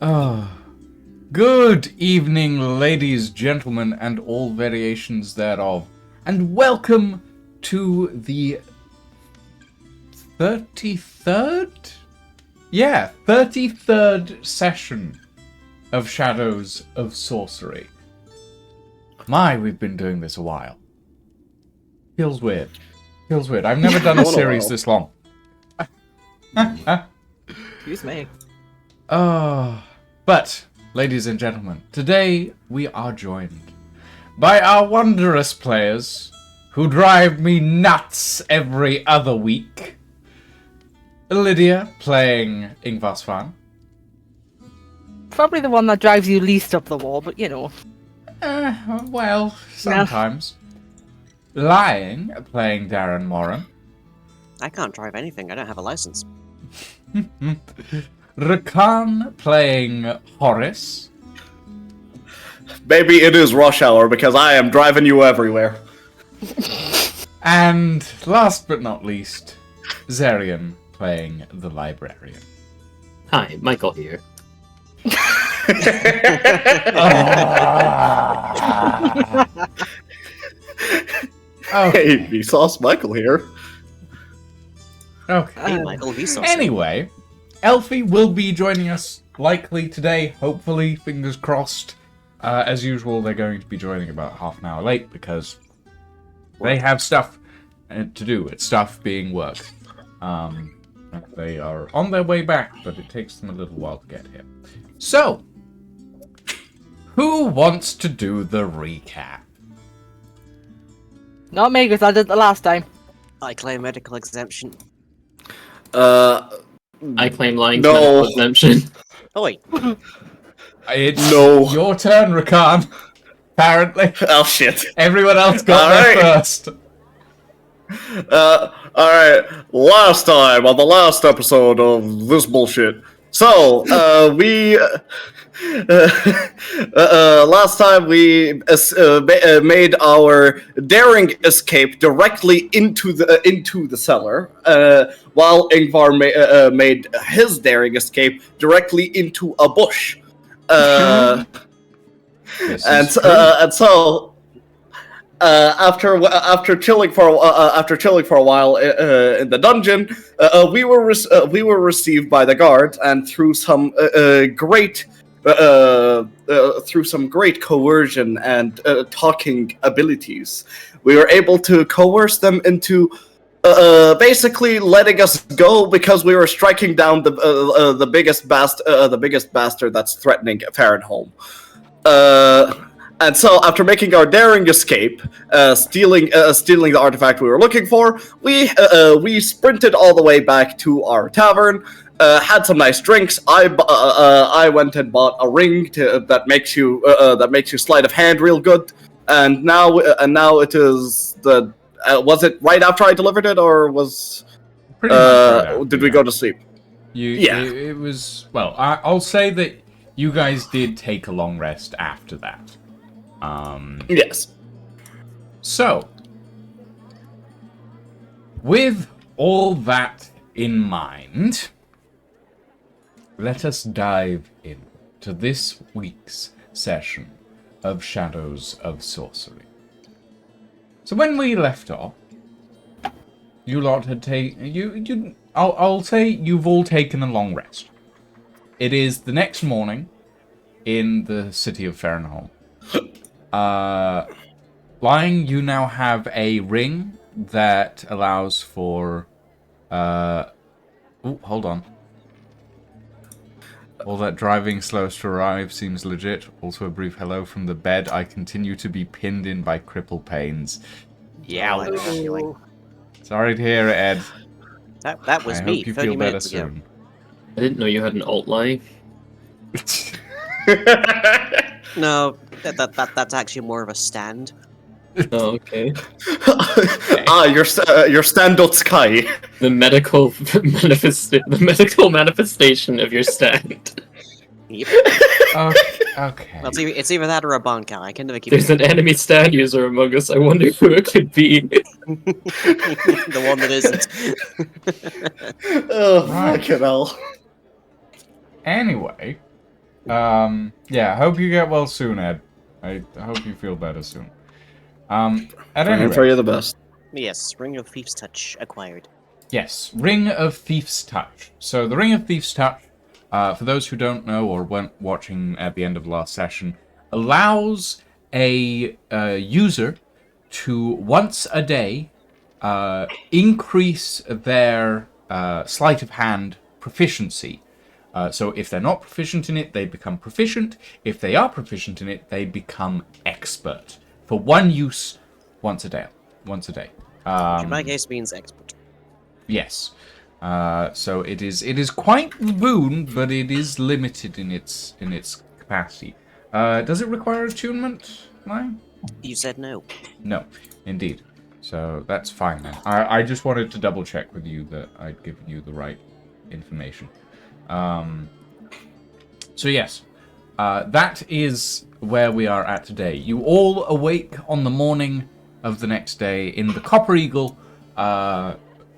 Oh, good evening, ladies, gentlemen, and all variations thereof, and welcome to the 33rd? Yeah, 33rd session of Shadows of Sorcery. My, we've been doing this a while. Feels weird. Feels weird. I've never done a series this long. Excuse me. But, ladies and gentlemen, today we are joined by our wondrous players who drive me nuts every other week. Lydia playing Ingvarsvan. Probably the one that drives you least up the wall, but you know. Well, sometimes. Lying playing Darren Moran. I can't drive anything. I don't have a license. Rakan playing Horace. Maybe it is rush hour because I am driving you everywhere. And last but not least, Zarian playing the Librarian. Hi, Michael here. Okay. Hey, Vsauce Michael here. Okay. Hey, Michael, Vsauce. Anyway, Elfie will be joining us likely today, hopefully, fingers crossed. As usual, they're going to be joining about half an hour late because they have stuff to do. It's stuff being work. They are on their way back, but it takes them a little while to get here. So, who wants to do the recap? Not me, because I did the last time. I claim medical exemption. I claim lying to No. medical exemption. Oh, wait. It's No. your turn, Rakan. Apparently. Oh shit. Everyone else got All there right. first. Alright, last time, on the last episode of this bullshit. So, last time we made our daring escape directly into the cellar, while Ingvar made his daring escape directly into a bush. This And is true. so after chilling for a while in the dungeon, we were received by the guards, and through some great coercion and talking abilities, we were able to coerce them into basically letting us go because we were striking down the biggest bastard that's threatening Fahrenholm. And so, after making our daring escape, stealing the artifact we were looking for, we sprinted all the way back to our tavern. Had some nice drinks. I went and bought a ring that makes you sleight of hand real good. And now it is the. Was it right after I delivered it, or was? Pretty much right after, Did we yeah. go to sleep? Yeah. It was. Well, I'll say that you guys did take a long rest after that. Yes. So, with all that in mind, let us dive into this week's session of Shadows of Sorcery. So when we left off, you lot had taken I'll say you've all taken a long rest. It is the next morning in the city of Fahrenholm. Lying, you now have a ring that allows for hold on. All that driving slowest to arrive seems legit. Also a brief hello from the bed. I continue to be pinned in by cripple pains. Yeah, I know that feeling. Sorry to hear it, Ed. That was I me hope you 30 feel better minutes ago. soon. I didn't know you had an alt lie. No, that's actually more of a stand. Oh, okay. Your stand-up sky. The medical manifestation of your stand. Yep. Okay. Well, it's either that or a bankai. I can never keep There's an enemy stand user among us. I wonder who it could be. the one that isn't. Oh, Right. fucking hell. Anyway, Yeah, I hope you get well soon, Ed. I hope you feel better soon. At any Praying for rate, you the best. Yes, Ring of Thief's Touch acquired. yes, Ring of Thief's Touch. So the Ring of Thief's Touch, for those who don't know or weren't watching at the end of the last session, allows a user to once a day increase their sleight of hand proficiency. So if they're not proficient in it, they become proficient. If they are proficient in it, they become expert. For one use, once a day. Which in my case means expert. Yes. So it is quite the boon, but it is limited in its capacity. Does it require attunement, Lion? You said no. No, indeed. So that's fine then. I just wanted to double check with you that I'd given you the right information. So yes, that is where we are at today. You all awake on the morning of the next day in the Copper Eagle,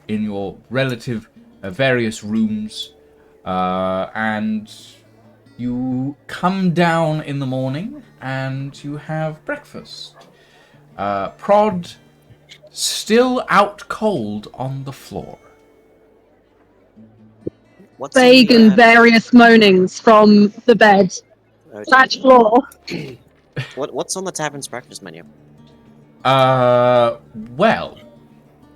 in your relative various rooms, and you come down in the morning and you have breakfast. Prod still out cold on the floor. What's on the, Vague and various moanings from the bed. Thatch floor. What's on the tavern's breakfast menu? Well,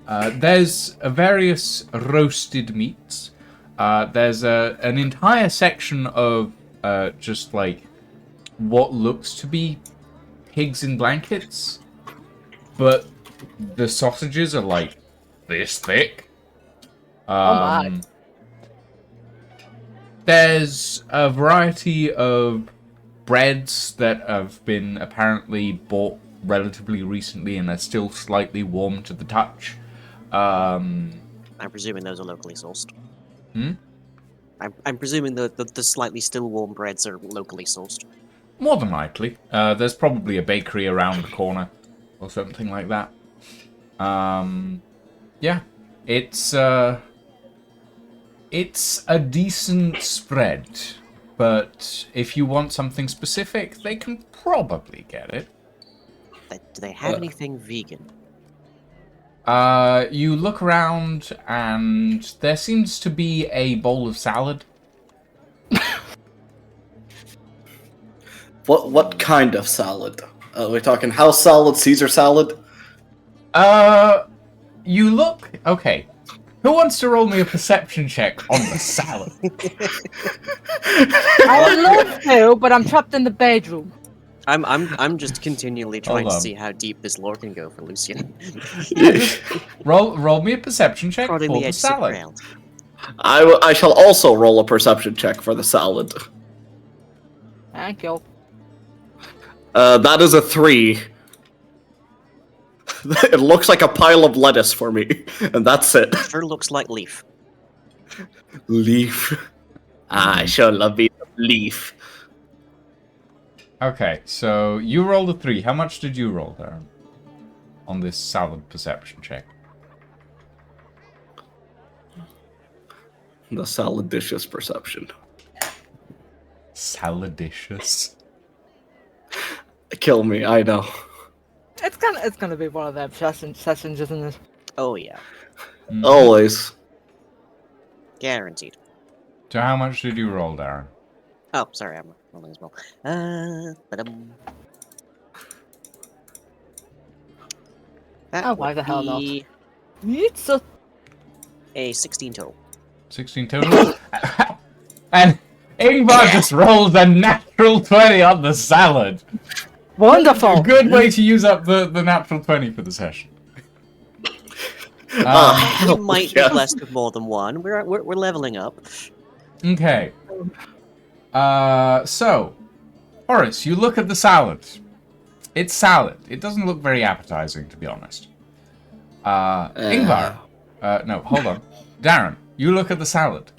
there's various roasted meats. There's an entire section of just like what looks to be pigs in blankets, but the sausages are like this thick. my. There's a variety of breads that have been apparently bought relatively recently and are still slightly warm to the touch. I'm presuming those are locally sourced. Hmm? I'm presuming the slightly still warm breads are locally sourced. More than likely. There's probably a bakery around the corner or something like that. Yeah. It's a decent spread, but if you want something specific, they can probably get it. Do they have anything vegan? You look around and there seems to be a bowl of salad. What kind of salad? We're talking house salad, Caesar salad? You look... Okay. Who wants to roll me a perception check on the salad? I would love to, but I'm trapped in the bedroom. I'm just continually trying Hold to on. see how deep this lore can go for Lucian. Roll me a perception check Prodding for the the edge of the salad. ground. I shall also roll a perception check for the salad. Thank you. That is a 3. It looks like a pile of lettuce for me, and that's it. Sure looks like leaf. Leaf. I sure love me some leaf. Okay, so you rolled a 3. How much did you roll, Darren? On this salad perception check. The salad dishes perception. Saladicious. Kill me, I know. It's gonna be one of them sessions, isn't it? Oh yeah, Mhm. Always. guaranteed. So how much did you roll, Darren? Oh, sorry, I'm rolling as well. That Oh, why would the hell not? be It's a... a 16 total. 16 total? And Ingvar just rolled a natural 20 on the salad. A Wonderful! good way to use up the natural 20 for the session. We hell might yeah. be blessed with more than one. We're leveling up. Okay. So, Horace, you look at the salad. It's salad. It doesn't look very appetizing, to be honest. Ingvar. No, hold on. Darren, you look at the salad.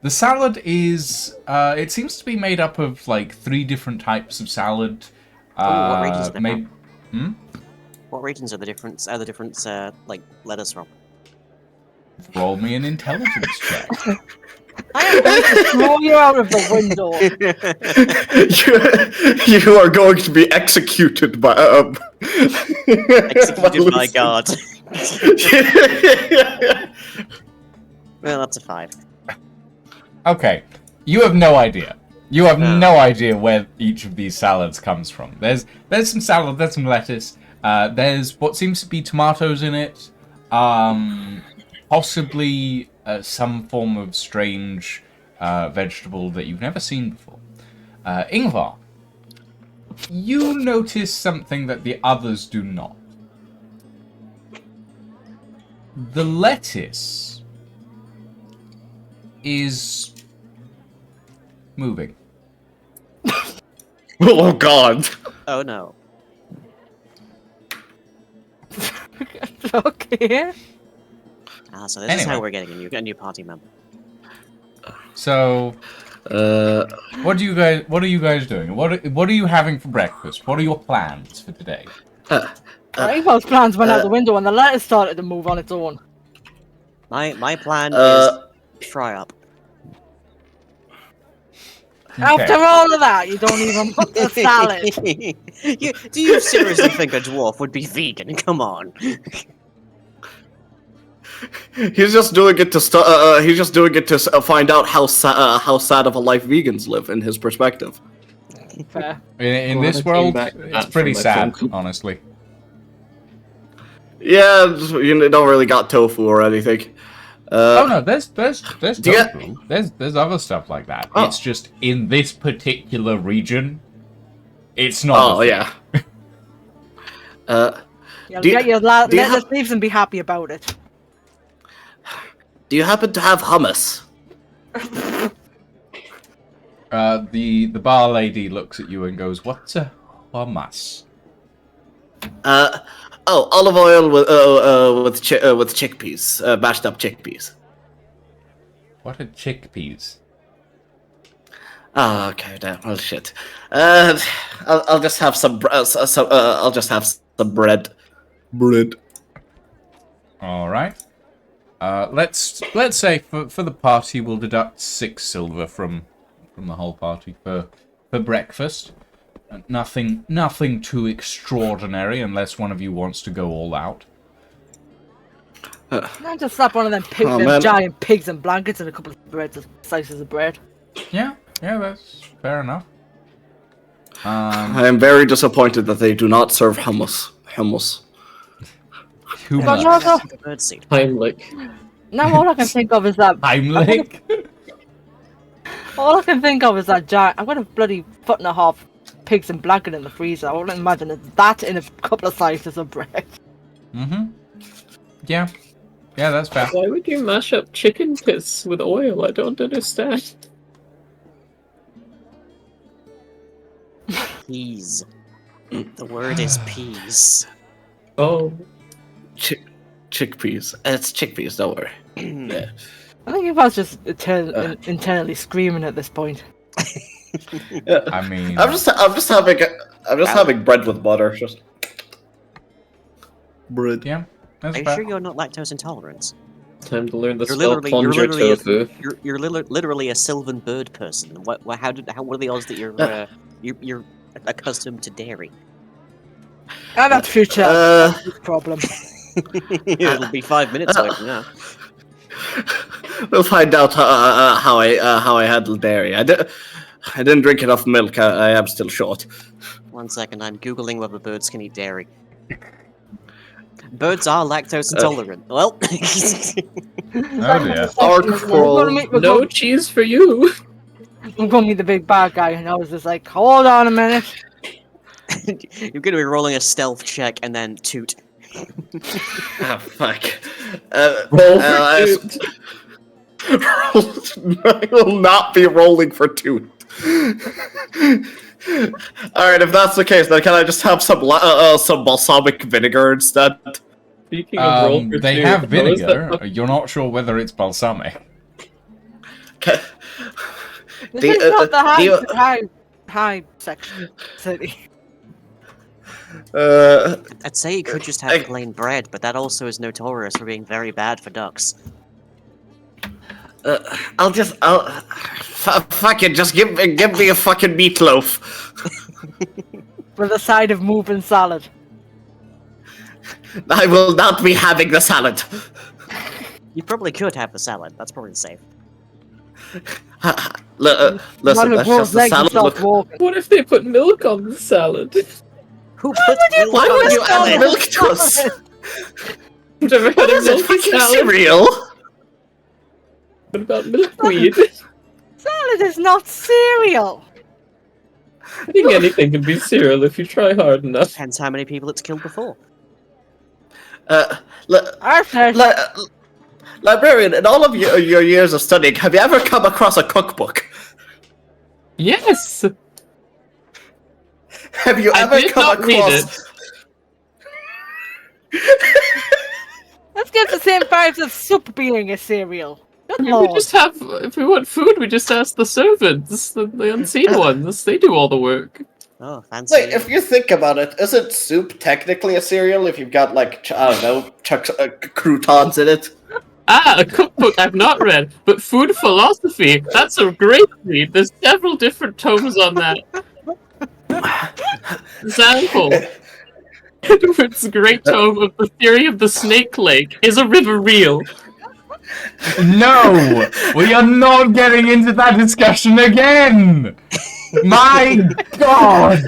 The salad is, it seems to be made up of, like, 3 different types of salad. What regions are they maybe, What regions are the different like lettuce from? roll me an intelligence check. I am going to throw you out of the window. You are going to be executed by Executed by God. Well, that's a 5. Okay, you have no idea. You have no idea where each of these salads comes from. There's some salad, there's some lettuce, there's what seems to be tomatoes in it, possibly some form of strange vegetable that you've never seen before. Ingvar, you notice something that the others do not. The lettuce is moving. Oh God! Oh no. Okay. So this is how Anyway. we're getting a new party member. So, what are you guys doing? What are you having for breakfast? What are your plans for today? Ivar's plans went out the window and the letter started to move on its own. My plan is fry up. After all of that, you don't even put the salad. Do you seriously think a dwarf would be vegan? Come on. He's just doing it to find out how sad of a life vegans live in his perspective. Fair. In Glad this I came world, back it's back pretty from my sad, phone. honestly. Yeah, you don't really got tofu or anything. Oh no, there's Do you- tofu. There's other stuff like that. Oh. It's just in this particular region, it's not. Oh yeah. You'll Do you- get your do you lettuce have- leaves and be happy about it. Do you happen to have hummus? The bar lady looks at you and goes, "What's a hummus?" Olive oil with chickpeas, mashed up chickpeas. What are chickpeas? Oh, okay, damn. Well, shit. I'll just have some. I'll just have some bread. Bread. All right. Let's say for the party we'll deduct 6 silver from the whole party for breakfast. Nothing too extraordinary unless one of you wants to go all out. I just slap one of them pigs, Oh, them man. giant pigs and blankets and a couple of slices of bread. Yeah, that's fair enough. I am very disappointed that they do not serve hummus. Too But much. also, Birdseed. Heimlich. now all I can think of is that Heimlich. all I can think of is that giant. I've got a bloody 1.5 pigs and blanket in the freezer. I wouldn't imagine it's that in a couple of slices of bread. Mm-hmm. Yeah, that's fair. Why would you mash up chicken piss with oil? I don't understand. Peas. The word is peas. Oh, Chickpeas. It's chickpeas. Don't worry. Yeah. I think if I was just internally screaming at this point. I mean, I'm just having bread with butter. Just bread. yeah, that's Are you fair. sure you're not lactose intolerant? time to learn the You're spell literally- plunger you're literally- tofu. You're literally a sylvan bird person. What are the odds that you're accustomed to dairy? And that's future problem. It'll be 5 minutes away from now. We'll find out how I handle dairy. I didn't drink enough milk. I am still short. 1 second, I'm googling whether birds can eat dairy. Birds are lactose intolerant. Well, Oh dear. No cheese for you. I'm going to be the big bad guy, and I was just like, hold on a minute. you're going to be rolling a stealth check and then toot. Ah, fuck. Roll for I will not be rolling for two. Alright, if that's the case, then can I just have some balsamic vinegar instead? Speaking of roll for They two, have how is that vinegar. fucking- You're not sure whether it's balsamic. Okay. This Do you- is not the do you- high section city. I'd say you could just have I- plain bread, but that also is notorious for being very bad for ducks. Fuck it, just give me a fucking meatloaf. With a side of moving salad. I will not be having the salad. You probably could have the salad. That's probably safe. Listen, Not that's grows just the legs and salad. starts Look, walking. What if they put milk on the salad? Who put milk why on would the you add salad? milk to us? I've never had What a is it, milky fucking salad. cereal? What about milkweed? Salad is not cereal. I think anything can be cereal if you try hard enough. Depends how many people it's killed before. Arthur, Librarian, in all of your years of studying, have you ever come across a cookbook? Yes! Have you I ever did come not read across? let's get the same vibes of soup being a cereal. Good I mean, lord. we just have, if we want food, we just ask the servants, the unseen ones. They do all the work. Oh, fancy. Wait, if you think about it, isn't soup technically a cereal if you've got, like, I don't know, croutons in it? Ah, a cookbook I've not read, but food philosophy, that's a great read. There's several different tomes on that. Example. Edward's great tome of the theory of the snake lake. Is a river real? No! We are not getting into that discussion again! My god!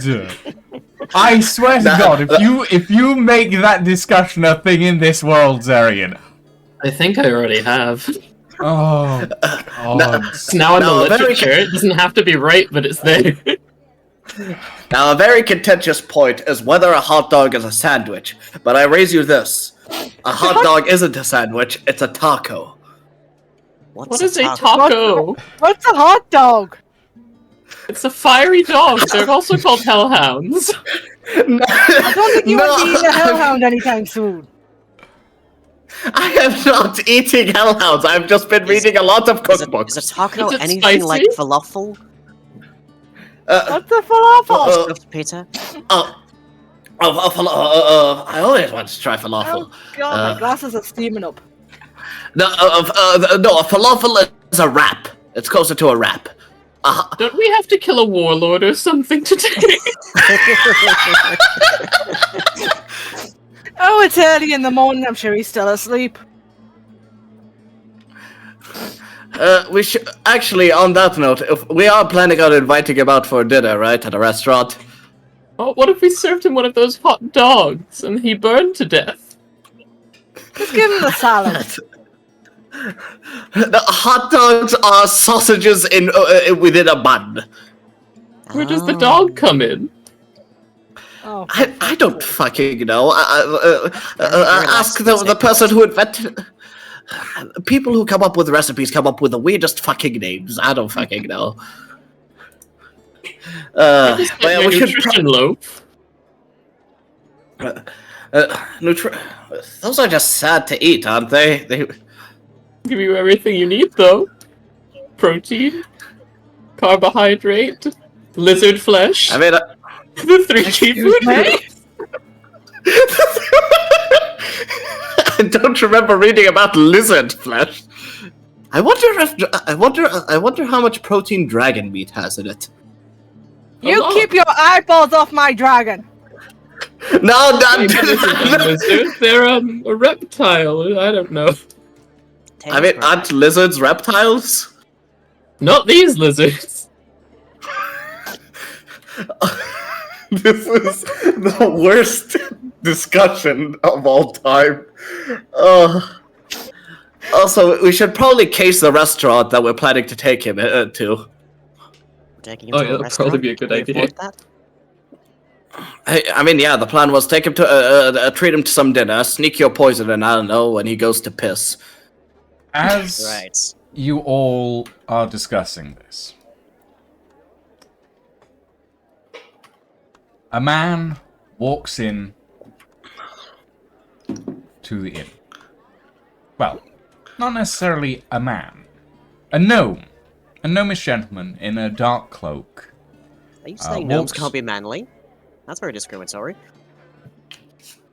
I swear to God, if you make that discussion a thing in this world, Zarian. I think I already have. Oh god. It's now in No, the very literature. It doesn't have to be right, but it's there. Now, a very contentious point is whether a hot dog is a sandwich, but I raise you this. A hot dog isn't a sandwich, it's a taco. What is a taco? What's a hot dog? It's a fiery dog. They're also called hellhounds. I don't think you No, want to eat a hellhound anytime soon. I am not eating hellhounds, I've just been reading a lot of cookbooks. Is a taco Is it anything like spicy? falafel? What's a falafel? Stuffed pita? I always want to try falafel. Oh god, my glasses are steaming up. No, a falafel is a wrap. It's closer to a wrap. Don't we have to kill a warlord or something today? Oh, it's early in the morning. I'm sure he's still asleep. We should actually. On that note, if we are planning on inviting him out for dinner, right, at a restaurant. Oh, what if we served him one of those hot dogs and he burned to death? Just give him the salad. The hot dogs are sausages in within a bun. Where does the dog come in? Oh, I don't fucking know. Ask the person who invented. People who come up with recipes come up with the weirdest fucking names. I don't fucking know. Just get Well, your we should nutrition loaf. Those are just sad to eat, aren't they? Give you everything you need, though. Protein, carbohydrate, lizard flesh. I mean, The three key food groups. I don't remember reading about lizard flesh. I wonder how much protein dragon meat has in it. you lot. keep your eyeballs off my dragon. No, Lizard. They're a reptile. I don't know. I mean, aren't lizards reptiles? Not these lizards. This is the worst discussion of all time. Also, we should probably case the restaurant that we're planning to take him to. Taking him Oh, to yeah, a that'd restaurant? probably be a good Can we idea. afford that? I mean, yeah, the plan was take him to treat him to some dinner, sneak your poison in, I don't know, when he goes to piss. As Right. you all are discussing this, a man walks in to the inn. Well, not necessarily a man. A gnome. A gnomish gentleman in a dark cloak. Are you saying gnomes walks- can't be manly? That's very discriminatory.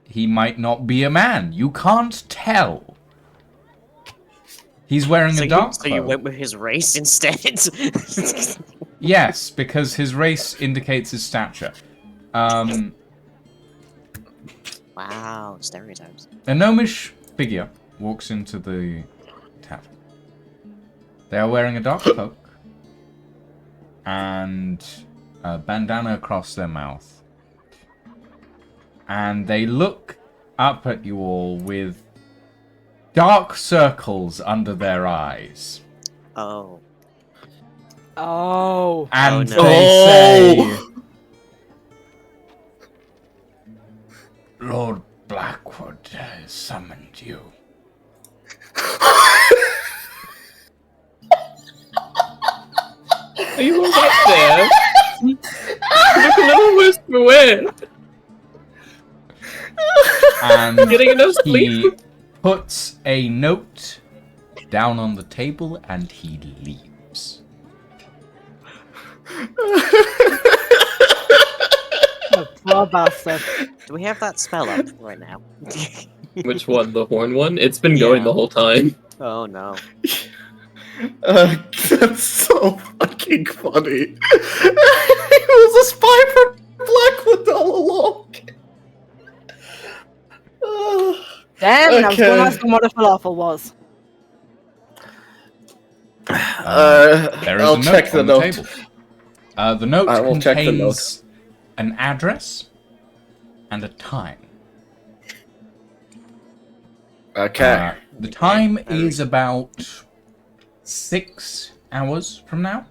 He might not be a man. You can't tell. He's wearing a dark So you cloak. went with his race instead. Yes, because his race indicates his stature. Wow, stereotypes. A gnomish figure walks into the tavern. They are wearing a dark cloak and a bandana across their mouth. And they look up at you all with dark circles under their eyes. Oh. Oh. And no. they say, Lord Blackwood has summoned you. Are you all right there? You look a little worse for wear. And Getting enough he sleep? puts a note down on the table and he leaves. Oh, poor bastard. Do we have that spell up right now? Which one? The horn one? It's been going the whole time. Oh no. That's so fucking funny. He was a spy for Blackwood all along. Damn, I was Okay. going to ask him what a falafel was. There is I'll a note check the on note. table. The note I will check the note. contains an address and a time. Okay. The time is about 6 hours from now.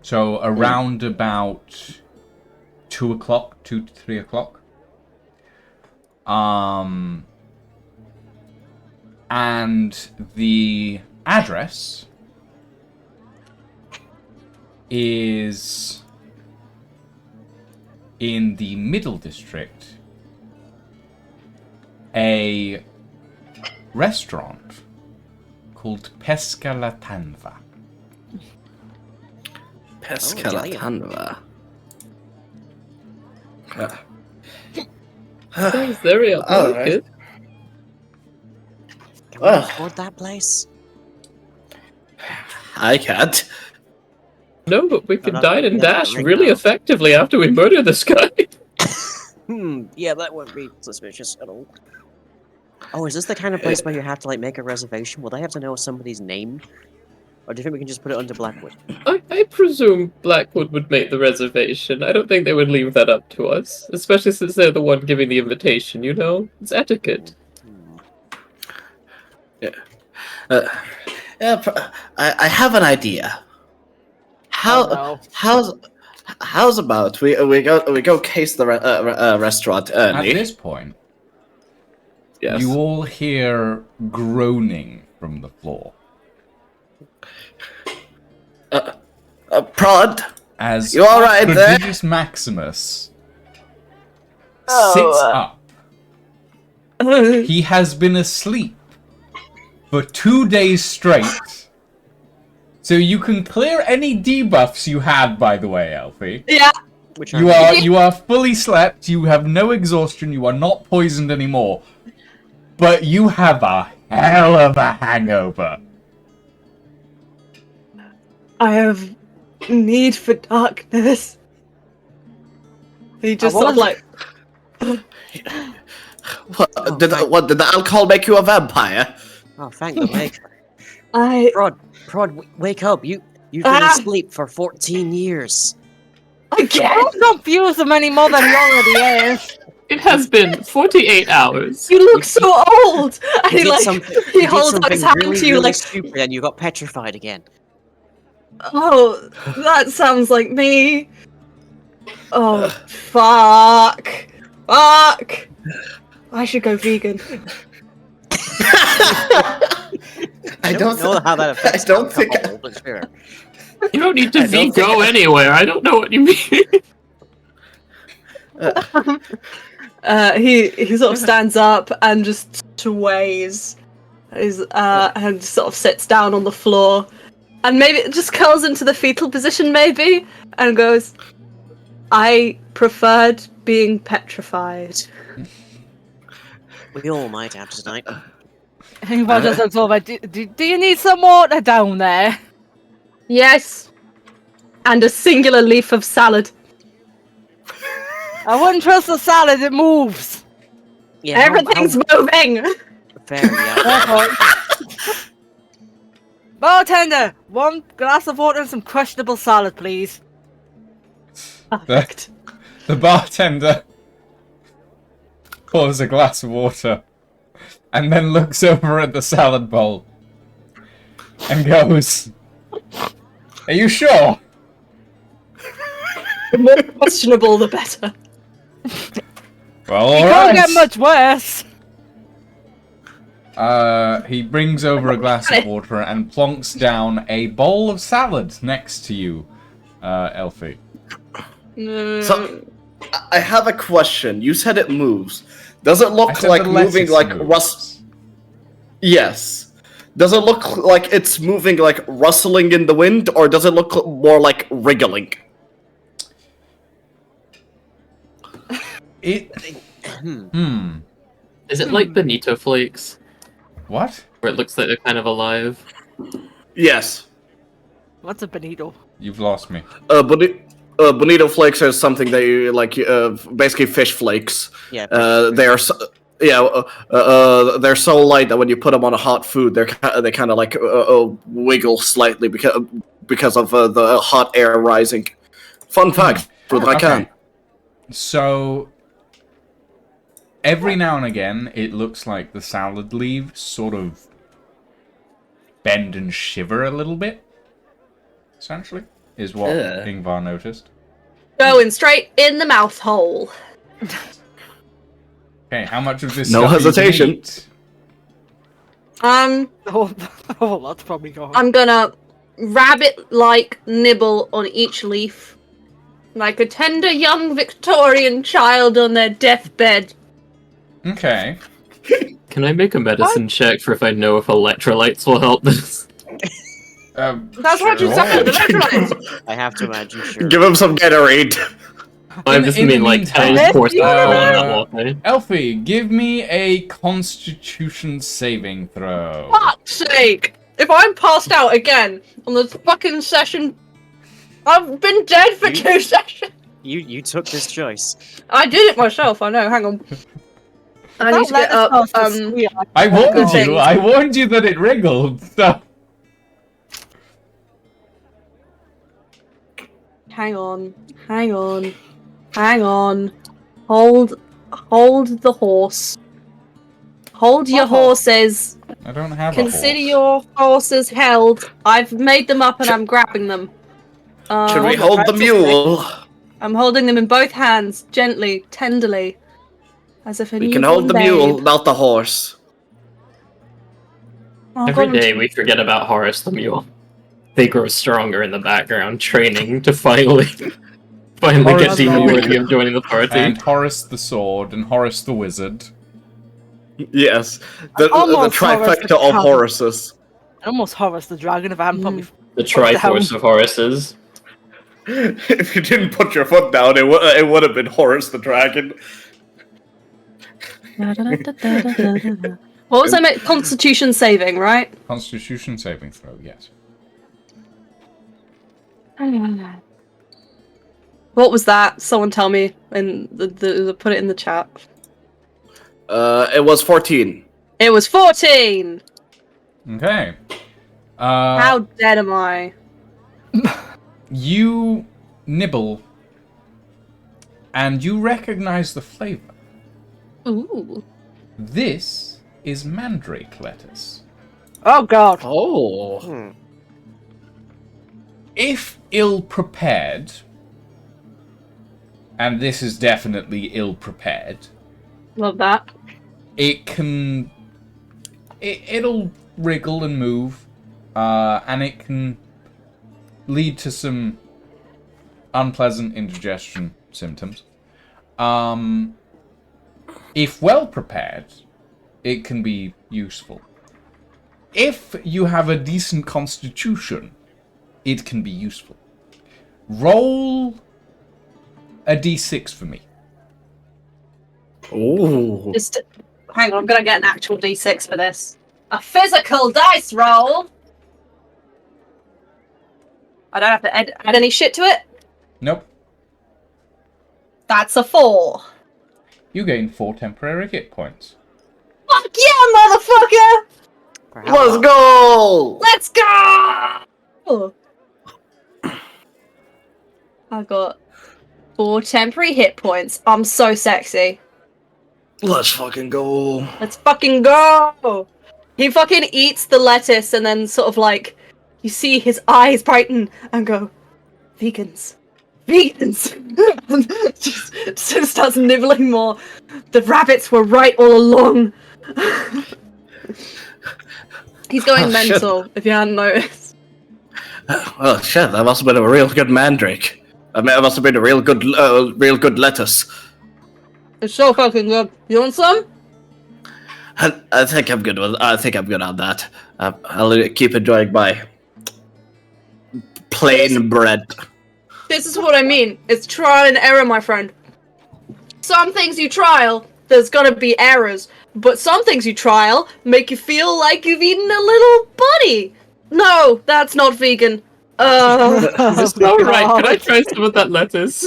So around about 2 o'clock, 2 to 3 o'clock. And the address is in the Middle District, a restaurant called Pesca la Tanva. Pesca la Tanva. Sounds very Alright. Can we afford that place? I can't. No, but we could no, dine and that's dash right really now. effectively after we murder this guy. Yeah, that wouldn't be suspicious at all. Oh, is this the kind of place where you have to, like, make a reservation? Will they have to know somebody's name? Or do you think we can just put it under Blackwood? I presume Blackwood would make the reservation. I don't think they would leave that up to us. Especially since they're the one giving the invitation, you know? It's etiquette. I have an idea. How's about we go case the restaurant At early? this point, Yes. you all hear groaning from the floor Prod. as You all right there? Prodigious Maximus sits up. He has been asleep for 2 days straight. So you can clear any debuffs you had, by the way, Elfie. Yeah. Which You are fully slept, you have no exhaustion, you are not poisoned anymore. But you have a hell of a hangover. I have need for darkness. He just sort of like, What did the alcohol make you a vampire? Oh, thank the maker. Prod, wake up! You've been asleep for 14 years. I can't. Don't confuse him any more than he already is. It has been 48 hours. You look so old. And he like he you holds did out his something hand really, to you really like, stupid, and you got petrified again. oh, that sounds like me. Oh, fuck. I should go vegan. I don't know how that affects alcohol, but sure. You don't need to go anywhere. I don't know what you mean. He sort of stands up and just sways, and sort of sits down on the floor, and maybe just curls into the fetal position, maybe, and goes, "I preferred being petrified." We all might have tonight. Ingvar just looks over. Do you need some water down there? Yes. And a singular leaf of salad. I wouldn't trust the salad. It moves. Yeah, Everything's moving. fair, yeah. Bartender, 1 glass of water and some questionable salad, please. Perfect. The bartender pours a glass of water and then looks over at the salad bowl and goes, "Are you sure?" The more questionable, the better. Well, It can't get much worse. He brings over a glass of water and plonks down a bowl of salad next to you, Elfie. So, I have a question. You said it moves. Does it I look said like the moving lettuce like moves. rust? Yes. Does it look like it's moving like rustling in the wind, or does it look more like wriggling? It. Is it like bonito flakes, What? where it looks like they're kind of alive? Yes. What's a bonito? You've lost me. Bonito flakes is something they like, basically fish flakes. Yeah. They are, they're so light that when you put them on a hot food, they kind of like wiggle slightly because of the hot air rising. Fun fact, with I can. So every now and again, it looks like the salad leaves sort of bend and shiver a little bit. Essentially, is what Ingvar noticed. Going straight in the mouth hole. Okay, how much of this? No stuff hesitation. You eat? Oh, that's probably gone. I'm gonna rabbit-like nibble on each leaf, like a tender young Victorian child on their deathbed. Okay. Can I make a medicine check for if I know if electrolytes will help this? That's what you sure. said. Electrolytes. I have to imagine, sure. Give him some Gatorade. I In- just in the mean like meantime- 10 course of that water. Elfie, give me a Constitution saving throw. Fuck's sake! If I'm passed out again on this fucking session, I've been dead for 2 sessions. You took this choice. I did it myself. I know. Hang on. I need to get up. I warned you. things. I warned you that it wriggled. So. Hang on. Hang on. Hang on. Hold the horse. Hold your horses. I don't have Consider a horse. your horses held. I've made them up and I'm grabbing them. Should we hold the mule? I'm holding them in both hands, gently, tenderly, as if a We can hold the newborn mule, babe. not the horse. Oh, Every God, day we forget about Horace the Mule. They grow stronger in the background, training to finally get Horace the deemed Mule. worthy of joining the party. And Horace the Sword and Horace the Wizard. Yes, the Almost trifecta Horace of the Horaces. I almost Horace the dragon if I hadn't probably. The Triforce of Horaces. If you didn't put your foot down, it would have been Horace the Dragon. What was I meant? Constitution saving, right? Constitution saving throw, yes. What was that? Someone tell me and put it in the chat. It was 14. It was 14. Okay. How dead am I? You nibble, and you recognize the flavor. Ooh. This is mandrake lettuce. Oh God. Oh. If ill prepared, and this is definitely ill prepared, Love that. it'll wriggle and move, and it can lead to some unpleasant indigestion symptoms. If well prepared, it can be useful. If you have a decent constitution, it can be useful. Roll a d6 for me. Ooh. Just hang on. I'm gonna get an actual D6 for this. a physical dice roll. I don't have to add any shit to it. Nope. That's a 4. You gain 4 temporary hit points. Fuck yeah, motherfucker! For how Let's long? go! Let's go! I got 4 temporary hit points. I'm so sexy. Let's fucking go. Let's fucking go! He fucking eats the lettuce and then sort of like, you see his eyes brighten and go, vegans. Vegans! And just starts nibbling more. The rabbits were right all along. He's going Oh, shit. mental, if you hadn't noticed. Oh shit, that must have been a real good mandrake. I mean, it must have been a real good lettuce. It's so fucking good. You want some? I think I'm good with. I think I'm good on that. I'll keep enjoying my plain bread. This is what I mean. It's trial and error, my friend. Some things you trial, there's gonna be errors. But some things you trial make you feel like you've eaten a little bunny. No, that's not vegan. It's not right. Can I try some of that lettuce?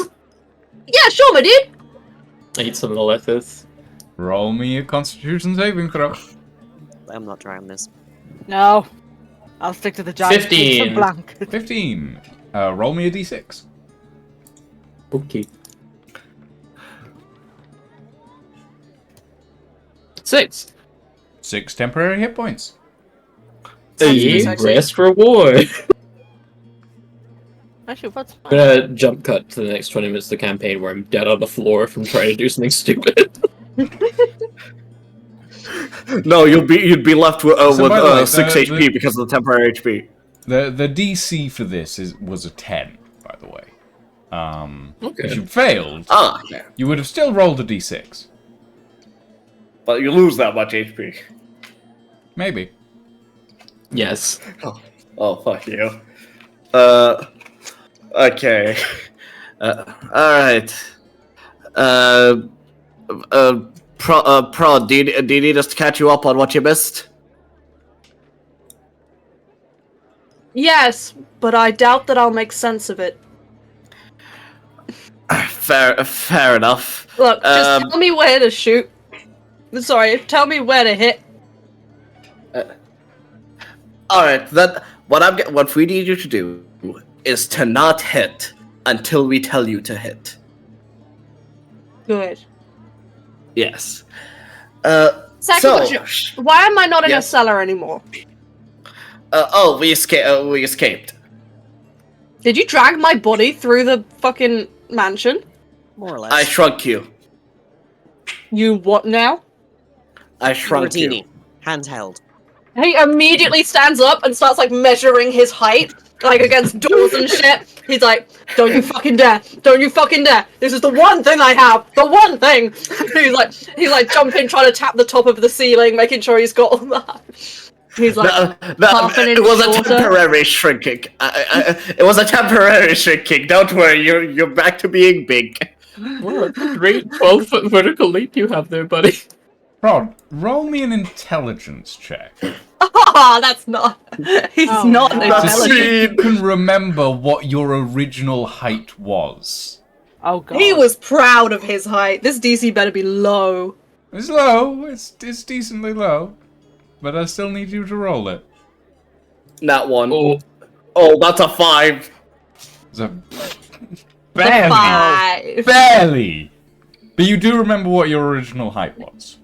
Yeah, sure, my dude. I eat some of the lettuce. Roll me a Constitution saving throw. I'm not trying this. No. I'll stick to the giant 15. blank. 15. Roll me a d6. Okay. 6. 6 temporary hit points. Sounds sexy. Rest reward. Actually, what's I'm gonna jump cut to the next 20 minutes of the campaign where I'm dead on the floor from trying to do something stupid. No, you'd be left with, So by the way, 6 the- HP because of the temporary HP. The DC for this was a 10, by the way. Okay. If you failed, Ah, you would have still rolled a d6. but you lose that much HP. Maybe. Yes. Oh, fuck you. Okay. Alright. Prod, do you need us to catch you up on what you missed? Yes, but I doubt that I'll make sense of it. Fair enough. Look, just tell me where to shoot. Sorry, tell me where to hit. Alright, then what we need you to do is to not hit until we tell you to hit. Good. Yes. Second question. Why am I not in a Yes. cellar anymore? We escaped. Did you drag my body through the fucking mansion? More or less. I shrunk you. You what now? I shrunk you. Martini. Handheld. He immediately stands up and starts like measuring his height, like against doors and shit. He's like, "Don't you fucking dare! Don't you fucking dare! This is the one thing I have, the one thing." He's like jumping, trying to tap the top of the ceiling, making sure he's got all that. He's like, half an it inch was a shorter. temporary shrinking. It was a temporary shrinking. Don't worry, you're back to being big. Wow, great 12-foot vertical leap you have there, buddy. Rod, roll me an intelligence check. Ah, that's not. He's Oh, not no. an To That's see intelligent. if you can remember what your original height was. Oh god. He was proud of his height. This DC better be low. It's low. It's decently low. But I still need you to roll it. Not one. Oh, Oh, that's a 5. It's a... Barely. 5. Barely. But you do remember what your original height was.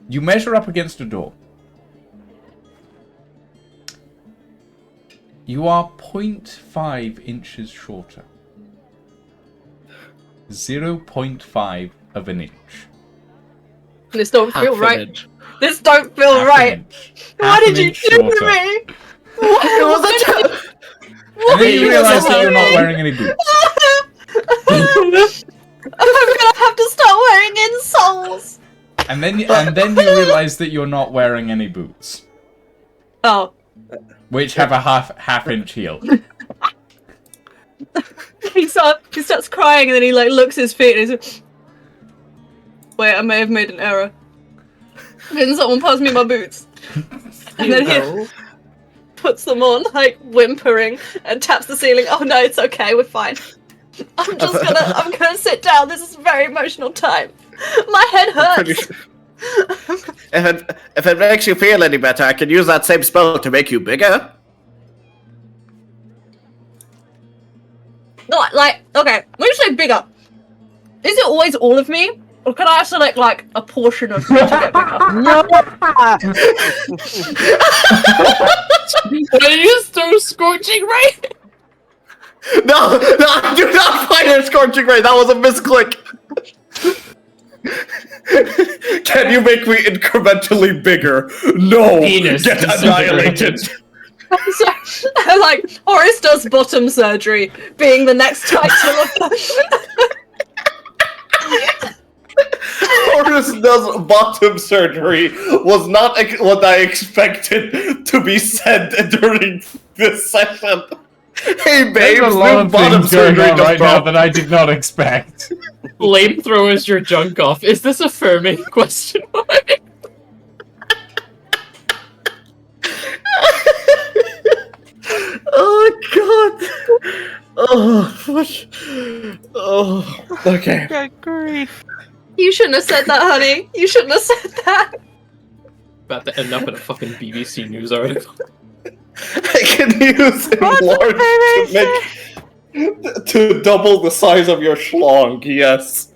You measure up against a door. You are 0.5 inches shorter. 0.5 of an inch. This don't feel Half an right. inch. This don't feel Half an right. inch. What Half did an you inch do to shorter. me? It was a And then did you you realize do that you're to not me? wearing any boots. I'm gonna have to start wearing insoles. And then you realize that you're not wearing any boots, Oh, which have a half inch heel. he starts crying and then he like looks at his feet and he's like, "Wait, I may have made an error." Can someone pass me my boots? And then he puts them on, like whimpering, and taps the ceiling. Oh no, it's okay, we're fine. I'm gonna sit down. This is a very emotional time. My head hurts. If it makes you feel any better, I can use that same spell to make you bigger. No, like, okay, when you say bigger, is it always all of me? Or can I select, like, a portion of me to get bigger? No! Why did you throw Scorching Ray? No, do not fire Scorching Ray. That was a misclick. Can you make me incrementally bigger? No. Penis Get annihilated. So, like, Horace does bottom surgery, being the next title of Horace does bottom surgery was not what I expected to be said during this session. Hey, babe, There's a lot of bottom things going surgery on just right now broke. that I did not expect. Flamethrowers your junk off. Is this affirming? Question mark. Oh god. Oh, fuck. Oh, okay. Good grief. You shouldn't have said that, honey. You shouldn't have said that. About to end up in a fucking BBC News article. I can use enlarge to double the size of your schlong. Yes.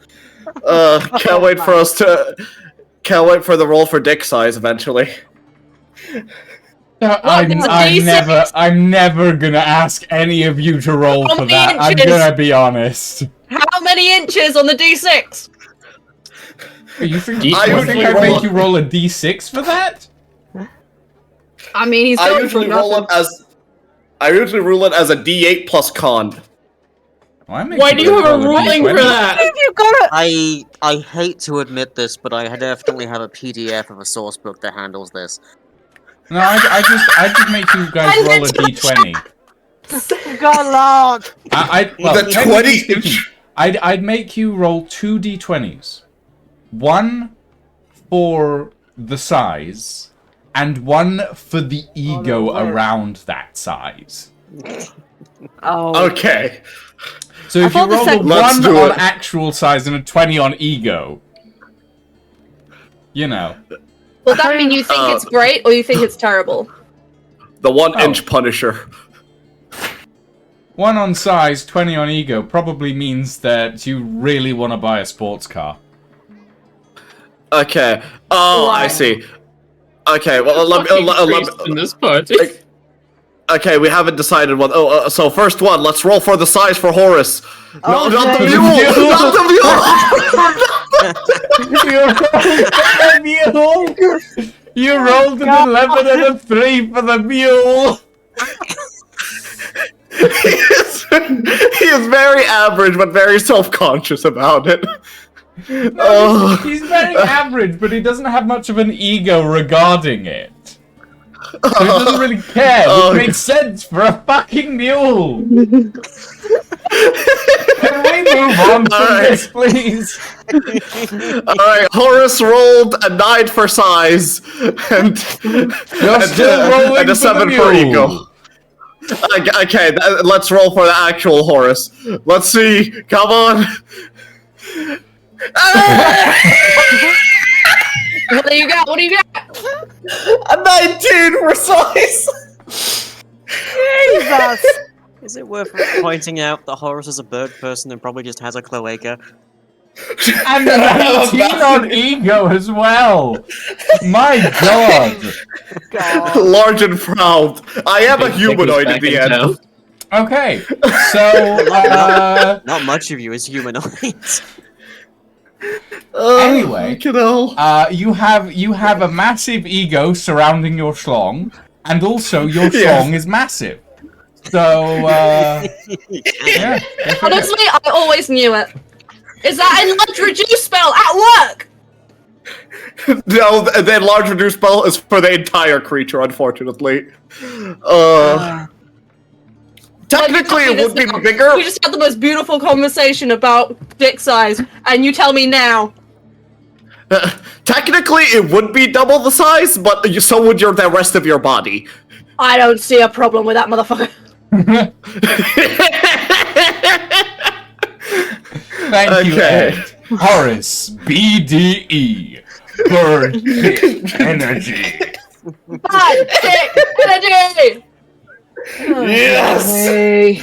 Can't wait for us to. Can't wait for the roll for dick size eventually. I'm never gonna ask any of you to roll How for many that. I'm inches? gonna be honest. How many inches on the D6? You think I I usually make roll- you roll a d6 for that? I mean, he's I going usually for roll nothing. it as. I usually rule it as a D8 plus con. Why do you have a ruling for that? You got it! I hate to admit this, but I definitely have a PDF of a source book that handles this. No, I just make you guys roll a d20. You got loud! Well, The technically 20 speaking, inch. I'd make you roll 2 d20s. One for the size, and one for the ego Lord. around that size. Oh. Okay. So I if you thought the roll a second- Let's 1 do on it. actual size and a 20 on ego, you know. Does that mean you think it's great or you think it's terrible? The 1 Oh. inch Punisher. 1 on size, 20 on ego probably means that you really want to buy a sports car. Okay. Oh, I Why? see. Okay, well, Fucking let priest in this party. okay, we haven't decided what. Oh, so first one, let's roll for the size for Horace. No, Oh, not the okay. mule! Not the mule! You rolled a mule! You rolled an 11 and a 3 for the mule! He is very average, but very self-conscious about it. No, he's very average, but he doesn't have much of an ego regarding it. So he doesn't really care, Oh, which makes sense for a fucking mule! Can we move on from Alright. this, please? Alright, Horace rolled a 9 for size, and, still rolling and a for the 7 for mule. ego. Okay, let's roll for the actual Horace. Let's see, come on. What do you got? What do you got? A 19 for size! Jesus! Is it worth pointing out that Horace is a bird person and probably just has a cloaca? And an 18 on ego as well! My god! God. Large and proud. I am a Big humanoid Dick at is the back in end. town. Okay, so, Not much of you is humanoid. Anyway. You know. you have a massive ego surrounding your schlong, and also your Yes. schlong is massive. So, yeah. go for it. Honestly, I always knew it. Is that a large reduce spell at work? No, the enlarge reduce spell is for the entire creature, unfortunately. Technically, it would be bigger. We just had the most beautiful conversation about dick size, and you tell me now. Technically, it would be double the size, but so would the rest of your body. I don't see a problem with that motherfucker. Thank you, Okay. Ed. Horace, BDE. Bird Dick Energy. Bad dick energy! Yes. Hey.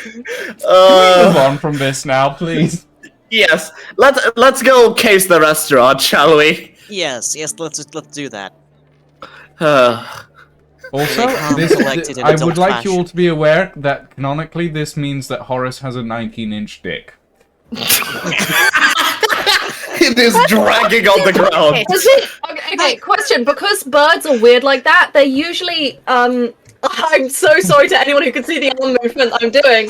Move on from this now, please. Yes. Let's go case the restaurant, shall we? Yes, let's do that. Also, They come collected in I adult would like you fashion. all to be aware that canonically this means that Horace has a 19-inch dick. It is dragging on the ground. Is it? Okay, question. Because birds are weird like that, they usually, I'm so sorry to anyone who can see the arm movement I'm doing.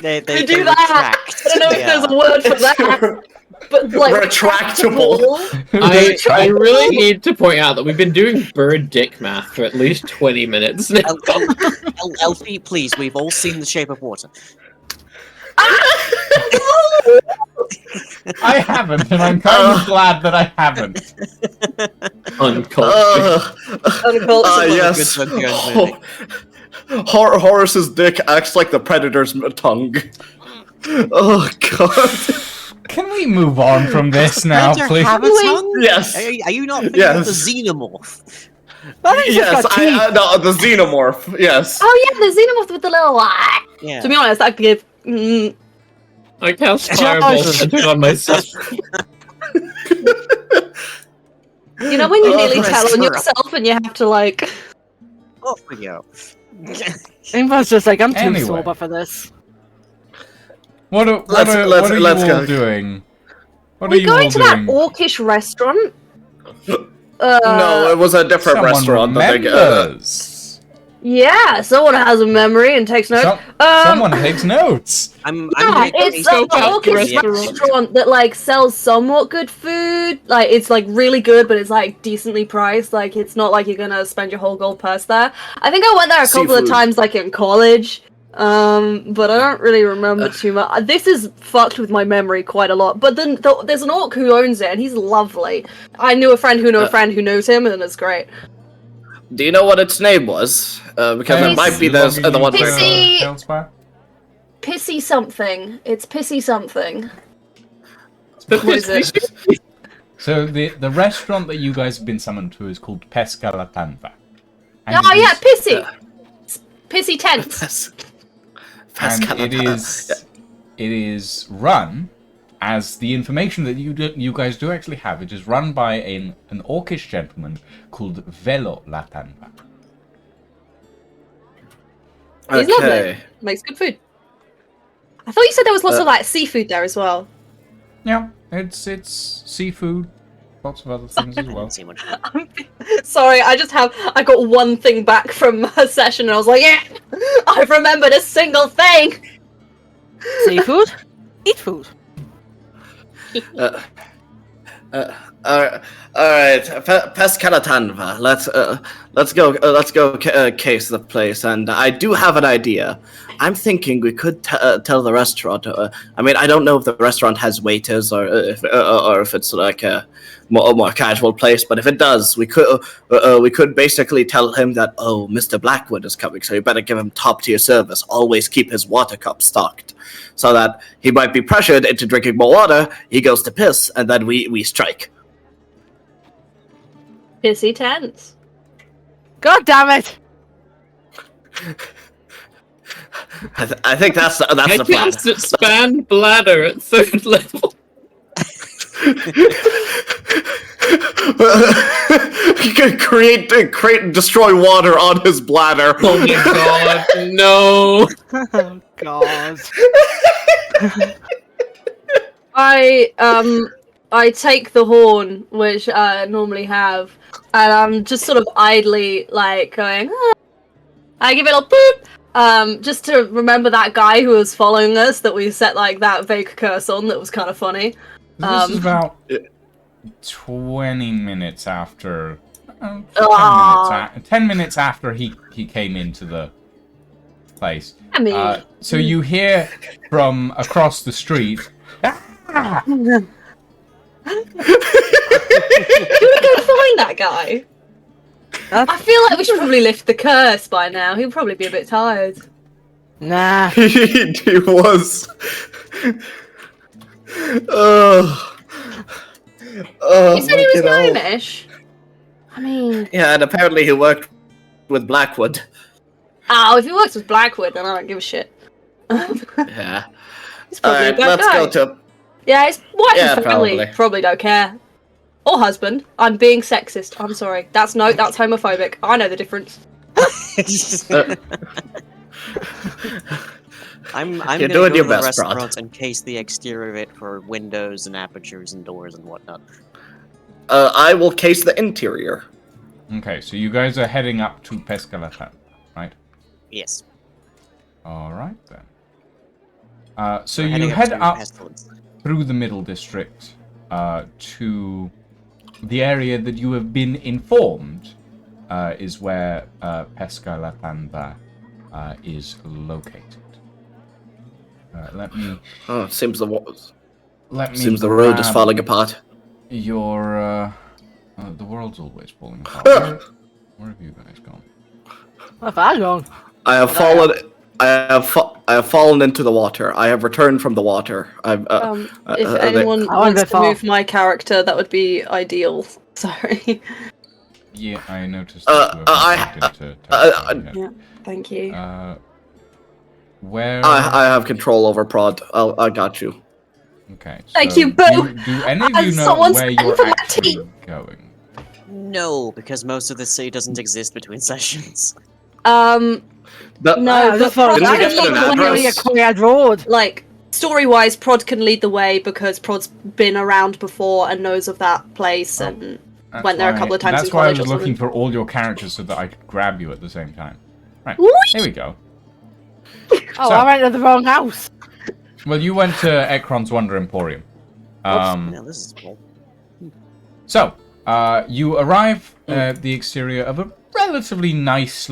They do that. retract. I don't know if there's a word for that. But like Retractable. I really need to point out that we've been doing bird dick math for at least 20 minutes now. Elfie, please, we've all seen The Shape of Water. I haven't, and I'm kind of glad that I haven't. Uncultured. Uncultured. Yes. Good Doug Jones movie. Horace's dick acts like the predator's tongue. Oh god. Can we move on from this now, Predator please? have a tongue? Yes. Are you not thinking of the xenomorph? Yes, no, the xenomorph. Yes. Oh yeah, the xenomorph with the little. Yeah. To be honest, I could give. I cast fireball centered on myself. You know when you Oh, nearly Christ. tell on yourself and you have to like. Off we go. Inva's just like, I'm too Anyway. sober for this. What are Let's you go. all doing? What are We're you all going to that doing? orcish restaurant. No, it was a different Someone restaurant. I think. remembers. Yeah, someone has a memory and takes notes. Someone takes notes. I'm Yeah, gonna it's go an back to orcish restaurant. restaurant that like sells somewhat good food. Like it's like really good, but it's like decently priced. Like it's not like you're gonna spend your whole gold purse there. I think I went there a couple of Seafood. times, like in college. But I don't really remember too much. This is fucked with my memory quite a lot. But then there's an orc who owns it, and he's lovely. I knew a friend who knew a friend who knows him, and it's great. Do you know what its name was? Because it might be the one. Pissy. Elsewhere? Pissy something. It's pissy something. But What is it? So the restaurant that you guys have been summoned to is called Pesca La Tanva. And Oh it yeah, is- pissy. Pissy tents. And it is run as the information that you guys do actually have. It is run by an orcish gentleman called Velo La Tanva. He's lovely. Makes good food. I thought you said there was lots of like seafood there as well. Yeah, it's seafood, lots of other things as well. see much. Sorry, I got one thing back from a session and I was like, yeah, I've remembered a single thing. Seafood? Eat food. All right, Pescalatanva. Let's go case the place, and I do have an idea. I'm thinking we could tell the restaurant. I mean, I don't know if the restaurant has waiters or if it's like a more casual place, but if it does, we could basically tell him that Mr. Blackwood is coming, so you better give him top tier service. Always keep his water cup stocked, so that he might be pressured into drinking more water. He goes to piss, and then we strike. Pissy tents. God damn it! I think that's the I plan. cast expand bladder at 3rd level. He can create and destroy water on his bladder. Oh my god, no! Oh god. I take the horn, which I normally have, and I'm just sort of idly like going. "Ah." I give it a boop, just to remember that guy who was following us that we set like that vague curse on. That was kind of funny. This is about 20 minutes after. 10 minutes after he came into the place. I mean, So you hear from across the street. "Ah!" go find that guy? I feel like we should probably lift the curse by now. He'll probably be a bit tired. Nah. He was. Oh. Oh, You said he was fucking hell. gnomish. I mean, Yeah, and apparently he worked with Blackwood. oh, if he works with Blackwood, then I don't give a shit. Yeah. He's probably a Alright, bad let's guy. go to. Yeah, his wife Yeah, and family probably. probably don't care. Or husband. I'm being sexist. I'm sorry. That's homophobic. I know the difference. I'm You're gonna doing go your to the best, Rod. restaurant and case the exterior of it for windows and apertures and doors and whatnot. I will case the interior. Okay, so you guys are heading up to Pescalatan, right? Yes. Alright then. So We're you heading head to up Pestilence. through the Middle District to the area that you have been informed is where Pescalatan is located. Let me Oh, it seems the let me seems the road is grab falling apart. Your the world's always falling apart. Where have you guys gone? Where have I gone? I have fallen. I have fallen into the water. I have returned from the water. If anyone I went a wants bit to far. move my character, that would be ideal. Sorry. Yeah, I noticed that you have looked into territory Yeah, thank you. Where? I have control over Prod. I got you. Okay. Thank so you, Bill. Do any of you And know someone's where paying you're for my actually tea. going? No, because most of the city doesn't exist between sessions. No, But I but just thought Prod Didn't we can get an lead the really way. a address? quiet road. Like, story-wise, Prod can lead the way because Prod's been around before and knows of that place and That's went there a why- couple of times That's in why I college was or looking something. for all your characters so that I could grab you at the same time. Right. Whee! Here we go. Oh, So- I went to the wrong house. Well, you went to Ekron's Wonder Emporium. Now this is cool. So, you arrive at the exterior of a relatively nice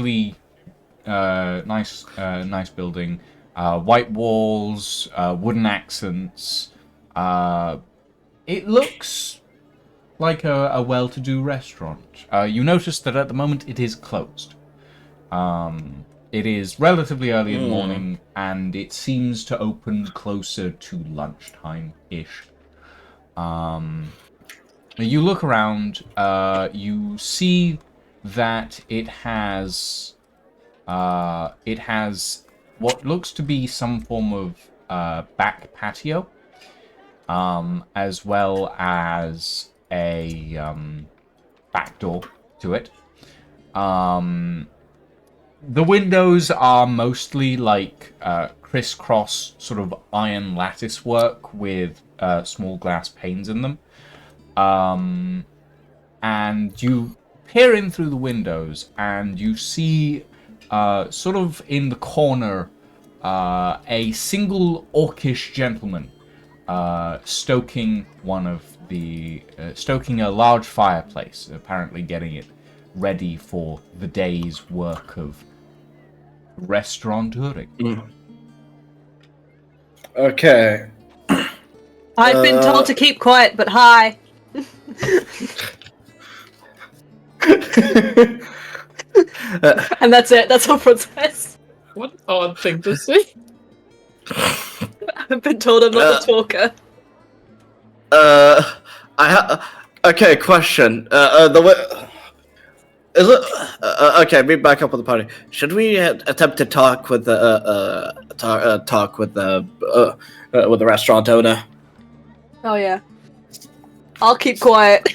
building. White walls, wooden accents. It looks like a well-to-do restaurant. You notice that at the moment it is closed. It is relatively early in the morning, and it seems to open closer to lunchtime-ish. You look around, you see that it has what looks to be some form of back patio, as well as a back door to it. The windows are mostly like crisscross sort of iron lattice work with small glass panes in them. And you peer in through the windows and you see sort of in the corner a single orcish gentleman stoking stoking a large fireplace, apparently getting it ready for the day's work of restaurateuring. Okay. I've been told to keep quiet, but hi. And that's it. That's all Prod says. What an odd thing to say. I've been told I'm not the talker. Okay, question. The way. Is it okay? Be back up with the party. Should we attempt to talk with the with the restaurant owner? Oh yeah. I'll keep quiet.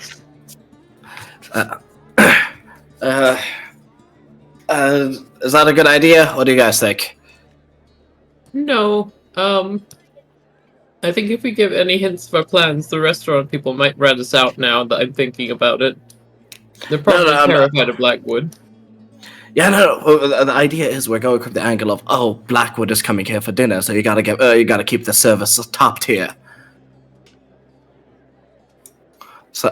Is that a good idea? What do you guys think? No. I think if we give any hints of our plans, the restaurant people might rat us out now that I'm thinking about it. They're probably I'm not- terrified of Blackwood. Yeah, no. The idea is we're going from the angle of Blackwood is coming here for dinner, so you gotta keep the service top tier. So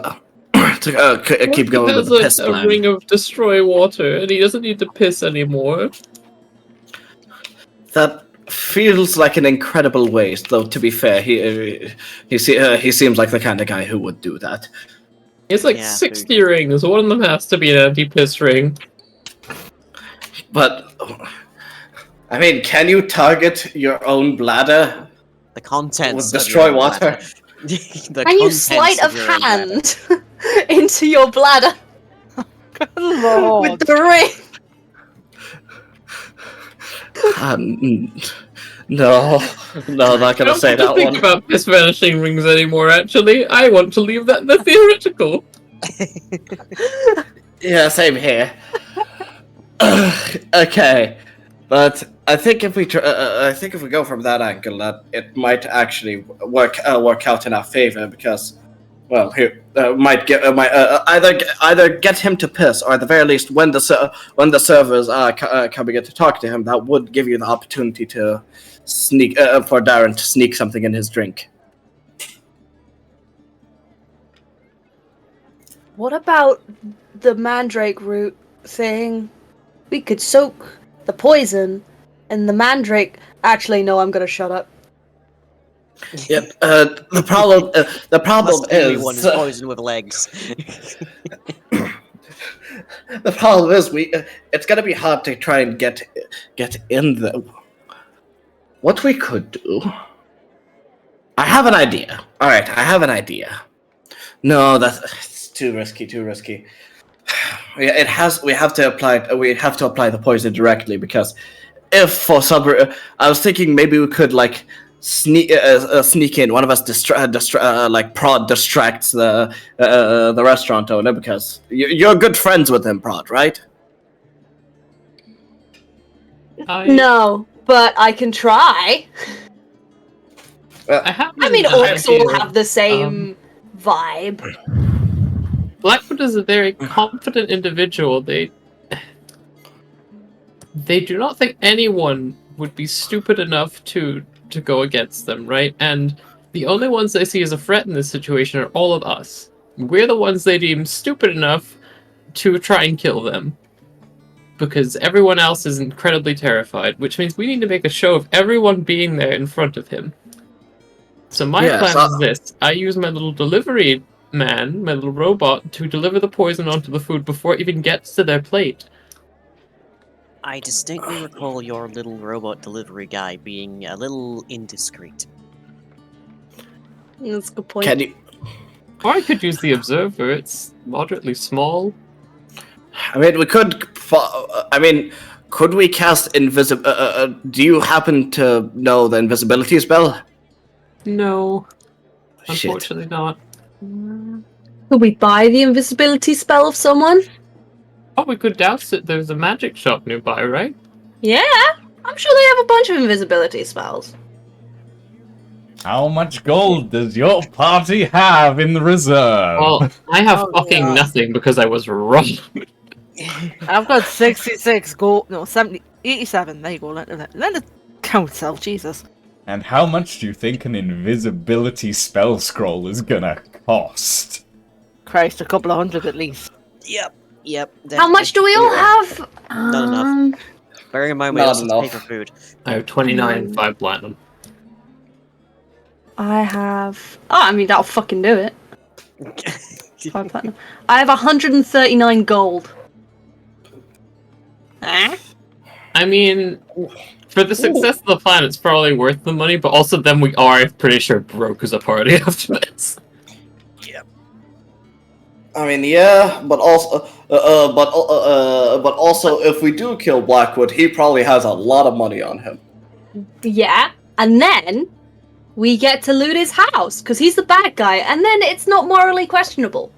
keep going with the piss a plan. ring of destroy water, and he doesn't need to piss anymore. That feels like an incredible waste. Though to be fair, he seems like the kind of guy who would do that. It's like Yeah, 60 rings. One of them has to be an anti-piss ring. But I mean, can you target your own bladder? The contents Would of destroy your water. bladder. The Can you contents sleight of your own bladder. hand into your bladder Lord. with the ring? No, not gonna say I that don't think one. about piss vanishing rings anymore, actually. I want to leave that in the theoretical. Yeah, same here. Okay, but I think if we go from that angle, that it might actually work out in our favor because, well, here might either get him to piss, or at the very least, when the servers are coming in to talk to him, that would give you the opportunity to sneak for Darren to sneak something in his drink. What about the mandrake root thing? We could soak the poison and the mandrake. Actually, no, I'm gonna shut up. Yep. The problem That's the only is one who's poisoned with legs. the problem is it's gonna be hard to try and get in the. What we could do. I have an idea. All right, I have an idea. No, that's too risky. Too risky. We have to apply the poison directly because if for some I was thinking maybe we could like sneak in. One of us distracts the restaurant owner because you're good friends with him, Prod, right? No, but I can try. I mean, orcs all have the same vibe. Blackwood is a very confident individual. They do not think anyone would be stupid enough to go against them, right? And the only ones they see as a threat in this situation are all of us. We're the ones they deem stupid enough to try and kill them. Because everyone else is incredibly terrified, which means we need to make a show of everyone being there in front of him. So my plan is this. I use my little delivery man, my little robot, to deliver the poison onto the food before it even gets to their plate. I distinctly recall your little robot delivery guy being a little indiscreet. That's a good point. Can you? Or I could use the observer. It's moderately small. I mean, we could. Could we cast invisible? Do you happen to know the invisibility spell? No, Shit. unfortunately not. Could we buy the invisibility spell of someone? Oh, we could douse it. There's a magic shop nearby, right? Yeah, I'm sure they have a bunch of invisibility spells. How much gold does your party have in the reserve? Well, I have Oh, fucking yeah. nothing because I was wrong. I've got 66 gold. No, 70, 87. There you go. Let it count itself. Jesus. And how much do you think an invisibility spell scroll is gonna cost? Christ, a couple of hundred at least. Yep. How much do we all have? Not enough. Bearing in mind we Not also enough. pay for food. I have 29, 5 platinum. I have. Oh, I mean that'll fucking do it. 5 platinum. I have 139 gold. I mean, for the success of the plan, it's probably worth the money, but also then we are pretty sure broke as a party after this. I mean, yeah, but also, if we do kill Blackwood, he probably has a lot of money on him. Yeah, and then we get to loot his house because he's the bad guy, and then it's not morally questionable.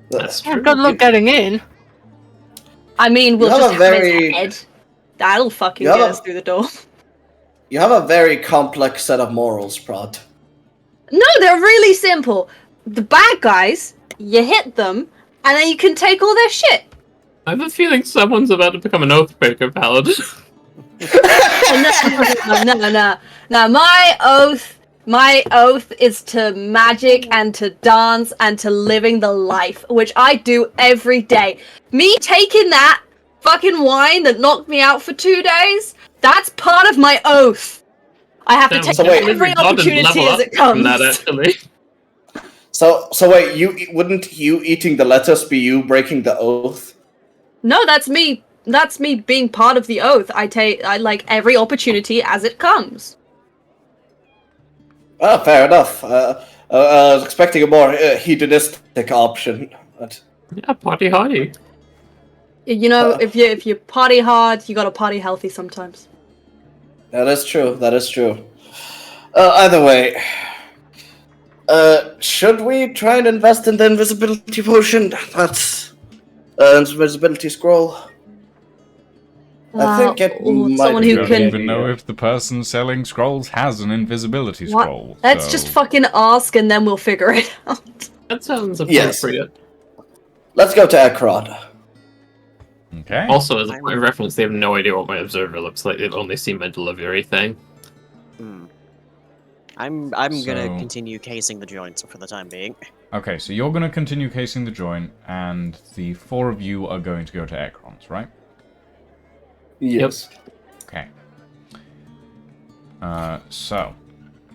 That's Yeah, true. good luck getting in. I mean, we'll You have just a have very- his head. That'll fucking You have get a- us through the door. You have a very complex set of morals, Prod. No, they're really simple. The bad guys, you hit them, and then you can take all their shit. I have a feeling someone's about to become an Oathbreaker paladin. No. My oath is to magic and to dance and to living the life, which I do every day. Me taking that fucking wine that knocked me out for 2 days That's part of my oath. I have to Damn, take so wait, every we've gotten opportunity level as up it comes. from that, actually. So wait, wouldn't you eating the lettuce be you breaking the oath? No, that's me. That's me being part of the oath. I like every opportunity as it comes. Ah, fair enough. I was expecting a more hedonistic option. But, Yeah, party hardy. You know, if you party hard, you gotta party healthy sometimes. that is true. That is true. Either way, should we try and invest in the invisibility potion? That's invisibility scroll. I think it Or might someone I who be a don't can. even know idea. if the person selling scrolls has an invisibility What? scroll. Let's so- just fucking ask and then we'll figure it out. That sounds Yes. appropriate. Let's go to Ekron. Okay. Also, as a point of reference, they have no idea what my observer looks like. They've only seen my delivery thing. Hmm. I'm gonna So- continue casing the joints for the time being. Okay, so you're going to continue casing the joint, and the four of you are going to go to Ekron's, right? Yes. Okay. So,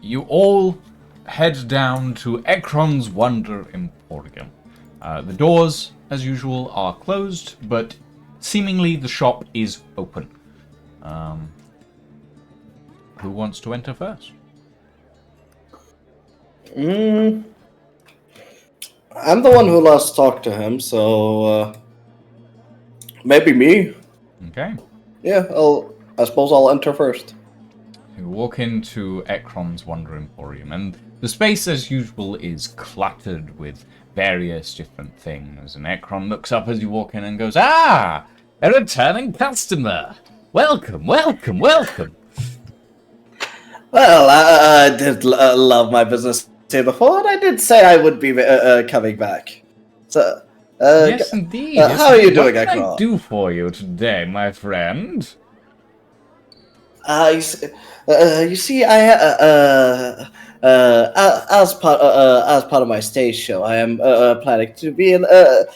you all head down to Ekron's Wonder Emporium. The doors, as usual, are closed, but seemingly the shop is open. Who wants to enter first? I'm the one who last talked to him, so maybe me. Okay. Yeah, I suppose I'll enter first. You walk into Ekron's Wonder Emporium, and the space, as usual, is cluttered with various different things. And Ekron looks up as you walk in and goes, "Ah, a returning customer! Welcome, welcome, welcome!" Well, I did love my business here before, and I did say I would be coming back. So, Yes, indeed. Yes, how are you indeed. doing, What can I Ekron? do for you today, my friend? you see, as part of my stage show, I am planning to be a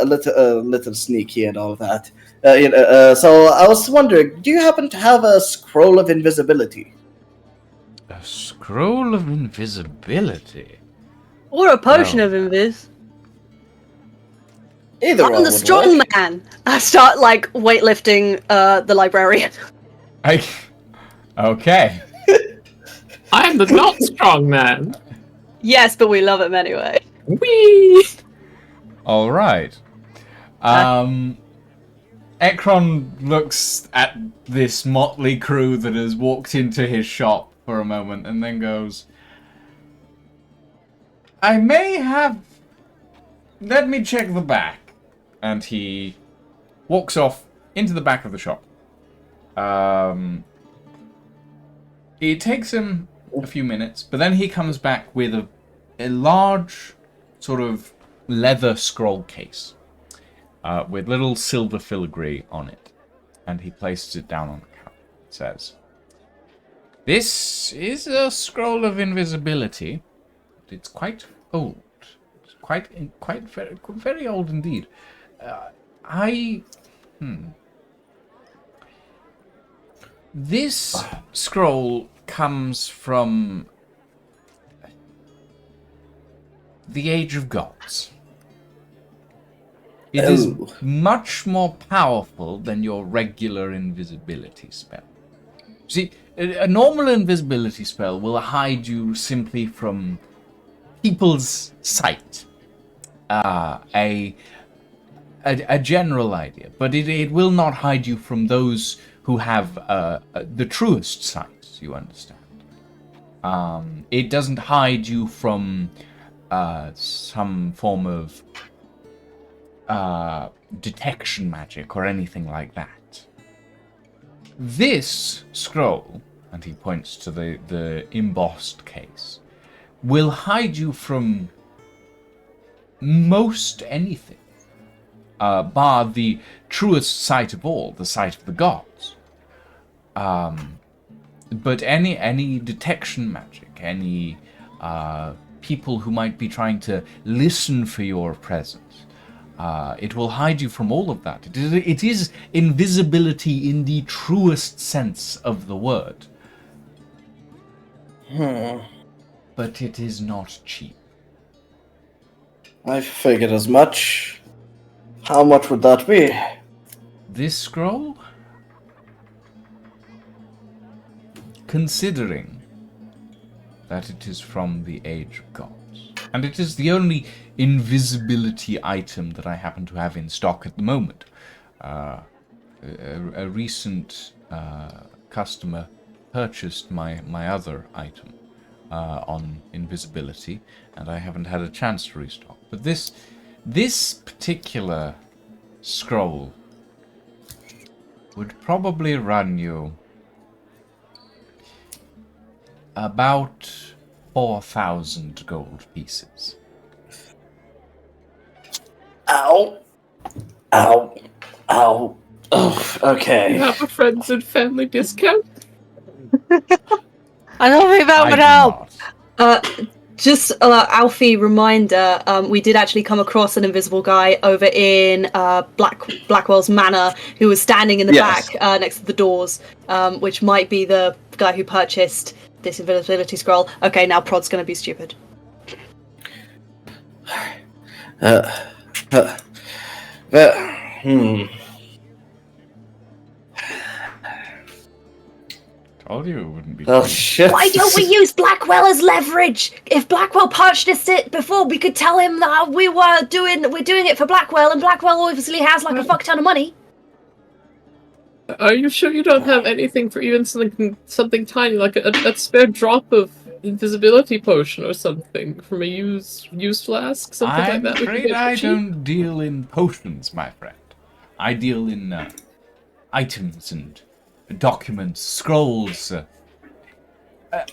little sneaky and all that. So I was wondering, do you happen to have a scroll of invisibility? A scroll of invisibility. Or a potion Wow. of invis. Either I'm one the would strong work. man. I start like weightlifting the librarian. Okay. I am the not strong man. Yes, but we love him anyway. Whee! All right. Ekron looks at this motley crew that has walked into his shop for a moment and then goes, "I may have... Let me check the back." And he walks off into the back of the shop. It takes him a few minutes, but then he comes back with a large sort of leather scroll case. With little silver filigree on it. And he places it down on the counter. It says, "This is a scroll of invisibility. It's quite old. It's quite very old indeed. This scroll comes from the Age of Gods. It is Oh. much more powerful than your regular invisibility spell. See, a normal invisibility spell will hide you simply from people's sight. A general idea, but it will not hide you from those who have the truest sight, you understand. It doesn't hide you from some form of detection magic or anything like that. This scroll, and he points to the embossed case, will hide you from most anything, bar the truest sight of all, the sight of the gods. But any detection magic, any people who might be trying to listen for your presence, It will hide you from all of that. It is invisibility in the truest sense of the word. But it is not cheap. I figured as much. How much would that be? This scroll? Considering that it is from the Age of Gods, and it is the only invisibility item that I happen to have in stock at the moment. A recent customer purchased my other item on invisibility, and I haven't had a chance to restock. But this particular scroll would probably run you about 4,000 gold pieces. Ow. Ow. Ow. Ugh, okay. You have a friends and family discount? I don't think that I would do help. not. Just Alfie reminder, we did actually come across an invisible guy over in Blackwell's Manor who was standing in the Yes. back next to the doors, which might be the guy who purchased this invisibility scroll. Okay, now Prod's gonna be stupid. Told you it wouldn't be. Oh cheap. shit. Why don't we use Blackwell as leverage? If Blackwell purchased it before, we could tell him that we're doing it for Blackwell, and Blackwell obviously has like a fuck ton of money. Are you sure you don't have anything for even something tiny, like a spare drop of invisibility potion or something from a used flask, something like I'm that? we could afraid get for I cheap? don't deal in potions, my friend. I deal in items and documents, scrolls,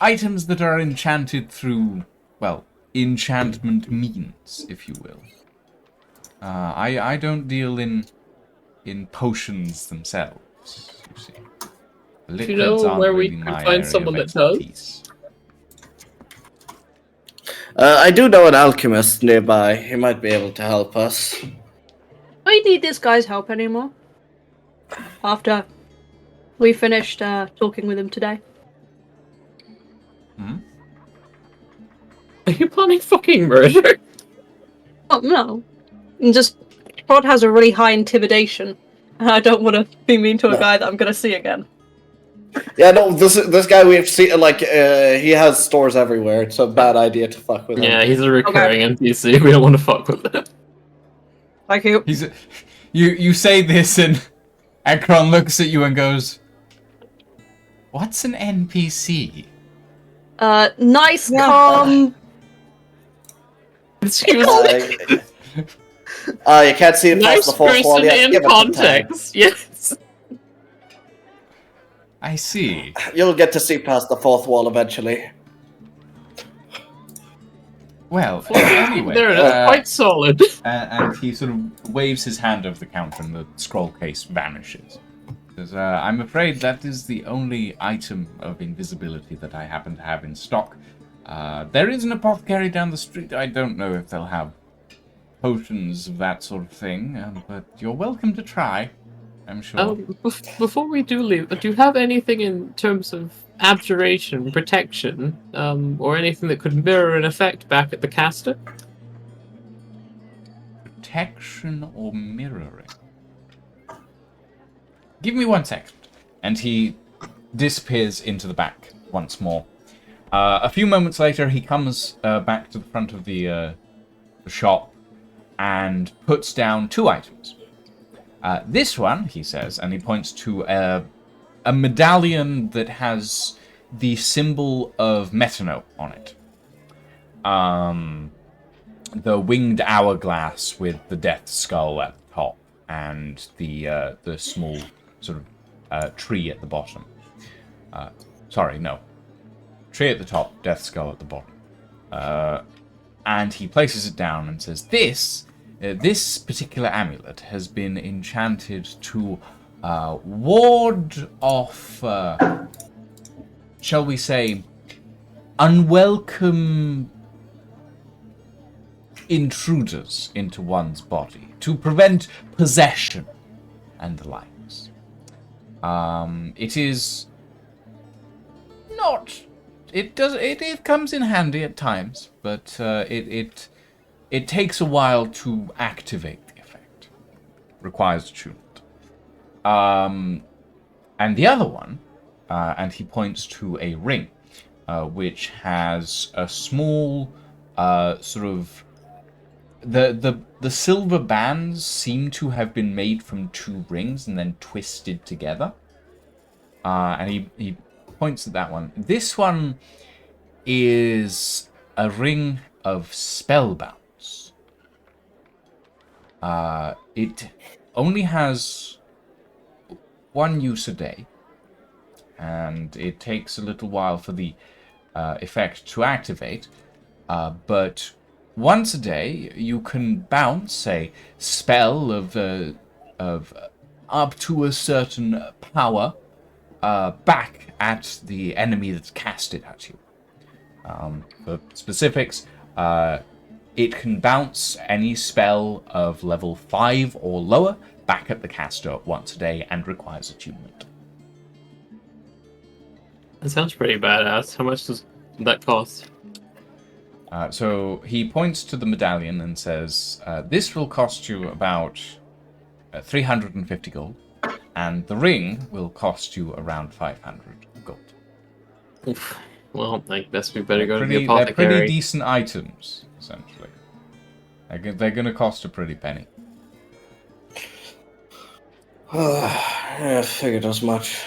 items that are enchanted through, well, enchantment means, if you will. I don't deal in potions themselves, you see. Do you know Liquids aren't where we really could my find area someone of that does? expertise. I do know an alchemist nearby. He might be able to help us. We need this guy's help anymore. After we finished talking with him today. Are you planning fucking murder? Oh no. And just Prod has a really high intimidation. And I don't want to be mean to a guy that I'm gonna see again. Yeah, no, this guy we've seen, like, he has stores everywhere. It's a bad idea to fuck with him. Yeah, he's a recurring NPC. We don't want to fuck with him. Thank you. You say this, and Akron looks at you and goes, "What's an NPC?" Nice, Yeah. calm. She was You can't see it past nice the fourth wall person yet. in Give it some time. context. Yes. I see. You'll get to see past the fourth wall eventually. Well, anyway, There it is. Quite solid. and he sort of waves his hand over the counter, and the scroll case vanishes. Because I'm afraid that is the only item of invisibility that I happen to have in stock. There is an apothecary down the street. I don't know if they'll have potions of that sort of thing, but you're welcome to try, I'm sure. Before we do leave, do you have anything in terms of abjuration, protection, or anything that could mirror an effect back at the caster? Protection or mirroring? Give me 1 second. And he disappears into the back once more. A few moments later, he comes back to the front of the shop and puts down 2 items. This one, he says, and he points to a medallion that has the symbol of Metano on it. The winged hourglass with the death skull at the top and the small sort of tree at the bottom. Sorry, no. Tree at the top, death skull at the bottom. And he places it down and says, this particular amulet has been enchanted to ward off, shall we say, unwelcome intruders into one's body, to prevent possession and the likes. It is not. It comes in handy at times, but it takes a while to activate the effect. Requires attunement. And the other one, and he points to a ring, which has a small sort of the silver bands seem to have been made from two rings and then twisted together. And he points at that one. This one is a ring of spellbounce. It only has one use a day, and it takes a little while for the effect to activate. But once a day, you can bounce a spell of up to a certain power back at the enemy that's cast it at you. For specifics, it can bounce any spell of level 5 or lower back at the caster once a day and requires attunement. That sounds pretty badass. How much does that cost? So he points to the medallion and says, this will cost you about 350 gold, and the ring will cost you around 500 gold. Oof. Well, I guess we better go to the They're apothecary. pretty decent items, essentially. They're going to cost a pretty penny. I figured as much.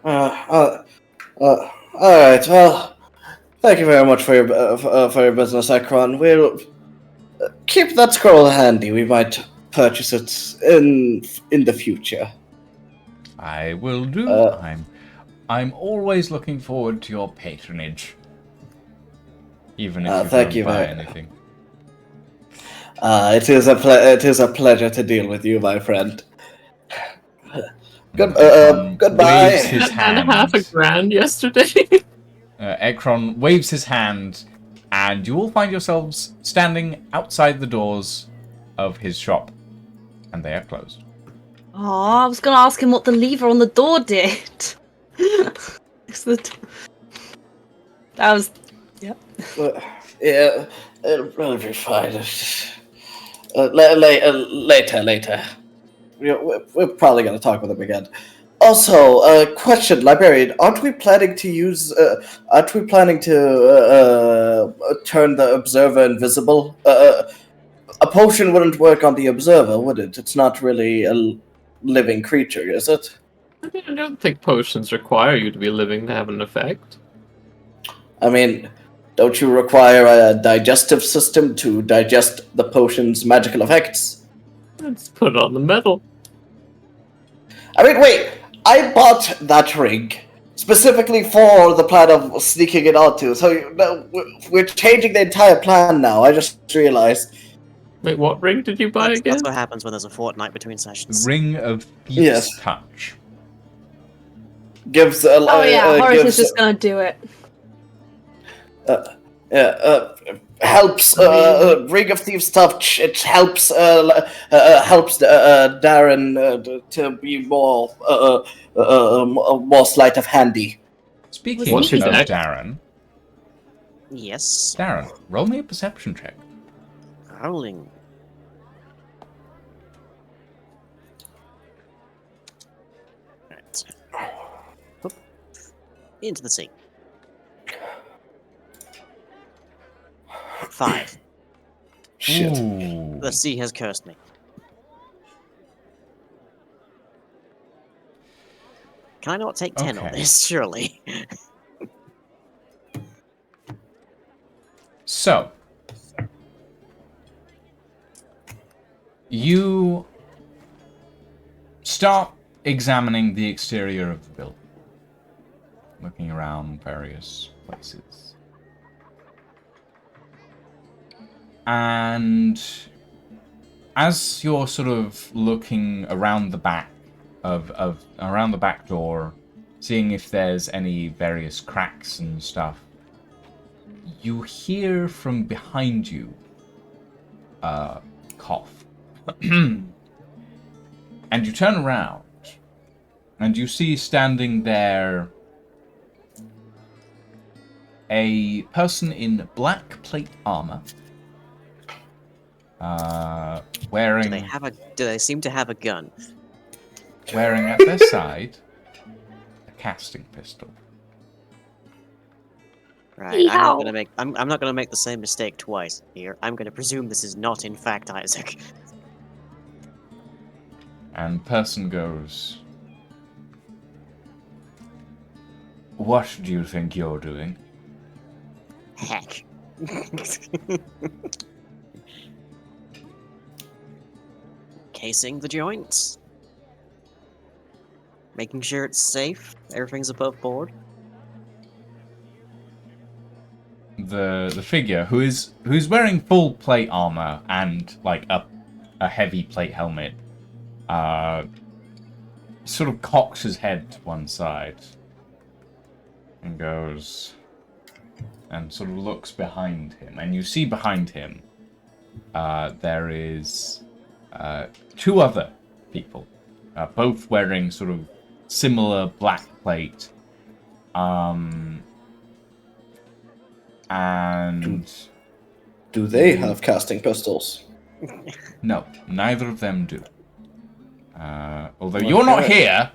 Alright, well, thank you very much for your business, Ekron. We'll keep that scroll handy. We might purchase it in the future. I will do. I'm always looking forward to your patronage. Even if you thank don't you buy very- anything. It is a pleasure to deal with you, my friend. Ekron Goodbye. waves his And half a hand. grand yesterday. Ekron waves his hand, and you will find yourselves standing outside the doors of his shop, and they are closed. Oh, I was gonna ask him what the lever on the door did. That was. Yep. Yeah, it'll be fine. Later. We're probably gonna talk with him again. Also, question, librarian: Aren't we planning to turn the observer invisible? A potion wouldn't work on the observer, would it? It's not really a living creature, is it? I mean, I don't think potions require you to be living to have an effect. I mean, don't you require a digestive system to digest the potion's magical effects? Let's put it on the metal. I mean, wait, I bought that ring specifically for the plan of sneaking it onto, so we're changing the entire plan now, I just realized. Wait, what ring did you buy That's again? what happens when there's a fortnight between The sessions. Ring of Thief's Yes. Touch. Gives Oh yeah, Horace is just gonna do it. helps Ring of Thieves Touch. It helps Darren to be more sleight of handy. Speaking What's his of act? Darren, Yes. Darren, roll me a perception check. Rolling. Right. Oop. Into the sea. 5. Shit. Ooh. The sea has cursed me. Can I not take 10 on Okay. this, surely? So, you start examining the exterior of the building, looking around various places. And as you're sort of looking around the back around the back door, seeing if there's any various cracks and stuff, you hear from behind you cough. And you turn around, and you see standing there a person in black plate armor, wearing Do they seem to have a gun? wearing at their side a casting pistol. Right. I'm not Yeehaw. gonna make. I'm not gonna make the same mistake twice here. I'm gonna presume this is not, in fact, Isaac. And person goes, "What do you think you're doing?" Heck. Casing the joints. Making sure it's safe. Everything's above board. The figure who's wearing full plate armor and like a heavy plate helmet, sort of cocks his head to one side and goes and sort of looks behind him, and you see behind him there is two other people, both wearing sort of similar black plate, and Do they have casting pistols? no, neither of them do. Although you're not here,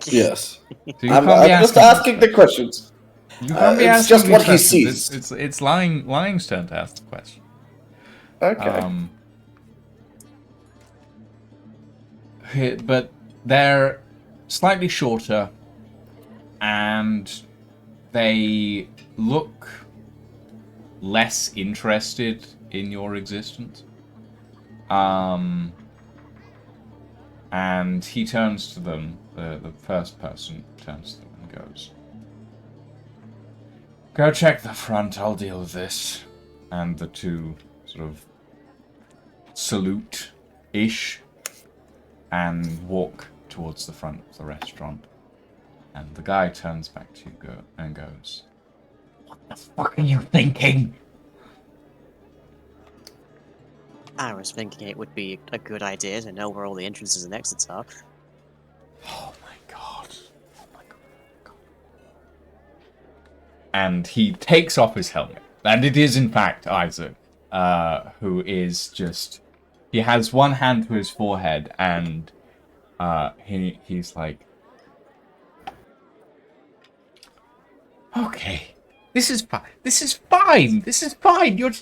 Yes. so you I'm can't be just asking asking the questions. You can't be it's asking just these what he questions. sees. It's Lying's turn to ask the question. Okay. But they're slightly shorter, and they look less interested in your existence. And he turns to them, the first person turns to them and goes, "Go check the front, I'll deal with this." And the two sort of salute-ish and walk towards the front of the restaurant. And the guy turns back to you and goes, "What the fuck are you thinking?" I was thinking it would be a good idea to know where all the entrances and exits are. Oh my god. Oh my god. And he takes off his helmet. And it is in fact Isaac, who is just... He has one hand to his forehead, and he's like, "Okay, this is fine. This is fine. This is fine. You're..."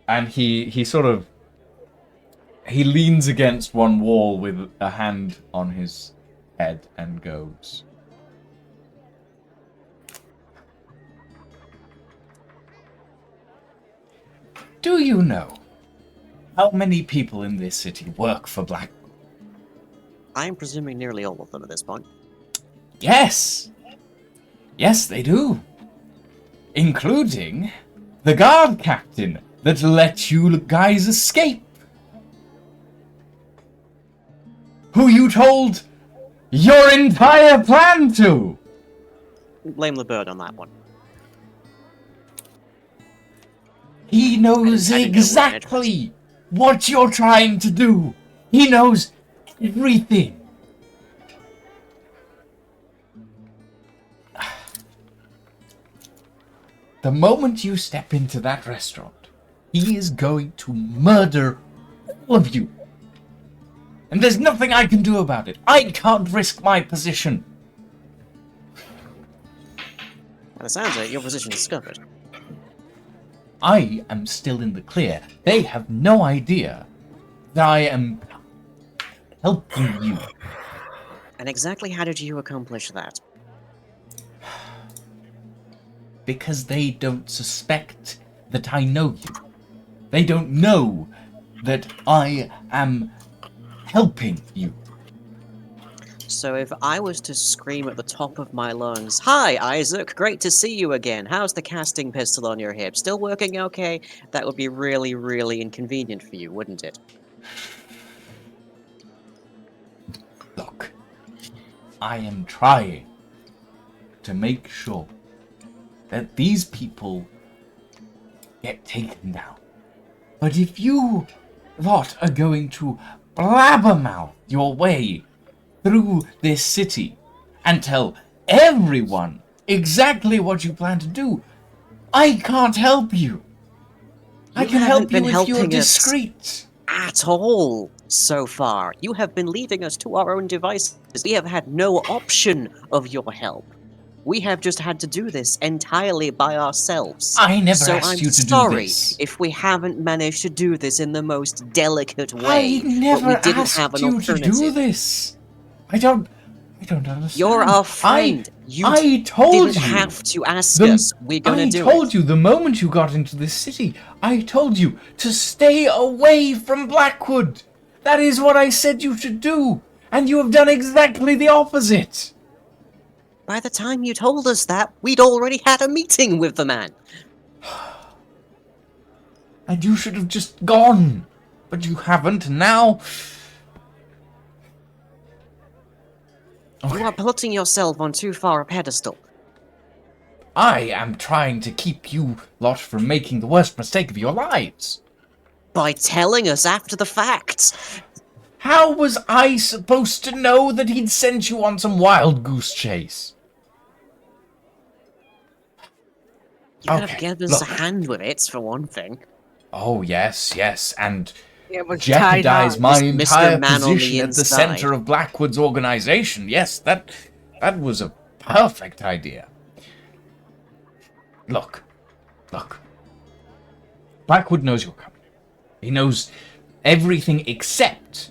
And he sort of... He leans against one wall with a hand on his head and goes, "Do you know how many people in this city work for Black?" I'm presuming nearly all of them at this point. "Yes! Yes, they do. Including the guard captain that let you guys escape. Who you told your entire plan to." Blame the bird on that one. He knows I didn't know where it exactly what you're trying to do. He knows everything. The moment you step into that restaurant, he is going to murder all of you. And there's nothing I can do about it. I can't risk my position. Well, it sounds like your position is discovered. I am still in the clear. They have no idea that I am helping you. And exactly how did you accomplish that? Because they don't suspect that I know you. They don't know that I am helping you. So if I was to scream at the top of my lungs, "Hi, Isaac, great to see you again. How's the casting pistol on your hip? Still working okay?" That would be really, really inconvenient for you, wouldn't it? Look, I am trying to make sure that these people get taken down. But if you lot are going to blabbermouth your way through this city and tell everyone exactly what you plan to do, I can't help you. I You can haven't help you been if you're helping us. discreet. At all so far. You have been leaving us to our own devices. We have had no option of your help. We have just had to do this entirely by ourselves. I never So asked I'm you to do sorry this. if we haven't managed to do this in the most delicate I way, but never we didn't have asked an you to do alternative. this. I don't understand. You're our friend. You I told didn't you. have to ask The- us. We're gonna I do told it. you the moment you got into this city. I told you to stay away from Blackwood. That is what I said you should do, and you have done exactly the opposite. By the time you told us that, we'd already had a meeting with the man. And you should have just gone, but you haven't. Now, You are putting yourself on too far a pedestal. I am trying to keep you lot from making the worst mistake of your lives. By telling us after the fact. How was I supposed to know that he'd sent you on some wild goose chase? You could Okay, have given us a look. hand with it, for one thing. Oh, yes, and It was jeopardize tied my Mr. entire Man on the position at the inside. center of Blackwood's organization. Yes, that was a perfect idea. Look. Blackwood knows you're coming. He knows everything except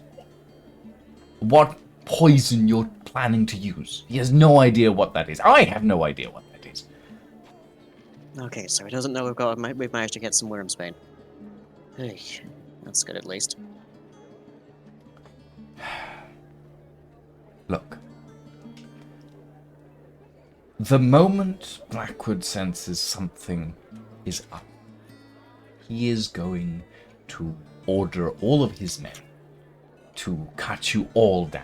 what poison you're planning to use. He has no idea what that is. I have no idea what that is. Okay, so he doesn't know we've managed to get some Wormsbane. Hey, that's good at least. Look. The moment Blackwood senses something is up, he is going to order all of his men to cut you all down.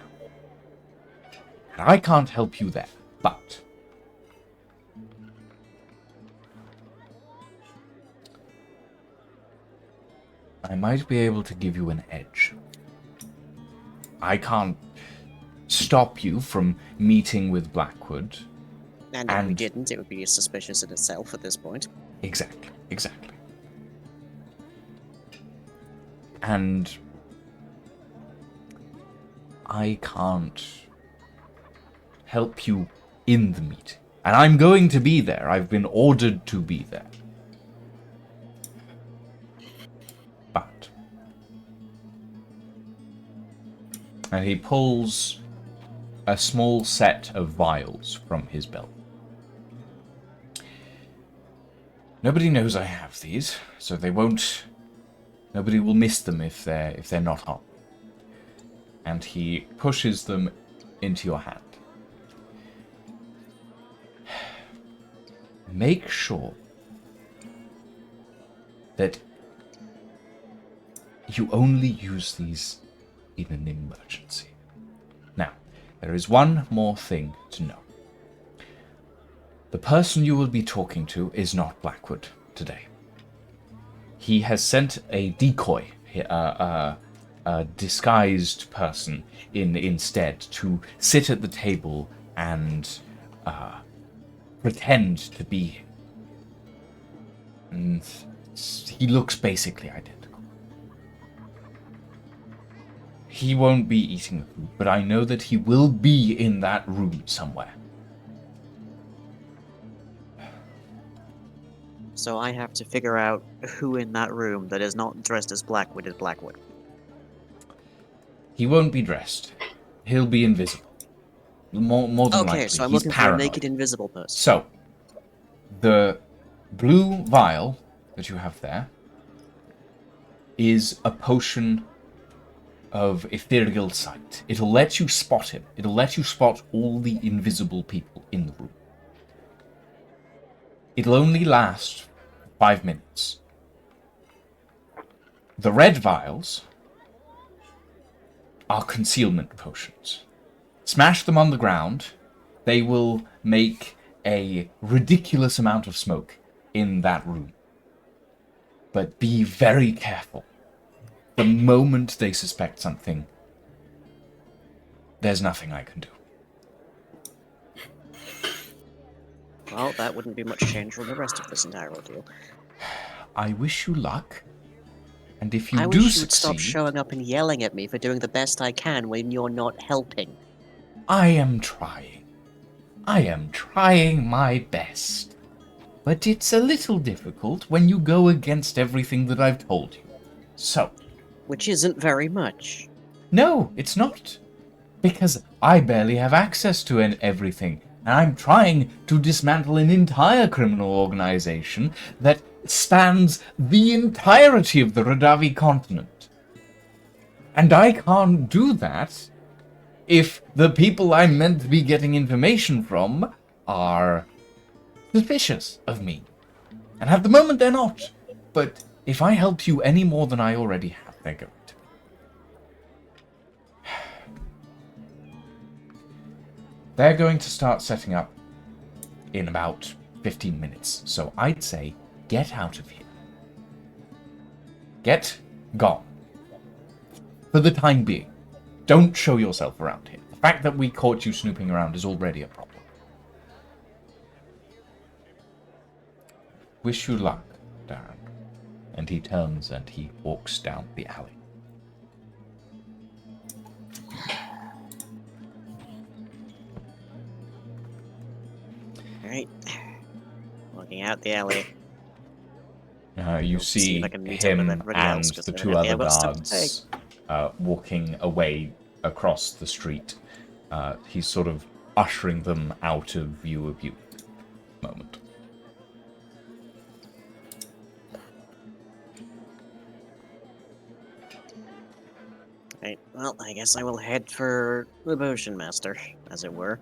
And I can't help you there, but I might be able to give you an edge. I can't stop you from meeting with Blackwood. And if we And- didn't, it would be suspicious in itself at this point. Exactly. And I can't help you in the meeting. And I'm going to be there. I've been ordered to be there. But... And he pulls a small set of vials from his belt. Nobody knows I have these, so they won't... Nobody will miss them if they're not on. And he pushes them into your hand. Make sure that you only use these in an emergency. Now, there is one more thing to know. The person you will be talking to is not Blackwood today. He has sent a decoy, a disguised person instead to sit at the table and pretend to be him. And he looks basically identical. He won't be eating the food, but I know that he will be in that room somewhere. So I have to figure out who in that room that is not dressed as Blackwood is Blackwood. He won't be dressed. He'll be invisible. More than likely. Okay, so I'm He's looking paranoid. for a naked invisible person. So, the blue vial that you have there is a potion of ethereal sight. It'll let you spot him. It'll let you spot all the invisible people in the room. It'll only last 5 minutes. The red vials are concealment potions. Smash them on the ground. They will make a ridiculous amount of smoke in that room. But be very careful. The moment they suspect something, there's nothing I can do. Well, that wouldn't be much change from the rest of this entire ordeal. I wish you luck. And if I you do wish you would stop succeed, showing up and yelling at me for doing the best I can when you're not helping. I am trying. I am trying my best. But it's a little difficult when you go against everything that I've told you. So, Which isn't very much. no, it's not. Because I barely have access to everything. And I'm trying to dismantle an entire criminal organization that spans the entirety of the Radavi continent. And I can't do that if the people I'm meant to be getting information from are suspicious of me. And at the moment they're not. But if I help you any more than I already have, they're going to. They're going to start setting up in about 15 minutes. So I'd say get out of here. Get gone. For the time being. Don't show yourself around here. The fact that we caught you snooping around is already a problem. Wish you luck, Darren. And he turns and he walks down the alley. Alright. Walking out the alley. You See see if I can meet up him with everybody and else, 'cause the they're two gonna be other able to stop guards walking away across the street. He's sort of ushering them out of view of you. Moment. Right, well, I guess I will head for the Potion Master, as it were.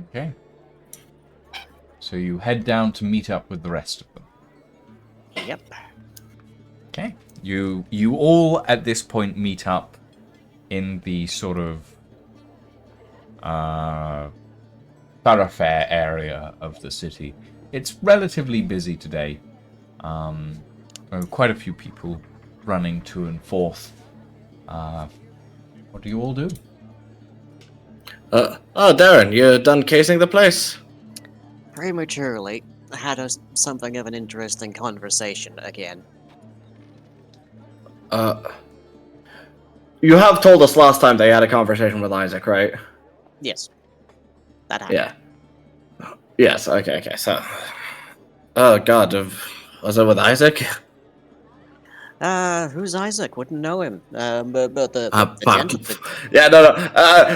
Okay. So you head down to meet up with the rest of them. Yep. Okay. You all at this point meet up in the sort of thoroughfare area of the city. It's relatively busy today. Quite a few people running to and forth. What do you all do? Darren, you done casing the place? Prematurely, I had something of an interesting conversation again. You have told us last time they had a conversation with Isaac, right? Yes. That happened. Yeah. Yes, okay, so... Oh god, was it with Isaac? Who's Isaac? Wouldn't know him. But the gentleman. Yeah, no.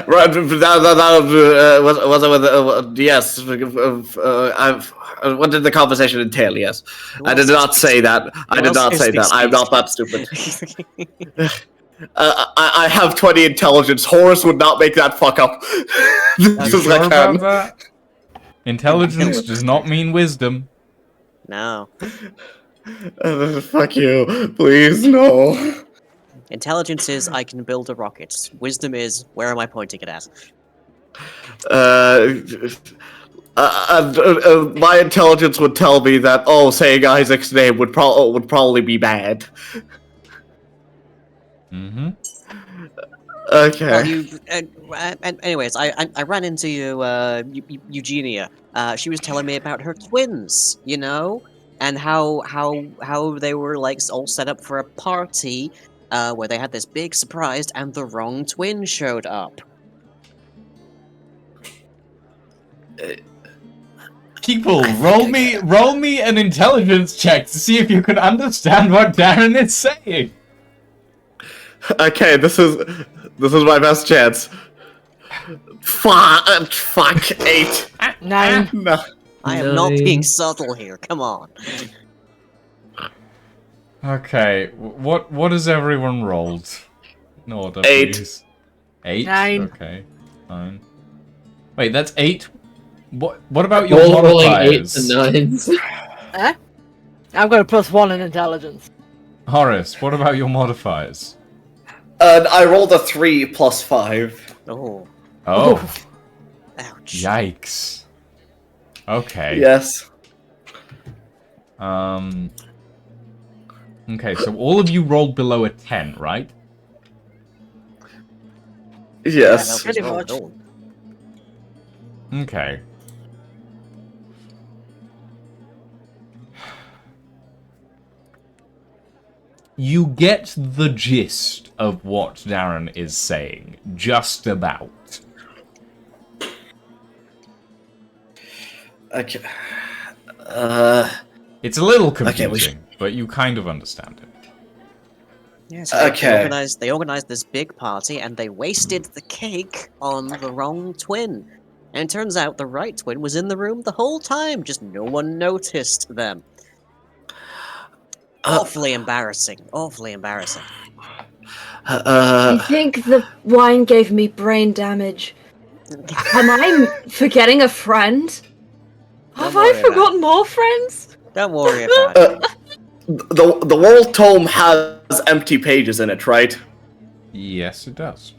Right, was it with? Yes. What did the conversation entail? Yes, I did not say that. I did not say that. I'm not that stupid. I have 20 intelligence. Horace would not make that fuck up. This You is sure I about can. that? Intelligence does not mean wisdom. No. Fuck you. Please, no. Intelligence is I can build a rocket. Wisdom is where am I pointing it at? My intelligence would tell me that saying Isaac's name would probably be bad. Mm-hmm. Okay. Well, anyways, I ran into Eugenia. She was telling me about her twins, you know, and how they were like all set up for a party, where they had this big surprise, and the wrong twin showed up. People, roll me an intelligence check to see if you can understand what Darren is saying. Okay, this is my best chance. Fuck 8. 9. No. I am not being subtle here. Come on. Okay, what has everyone rolled? In order, 8. please. 8? 9. Okay, 9. Wait, that's 8? What about your Rolling modifiers? 8s and 9s. Eh? I've got a +1 in intelligence. Horace, what about your modifiers? I rolled a 3 plus 5. Oh, Oh, ouch. yikes. Okay. Yes. Okay, so all of you rolled below a 10, right? Yes. Pretty much. Okay. You get the gist of what Darren is saying, just about. Okay. It's a little Okay, we confusing, but you kind of understand it. Yeah, so they Okay. organized this big party and they wasted the cake on the wrong twin. And it turns out the right twin was in the room the whole time, just no one noticed them. Awfully embarrassing. Awfully embarrassing. I think the wine gave me brain damage. Am I forgetting a friend? Don't Have worry I about forgotten more friends? Don't worry about it. the world tome has empty pages in it, right? Yes, it does.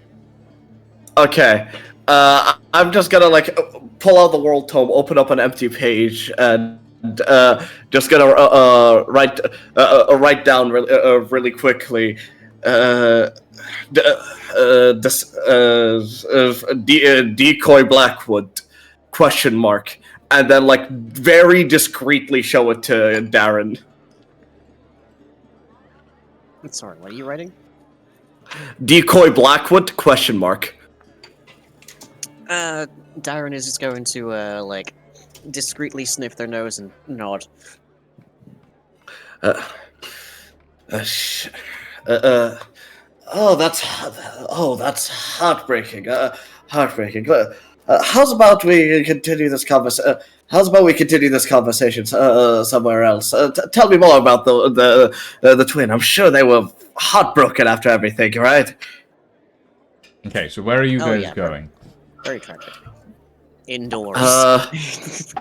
Okay. I'm just gonna like pull out the world tome, open up an empty page, and just gonna write down really quickly. Decoy Blackwood question mark, and then like very discreetly show it to Darren. Sorry, what are you writing? Decoy Blackwood question mark. Darren is just going to like discreetly sniff their nose and nod. Oh, that's heartbreaking. Heartbreaking. How's about we continue this conversation somewhere else? Tell me more about the twin. I'm sure they were heartbroken after everything, right? Okay, so where are you Oh, guys yeah, going? Very tragic. Indoors.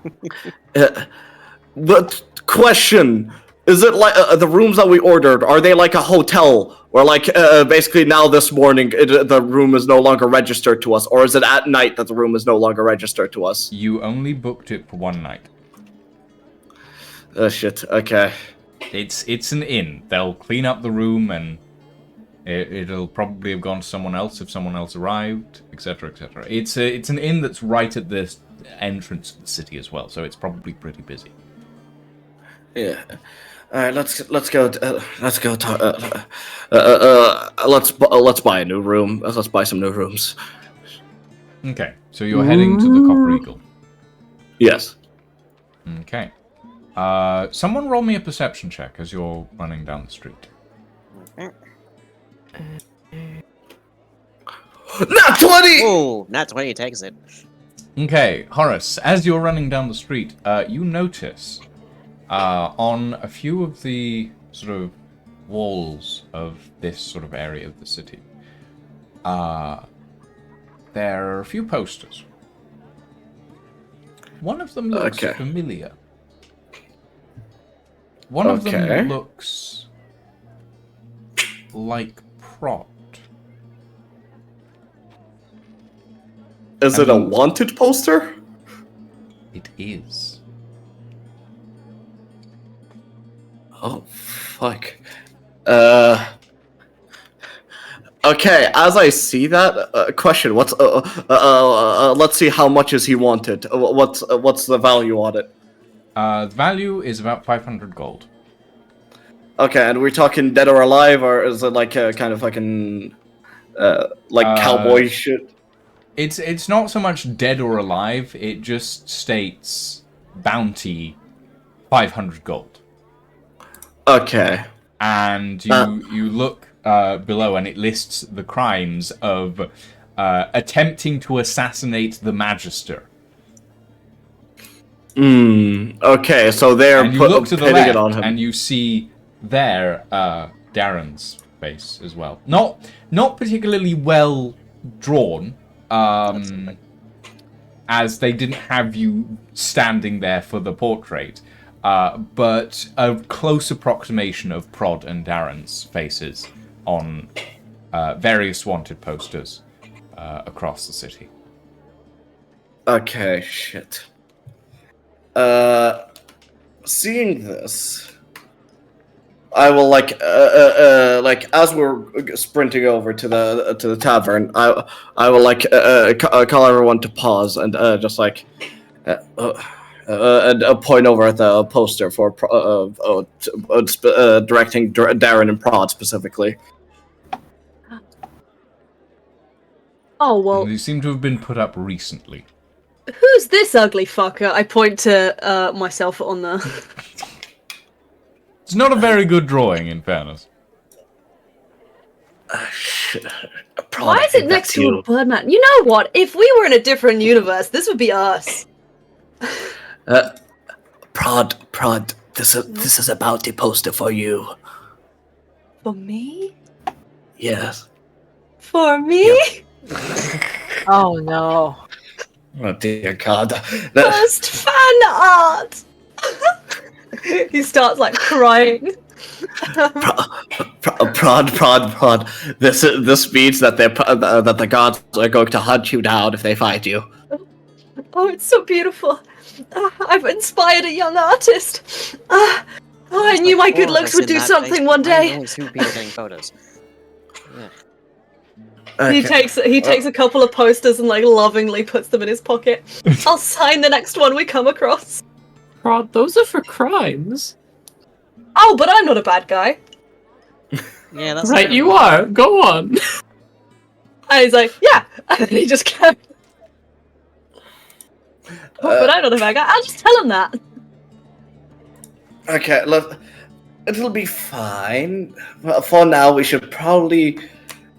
But question: is it like the rooms that we ordered? Are they like a hotel, or like basically now this morning the room is no longer registered to us, or is it at night that the room is no longer registered to us? You only booked it for one night. Oh shit. Okay. It's an inn. They'll clean up the room and it'll probably have gone to someone else if someone else arrived, etc., etc. It's an inn that's right at the entrance to the city as well, so it's probably pretty busy. Yeah. All right. Let's go. Let's go. Let's buy a new room. Let's buy some new rooms. Okay, so you're heading to the Copper Eagle. Yes. Okay. Someone roll me a perception check as you're running down the street. Not 20! Oh, not 20 takes it. Okay, Horace, as you're running down the street, you notice on a few of the sort of walls of this sort of area of the city, there are a few posters. One of them looks familiar. One of them looks like Prod. Is it a wanted poster? It is. Oh, fuck. Okay, as I see that, question, what's, let's see how much is he wanted. What's the value on it? The value is about 500 gold. Okay, and we're talking dead or alive, or is it like a kind of fucking, like cowboy shit? It's not so much dead or alive, it just states bounty 500 gold. Okay. And you look below and it lists the crimes of attempting to assassinate the Magister. Okay, so they're and you look to the pitting left it on him. and you see there Darren's face as well. Not particularly well drawn, as they didn't have you standing there for the portrait, but a close approximation of Prod and Darren's faces on various wanted posters across the city. Okay, shit. seeing this, I will like as we're sprinting over to the tavern, I will like call everyone to pause and just like and point over at the poster for directing Darren and Prod specifically. Oh well, They seem to have been put up recently. who's this ugly fucker? I point to myself on the. It's not a very good drawing, in fairness. Prod, Why I is think it next that's to you. a Birdman? You know what? If we were in a different universe, this would be us. Prod, this is a bounty poster for you. For me? Yes. For me? Yep. Oh no. Oh dear God. First fan art. He starts like crying. Prod. This means that that the gods are going to hunt you down if they find you. Oh, it's so beautiful. I've inspired a young artist. Oh, I knew my good looks would do something one day. Only two people getting photos. Yeah. He Okay. takes a couple of posters and like lovingly puts them in his pocket. I'll sign the next one we come across. Prod, those are for crimes. Oh, but I'm not a bad guy. Yeah, that's Right, you are. Go on. And he's like, yeah. And then he just kept. Oh, but I'm not a bad guy. I'll just tell him that. Okay, look, it'll be fine. Well, for now, we should probably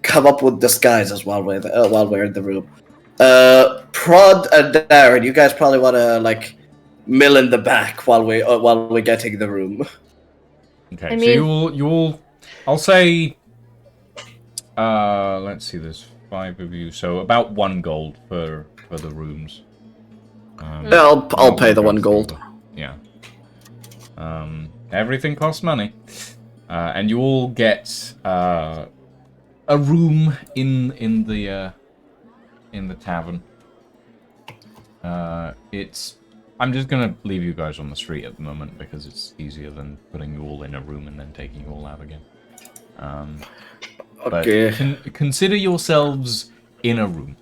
come up with disguises while we're in the room. Prod and Darren, you guys probably want to like mill in the back while we're getting the room. Okay, I so mean- you'll I'll say let's see, there's 5 of you, so about 1 gold for the rooms. Yeah, I'll pay the 1 gold. Yeah. Everything costs money. And you all get a room in the tavern. I'm just gonna leave you guys on the street at the moment because it's easier than putting you all in a room and then taking you all out again. Okay. But consider yourselves in a room.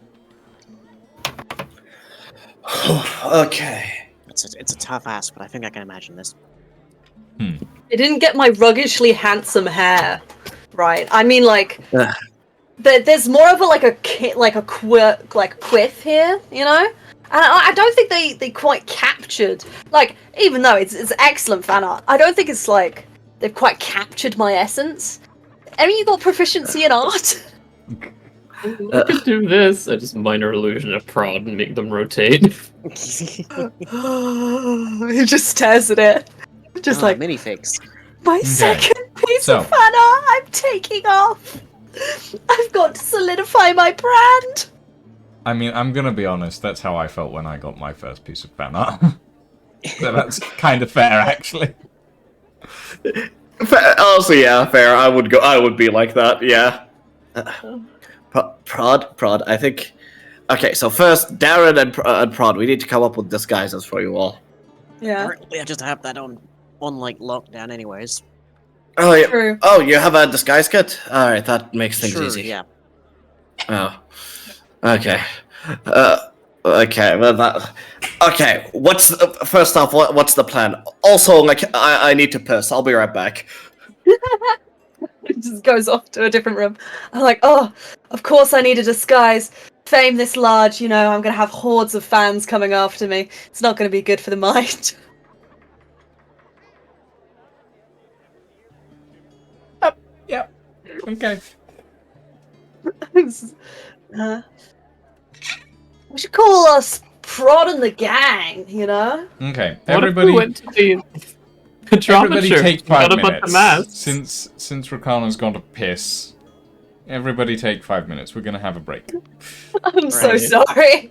Okay. It's a tough ask, but I think I can imagine this. They didn't get my ruggishly handsome hair right. I mean, like, Ugh. there's more of a quiff here, you know. And I don't think they quite captured, like, even though it's excellent fan art, I don't think it's like they've quite captured my essence. I mean, you got proficiency in art. I could do this. I just minor illusion of Prod and make them rotate. He just stares at it, just like minifigs. my second piece So- of fan art. I'm taking off. I've got to solidify my brand. I mean, I'm gonna be honest, that's how I felt when I got my first piece of fan art. So that's kind of fair, actually. Also, yeah, fair. I would be like that. Yeah. Prod. I think. Okay, so first, Darren and Prod, we need to come up with disguises for you all. Yeah, Currently, I just have that on like lockdown, anyways. Oh yeah. true. Oh, you have a disguise kit. All right, that makes things Sure, easy. yeah. Oh. Okay. Okay. Well, that. Okay. First off? What's the plan? Also, like, I need to piss. I'll be right back. It just goes off to a different room. I'm like, oh, of course I need a disguise. Fame this large, you know, I'm gonna have hordes of fans coming after me. It's not gonna be good for the mind. Yep. Okay. Uh, we should call us Prod and the Gang, you know? Okay. What Everybody, if we went to the drama everybody show? take Got 5 a bunch of minutes. masks. Since Rakana's gone to piss, everybody take 5 minutes. We're gonna have a break. I'm so Right. sorry.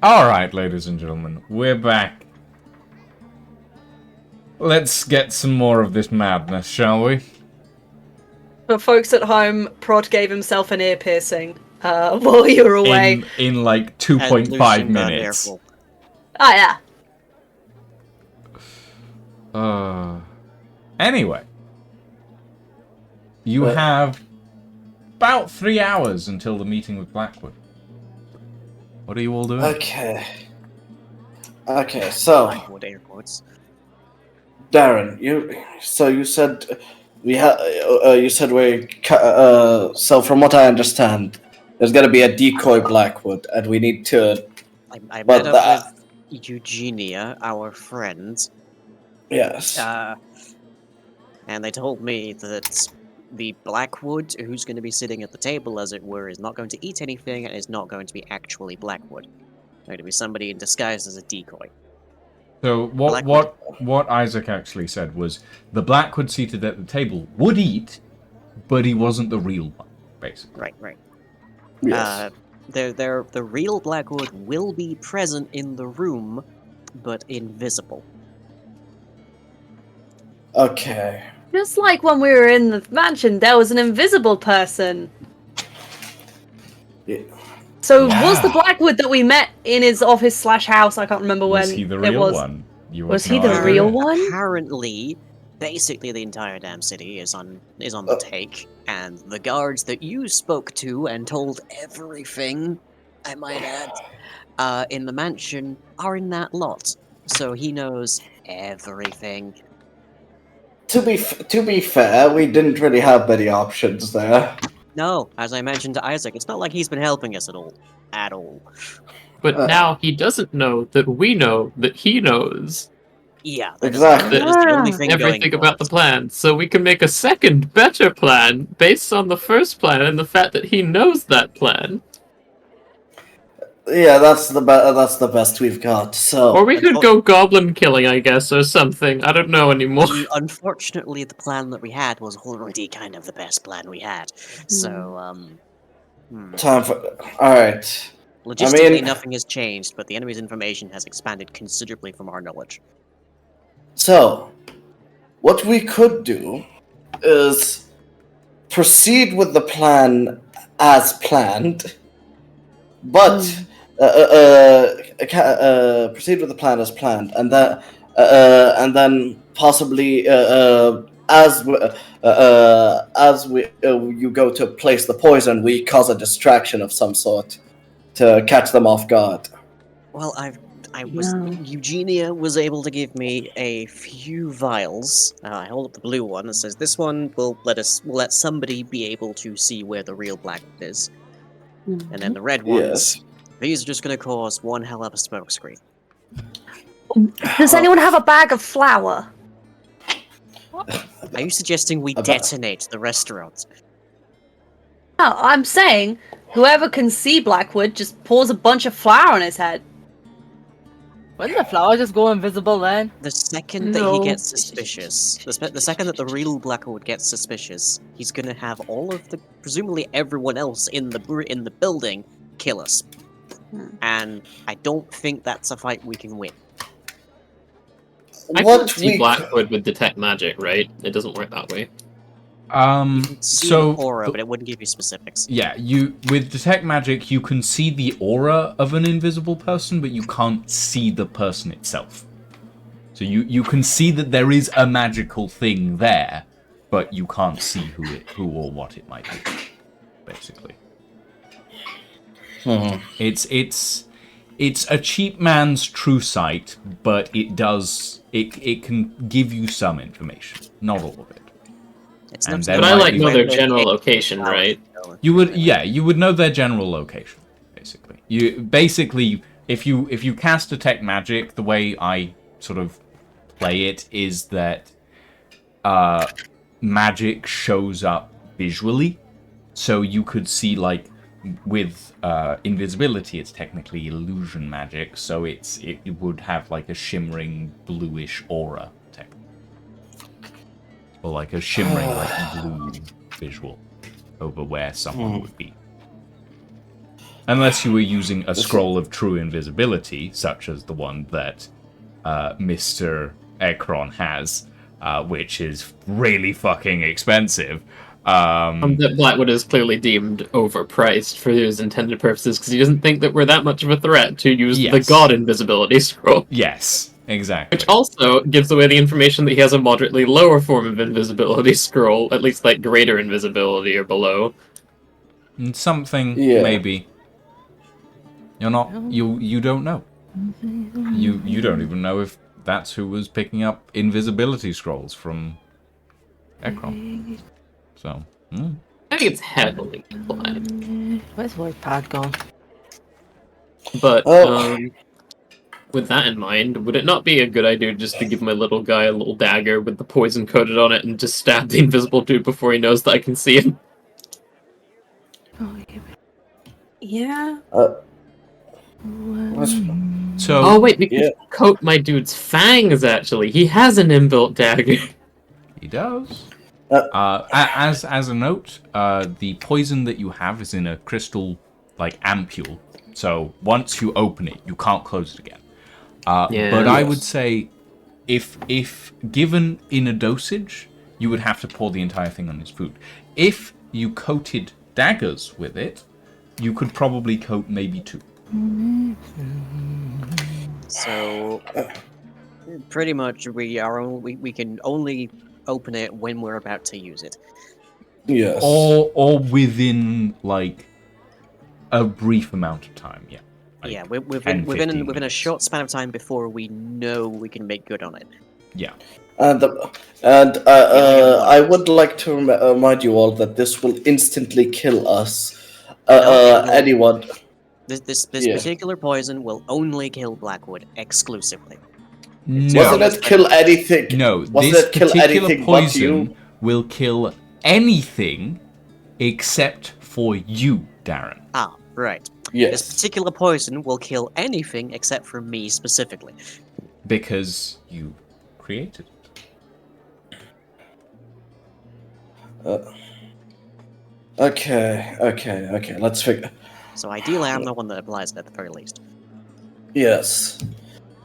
Alright, ladies and gentlemen, we're back. Let's get some more of this madness, shall we? For folks at home, Prod gave himself an ear piercing while you were away. In like And 2.5 Lucian got minutes. airful. Oh yeah. Anyway. You Well- have about 3 hours until the meeting with Blackwood. What are you all doing? Okay. Okay, so Blackwood air quotes. Darren, you said you said so from what I understand, there's gonna be a decoy Blackwood, and we need to I But met up with Eugenia, our friend, yes. and they told me that the Blackwood, who's going to be sitting at the table, as it were, is not going to eat anything and is not going to be actually Blackwood. Going to be somebody in disguise as a decoy. So what Isaac actually said was the Blackwood seated at the table would eat, but he wasn't the real one, basically. Right. Yes. The real Blackwood will be present in the room, but invisible. Okay. Just like when we were in the mansion, there was an invisible person. Yeah. So was the Blackwood that we met in his office/house? I can't remember when Was he the it real was. one? You Was have he no the idea. real one? Apparently, basically the entire damn city is on the take, and the guards that you spoke to and told everything, I might add, in the mansion are in that lot. So he knows everything. To be fair, we didn't really have many options there. No, as I mentioned to Isaac, it's not like he's been helping us at all. At all. But now he doesn't know that we know that he knows Yeah, Exactly. that is the only thing everything going about the for plan. So we can make a second, better plan based on the first plan and the fact that he knows that plan. Yeah, that's the best we've got. So Or we could go goblin killing, I guess, or something. I don't know anymore. Unfortunately, the plan that we had was already kind of the best plan we had. So, time for all right. logistically, nothing has changed, but the enemy's information has expanded considerably from our knowledge. So, what we could do is proceed with the plan as planned, but proceed with the plan as planned, and then possibly you go to place the poison, we cause a distraction of some sort to catch them off guard. Well, Eugenia was able to give me a few vials. I hold up the blue one. It says this one will let somebody be able to see where the real Blackwood is, and then the red ones. Yes. These are just going to cause one hell of a smokescreen. Does anyone have a bag of flour? Are you suggesting we detonate the restaurant? No, I'm saying whoever can see Blackwood just pours a bunch of flour on his head. Wouldn't the flower just go invisible then? The second that he gets suspicious, the second that the real Blackwood gets suspicious, he's gonna have all of the, presumably everyone else in the building, kill us. And I don't think that's a fight we can win. I can't see Blackwood with detect magic, right? It doesn't work that way. See So an aura, but it wouldn't give you specifics. yeah, with detect magic, you can see the aura of an invisible person, but you can't see the person itself. So you can see that there is a magical thing there, but you can't see who or what it might be. Basically, it's a cheap man's true sight, but it can give you some information, not all of it. It's And not then But I might know their be- general location, right? You would know their general location, basically. If you cast detect magic, the way I sort of play it is that magic shows up visually, so you could see like with invisibility, it's technically illusion magic, so it would have like a shimmering bluish aura, or like a shimmering like blue visual over where someone would be. Unless you were using a scroll of true invisibility, such as the one that Mr. Ekron has, which is really fucking expensive. That Blackwood is clearly deemed overpriced for his intended purposes because he doesn't think that we're that much of a threat to use the Yes. God Invisibility Scroll. Yes, exactly. Which also gives away the information that he has a moderately lower form of Invisibility Scroll, at least like greater invisibility or below. Something, Yeah. maybe. You're not. You don't know. You don't even know if that's who was picking up invisibility scrolls from Ekron. So. I think it's heavily implied. Where's my pad gone? But Oh. with that in mind, would it not be a good idea just to give my little guy a little dagger with the poison coated on it and just stab the invisible dude before he knows that I can see him? Yeah. So. Oh wait, we could coat my dude's fangs. Actually, he has an inbuilt dagger. He does. As a note, the poison that you have is in a crystal like ampule. So once you open it, you can't close it again. But I would say, if given in a dosage, you would have to pour the entire thing on his food. If you coated daggers with it, you could probably coat maybe 2. So, pretty much we can only open it when we're about to use it. Yes. Or within like a brief amount of time, yeah. Like Yeah, 10, within 15 a minutes. short span of time before we know we can make good on it. Yeah. I would like to remind you all that this will instantly kill us. Anyone. This Yeah. particular poison will only kill Blackwood exclusively. No. Wasn't it kill anything? No, Wasn't this it kill particular anything but poison you? will kill anything except for you, Darren. Ah, right. This Yes. particular poison will kill anything except for me specifically. Because you created it. Okay. Let's figure. So ideally, I'm the one that applies it at the very least. Yes.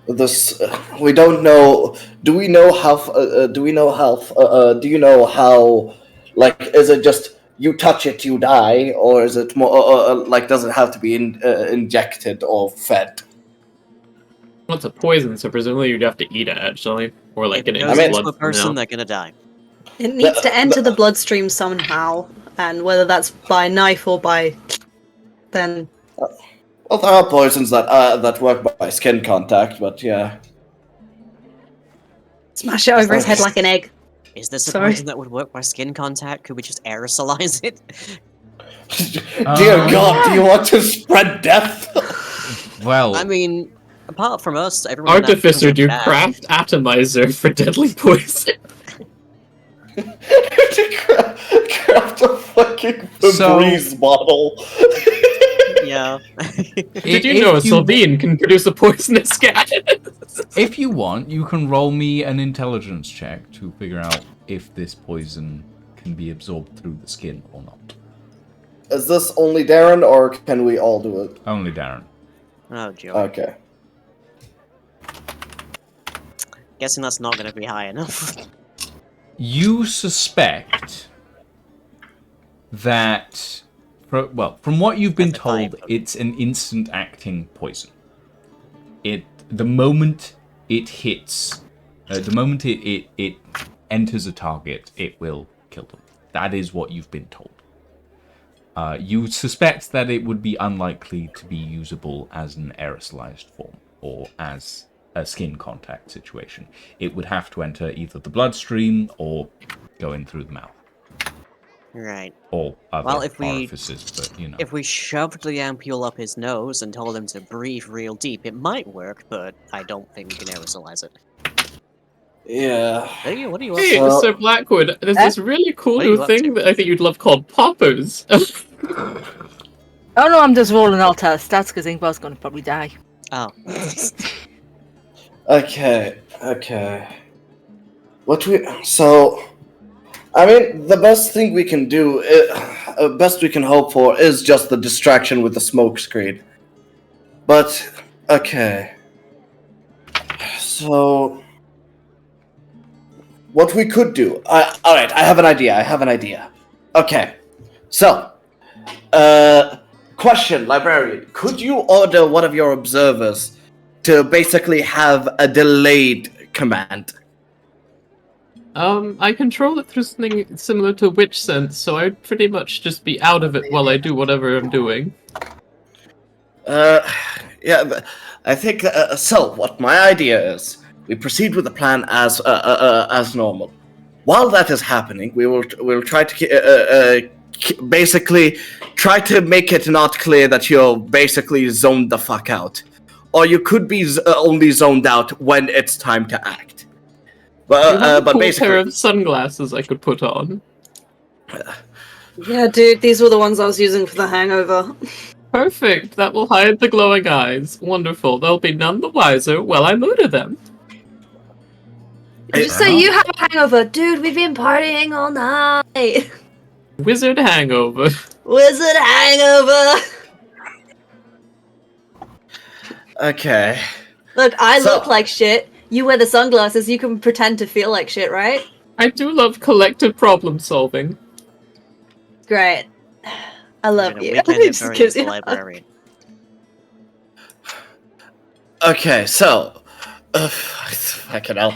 This we don't know. Do we know how? Do we know how? Do you know how? Like, is it just you touch it, you die, or is it more like does it have to be injected or fed? Well, it's a poison, so presumably you'd have to eat it actually, or like If get it it goes into into blood. a person, No. they're gonna die. It needs to enter the bloodstream somehow, and whether that's by knife or by, then Well, there are poisons that work by skin contact, but yeah. smash it over his head like an egg. Is this a Sorry. poison that would work by skin contact? Could we just aerosolize it? Dear God, do you want to spread death? Well, I mean, apart from us, everyone. in that Artificer, building do died. craft atomizer for deadly poison. Craft a fucking So- Febreze bottle. Yeah. Did you know a Sylvine can produce a poisonous gas? If you want, you can roll me an intelligence check to figure out if this poison can be absorbed through the skin or not. Is this only Darren, or can we all do it? Only Darren. Oh, Joe. Okay. Guessing that's not going to be high enough. You suspect that, from what you've been That's a five. told, it's an instant acting poison. The moment it hits, the moment it enters a target, it will kill them. That is what you've been told. You suspect that it would be unlikely to be usable as an aerosolized form or as a skin contact situation. It would have to enter either the bloodstream or go in through the mouth. Right. Or other Well, if we- orifices, but you know. If we shoved the ampule up his nose and told him to breathe real deep, it might work, but I don't think we can aerosolize it. Yeah. What are you up Hey, to? Well- so Blackwood, there's this really cool What are you new up thing that I think you'd love called poppers. Oh no, I'm just rolling all test stats because Ingvar's gonna probably die. Oh. Okay. So, I mean, the best thing we can do, best we can hope for, is just the distraction with the smoke screen. But okay. So, what we could do? All right, I have an idea. Okay. So, question, librarian: could you order one of your observers to basically have a delayed command? I control it through something similar to Witch Sense, so I'd pretty much just be out of it while I do whatever I'm doing. Yeah, I think so. What my idea is, we proceed with the plan as normal. While that is happening, we'll try to basically try to make it not clear that you're basically zoned the fuck out, or you could be only zoned out when it's time to act. You have a But cool basically, pair of sunglasses I could put on. Yeah, dude, these were the ones I was using for the hangover. Perfect. That will hide the glowing eyes. Wonderful. They'll be none the wiser while I murder them. Just say you have a hangover. Dude, we've been partying all night. Wizard hangover. Wizard hangover. okay. Look, I So- look like shit. You wear the sunglasses, you can pretend to feel like shit, right? I do love collective problem solving. Great. I love Been a you. weekend Just at gives the you- librarian. Okay, so, fucking hell.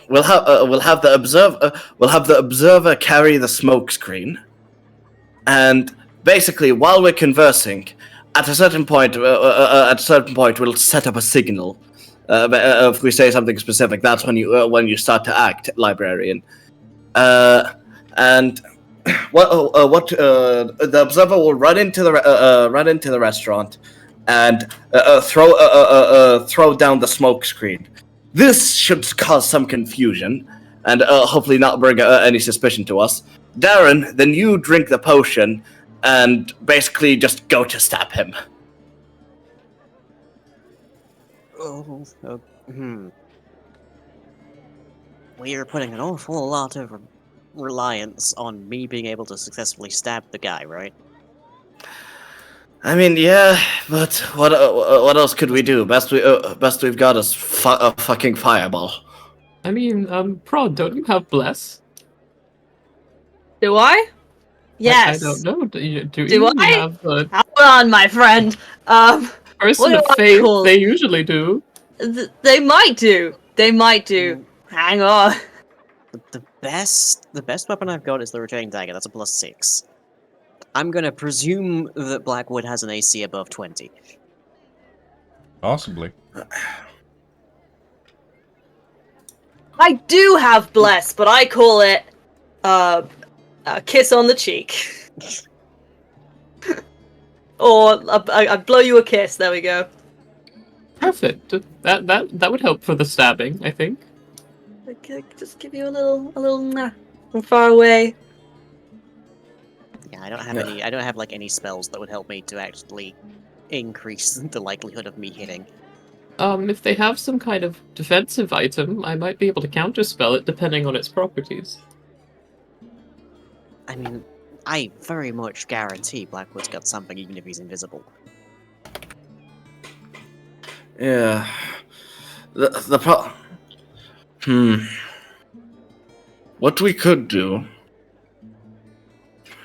We'll have the observer carry the smoke screen, and basically, while we're conversing, at a certain point, we'll set up a signal. If we say something specific, that's when you start to act, librarian. And the observer will run into the restaurant and throw down the smoke screen. This should cause some confusion and hopefully not bring any suspicion to us. Darren, then you drink the potion and basically just go to stab him. We are putting an awful lot of reliance on me being able to successfully stab the guy, right? I mean, yeah, but what else could we do? Best we've got is a fucking fireball. I mean, Prod, don't you have Bless? Do I? Yes. I don't know. Do you I? have the Hold on, my friend. person What of do I faith? call- They usually do. They might do. They might do. Hang on. The best weapon I've got is the returning dagger. That's a +6. I'm gonna presume that Blackwood has an AC above 20. Possibly. I do have bless, but I call it a kiss on the cheek. Or I blow you a kiss. There we go. Perfect. That would help for the stabbing, I think. Okay, just give you a little nah from far away. Yeah, I don't have like any spells that would help me to actually increase the likelihood of me hitting. If they have some kind of defensive item, I might be able to counterspell it depending on its properties. I mean, I very much guarantee Blackwood's got something even if he's invisible. Yeah. What we could do?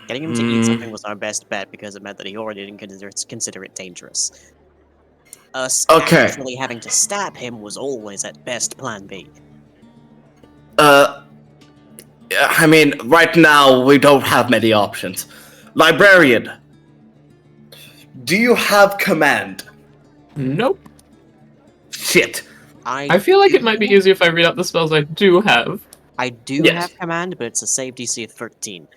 Getting him to eat something was our best bet because it meant that he already didn't consider it dangerous. Us actually having to stab him was always at best plan B. I mean, right now we don't have many options. Librarian, do you have command? Nope. Shit. I feel like it might be easier if I read out the spells I do have. I do Yes. have command, but it's a save DC of 13.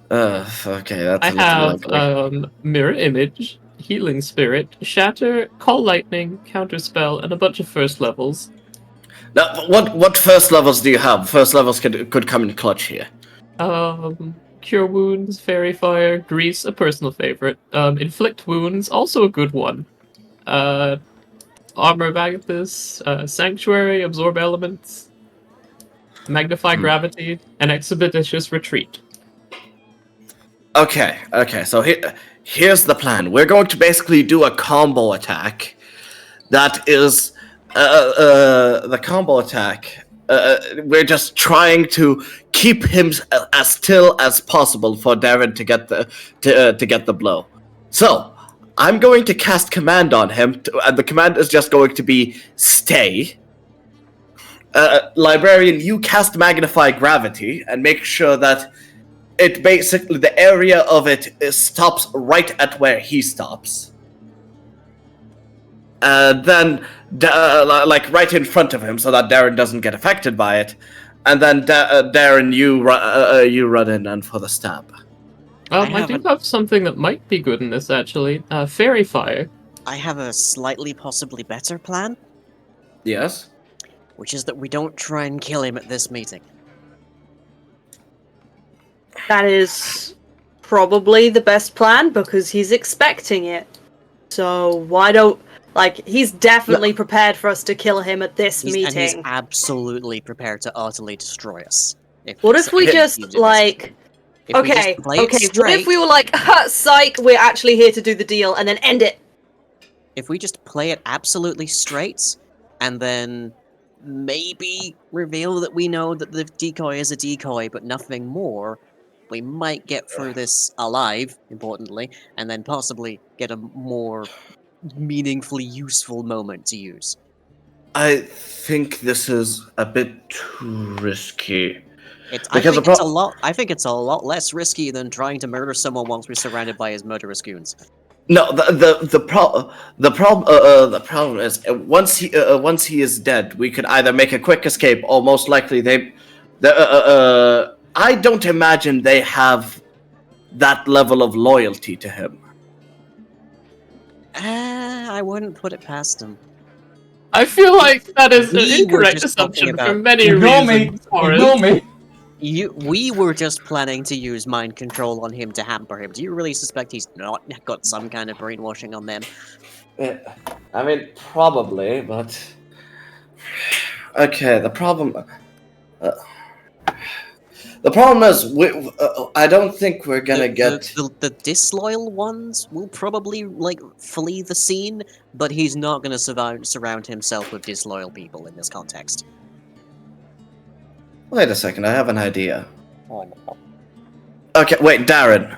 Okay, that's I a little have likely. Mirror Image, Healing Spirit, Shatter, Call Lightning, Counterspell, and a bunch of first levels. Now, what first levels do you have? First levels could come in clutch here. Cure Wounds, Fairy Fire, Grease, a personal favorite. Inflict Wounds, also a good one. Armor of Agathis, Sanctuary, Absorb Elements, Magnify Gravity, and Expeditious Retreat. Okay, so here's the plan. We're going to basically do a combo attack. That is the combo attack. We're just trying to keep him as still as possible for Darren to get the blow. So I'm going to cast command on him, and the command is just going to be stay. Librarian, you cast Magnify Gravity and make sure that it basically the area of it stops right at where he stops. Then like right in front of him, so that Darren doesn't get affected by it. And then Darren, you run in and for the stab. I do have something that might be good in this, actually. Fairy Fire. I have a slightly possibly better plan, Yes. which is that we don't try and kill him at this meeting. That is probably the best plan because he's expecting it. So why don't he's definitely prepared for us to kill him at this And he's meeting. absolutely prepared to utterly destroy us. What if we just If we just play it what straight- if we were like, psych, we're actually here to do the deal and then end it? If we just play it absolutely straight, and then maybe reveal that we know that the decoy is a decoy, but nothing more, we might get through this alive, importantly, and then possibly get a more meaningfully useful moment to use. I think this is a bit too risky. I Because think the it's a lot. I think it's a lot less risky than trying to murder someone once we're surrounded by his murderous goons. No, the problem is once he is dead, we could either make a quick escape or most likely I don't imagine they have that level of loyalty to him. I wouldn't put it past him. I feel like that is an We were incorrect just talking assumption for about- many Ignore me! reasons. Forrest. Ignore me! We were just planning to use mind control on him to hamper him. Do you really suspect he's not got some kind of brainwashing on them? I mean, probably, but okay. The problem is, I don't think we're gonna get. The disloyal ones will probably flee the scene, but he's not gonna surround himself with disloyal people in this context. Wait a second, I have an idea. Oh. Okay, wait, Darren.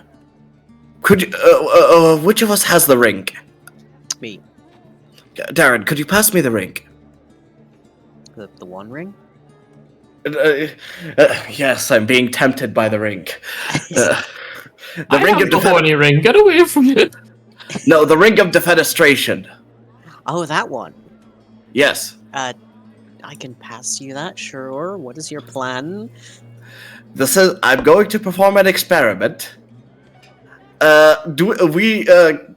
Could you? Which of us has the ring? Me, Darren, could you pass me the ring? the One Ring. Yes, I'm being tempted by the ring. The I ring have of the horny ring. Get away from it. No, the ring of defenestration. Oh, that one. Yes. I can pass you that, sure. What is your plan? This is. I'm going to perform an experiment.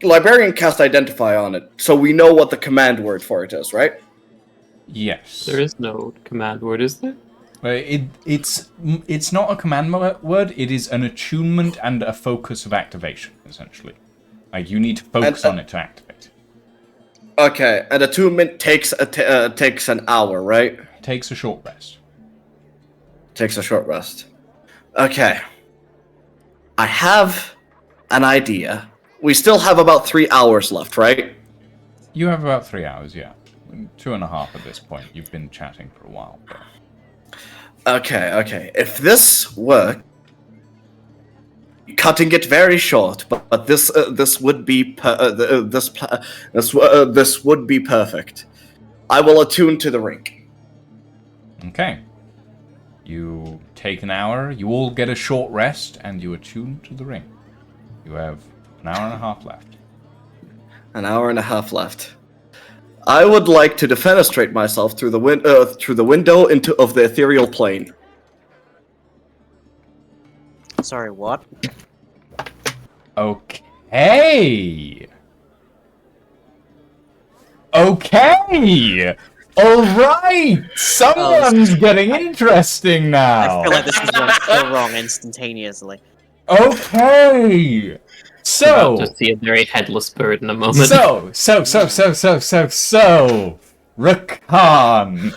Librarian cast identify on it, so we know what the command word for it is, right? Yes. There is no command word, is there? It's not a command word, it is an attunement and a focus of activation, essentially. Like, you need to focus on it to activate. Okay, and attunement takes an hour, right? Takes a short rest. Takes a short rest. Okay. I have an idea. We still have about 3 hours left, right? You have about 3 hours, yeah. 2.5 at this point. You've been chatting for a while. But... Okay. If this works, cutting it very short, but this would be this would be perfect. I will attune to the ring. Okay. You take an hour, you all get a short rest, and you attune to the ring. You have an hour and a half left. An hour and a half left. I would like to defenestrate myself through the window of the ethereal plane. Sorry, what? Okay. All right. Someone's getting interesting now. I feel like this is going so wrong instantaneously. Okay. About to So, see a very headless bird in a moment. so, Rakan.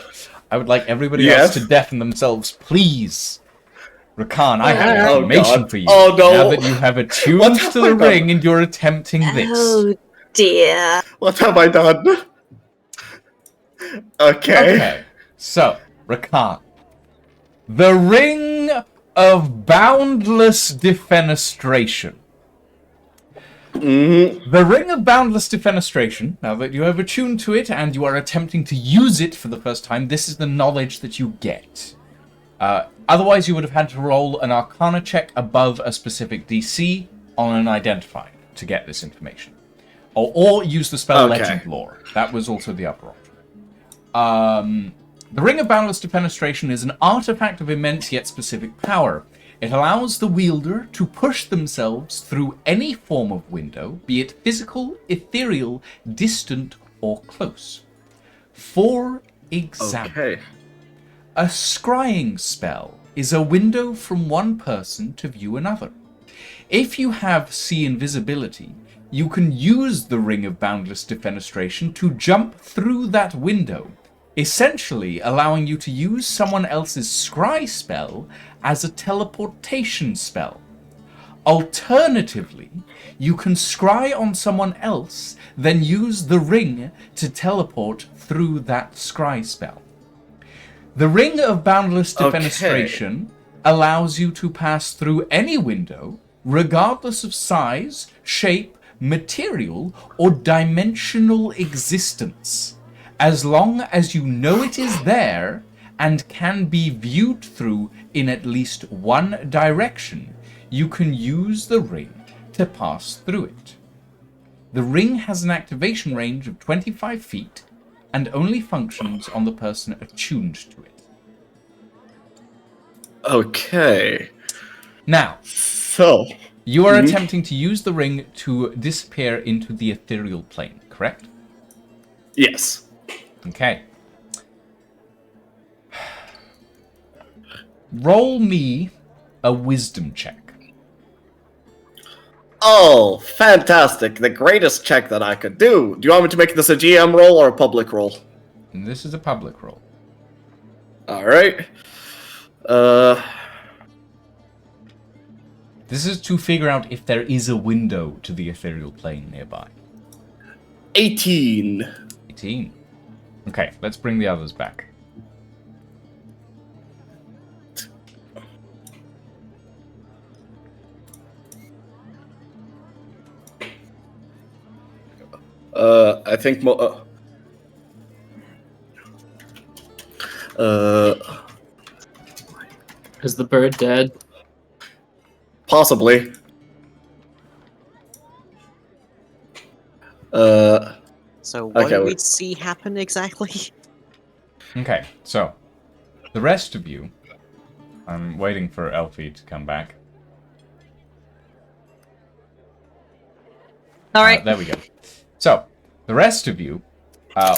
I would like everybody else to Yes? deafen themselves, please. Rakan, I have Oh, information God. for you. Oh, no. Now that you have attuned What have to I the done? ring and you're attempting this. Oh dear. What have I done? Okay. Okay, so, Rakan. The Ring of Boundless Defenestration. Mm-hmm. The Ring of Boundless Defenestration, now that you have attuned to it and you are attempting to use it for the first time, this is the knowledge that you get. Otherwise, you would have had to roll an Arcana check above a specific DC on an Identifier to get this information. Or use the spell Okay. Legend Lore. That was also the upper option. The Ring of Boundless Defenestration is an artifact of immense yet specific power. It allows the wielder to push themselves through any form of window, be it physical, ethereal, distant, or close. For example, Okay. a scrying spell is a window from one person to view another. If you have see invisibility, you can use the Ring of Boundless Defenestration to jump through that window, essentially allowing you to use someone else's scry spell as a teleportation spell. Alternatively, you can scry on someone else, then use the ring to teleport through that scry spell. The Ring of Boundless Defenestration allows you to pass through any window, regardless of size, shape, material, or dimensional existence, as long as you know it is there and can be viewed through in at least one direction. You can use the ring to pass through it. The ring has an activation range of 25 feet and only functions on the person attuned to it. Okay. Now, So. you are Mhm. attempting to use the ring to disappear into the ethereal plane, correct? Yes. Okay. Roll me a wisdom check. Oh, fantastic. The greatest check that I could do. Do you want me to make this a GM roll or a public roll? And this is a public roll. Alright. This is to figure out if there is a window to the ethereal plane nearby. 18. 18. Okay, let's bring the others back. I think Is the bird dead? possibly. So what Okay, did we wait. see happen exactly? Okay, so the rest of you, I'm waiting for Elfie to come back. All right. There we go. So, the rest of you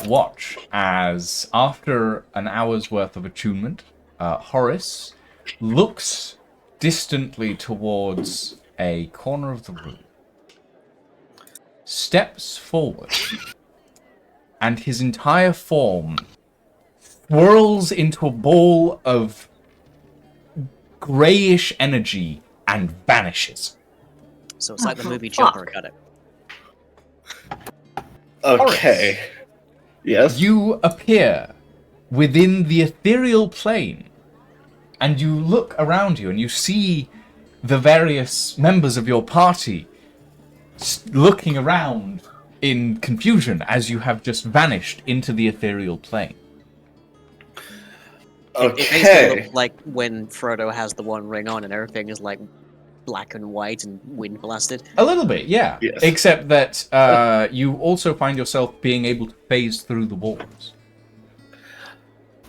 watch as, after an hour's worth of attunement, Horace looks distantly towards a corner of the room, steps forward, and his entire form whirls into a ball of greyish energy and vanishes. So it's like the Oh, movie fuck. Jumper, got it. Okay. Yes. You appear within the ethereal plane, and you look around you and you see the various members of your party looking around in confusion as you have just vanished into the ethereal plane. It makes it Okay. look like when Frodo has the One Ring on and everything is like black and white and wind blasted. A little bit, yeah. Yes. Except that you also find yourself being able to phase through the walls.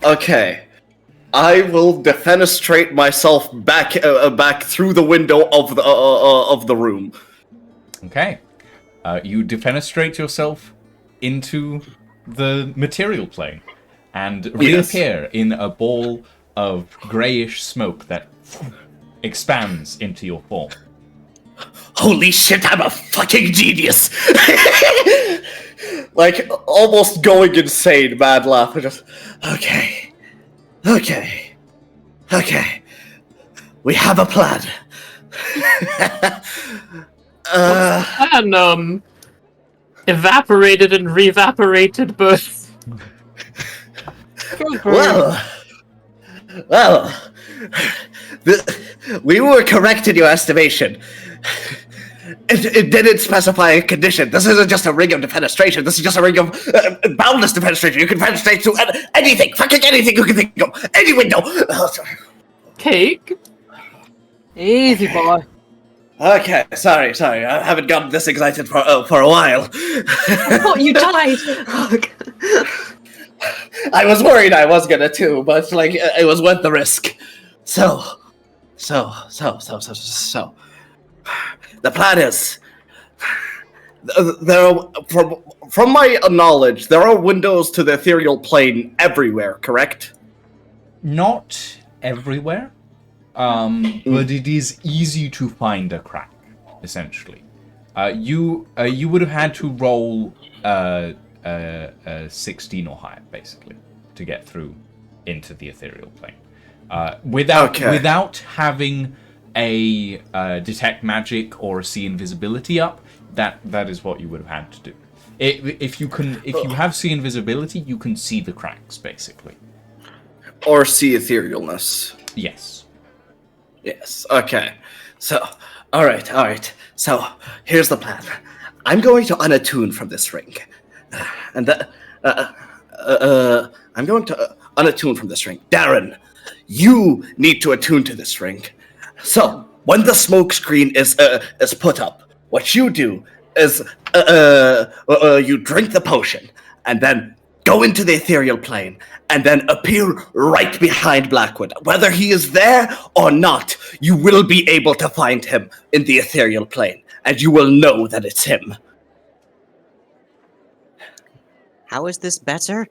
Okay. I will defenestrate myself back through the window of the room. Okay. You defenestrate yourself into the material plane and reappear in a ball of greyish smoke that expands into your form. Holy shit, I'm a fucking genius! Like, almost going insane, mad laugh. Just, okay. We have a plan. And evaporated and revaporated both. Well, we were correct in your estimation. It didn't specify a condition. This isn't just a ring of defenestration. This is just a ring of boundless defenestration. You can penetrate through anything, fucking anything you can think of, any window. Cake? Easy, boy. Okay, sorry. I haven't gotten this excited for a while. I thought you died. I was worried I was gonna too, but like it was worth the risk. So. The plan is, there are, from my knowledge, there are windows to the ethereal plane everywhere. Correct? Not everywhere, but it is easy to find a crack. Essentially, you would have had to roll 16 or higher, basically, to get through into the ethereal plane. Without having a detect magic or a see invisibility up, that is what you would have had to do. If you have see invisibility, you can see the cracks, basically. Or see etherealness. Yes. Okay. So, all right. So here's the plan. I'm going to unattune from this ring, and I'm going to unattune from this ring. Darren, you need to attune to this ring. So when the smoke screen is put up, what you do is you drink the potion and then go into the ethereal plane and then appear right behind Blackwood. Whether he is there or not, you will be able to find him in the ethereal plane, and you will know that it's him. How is this better?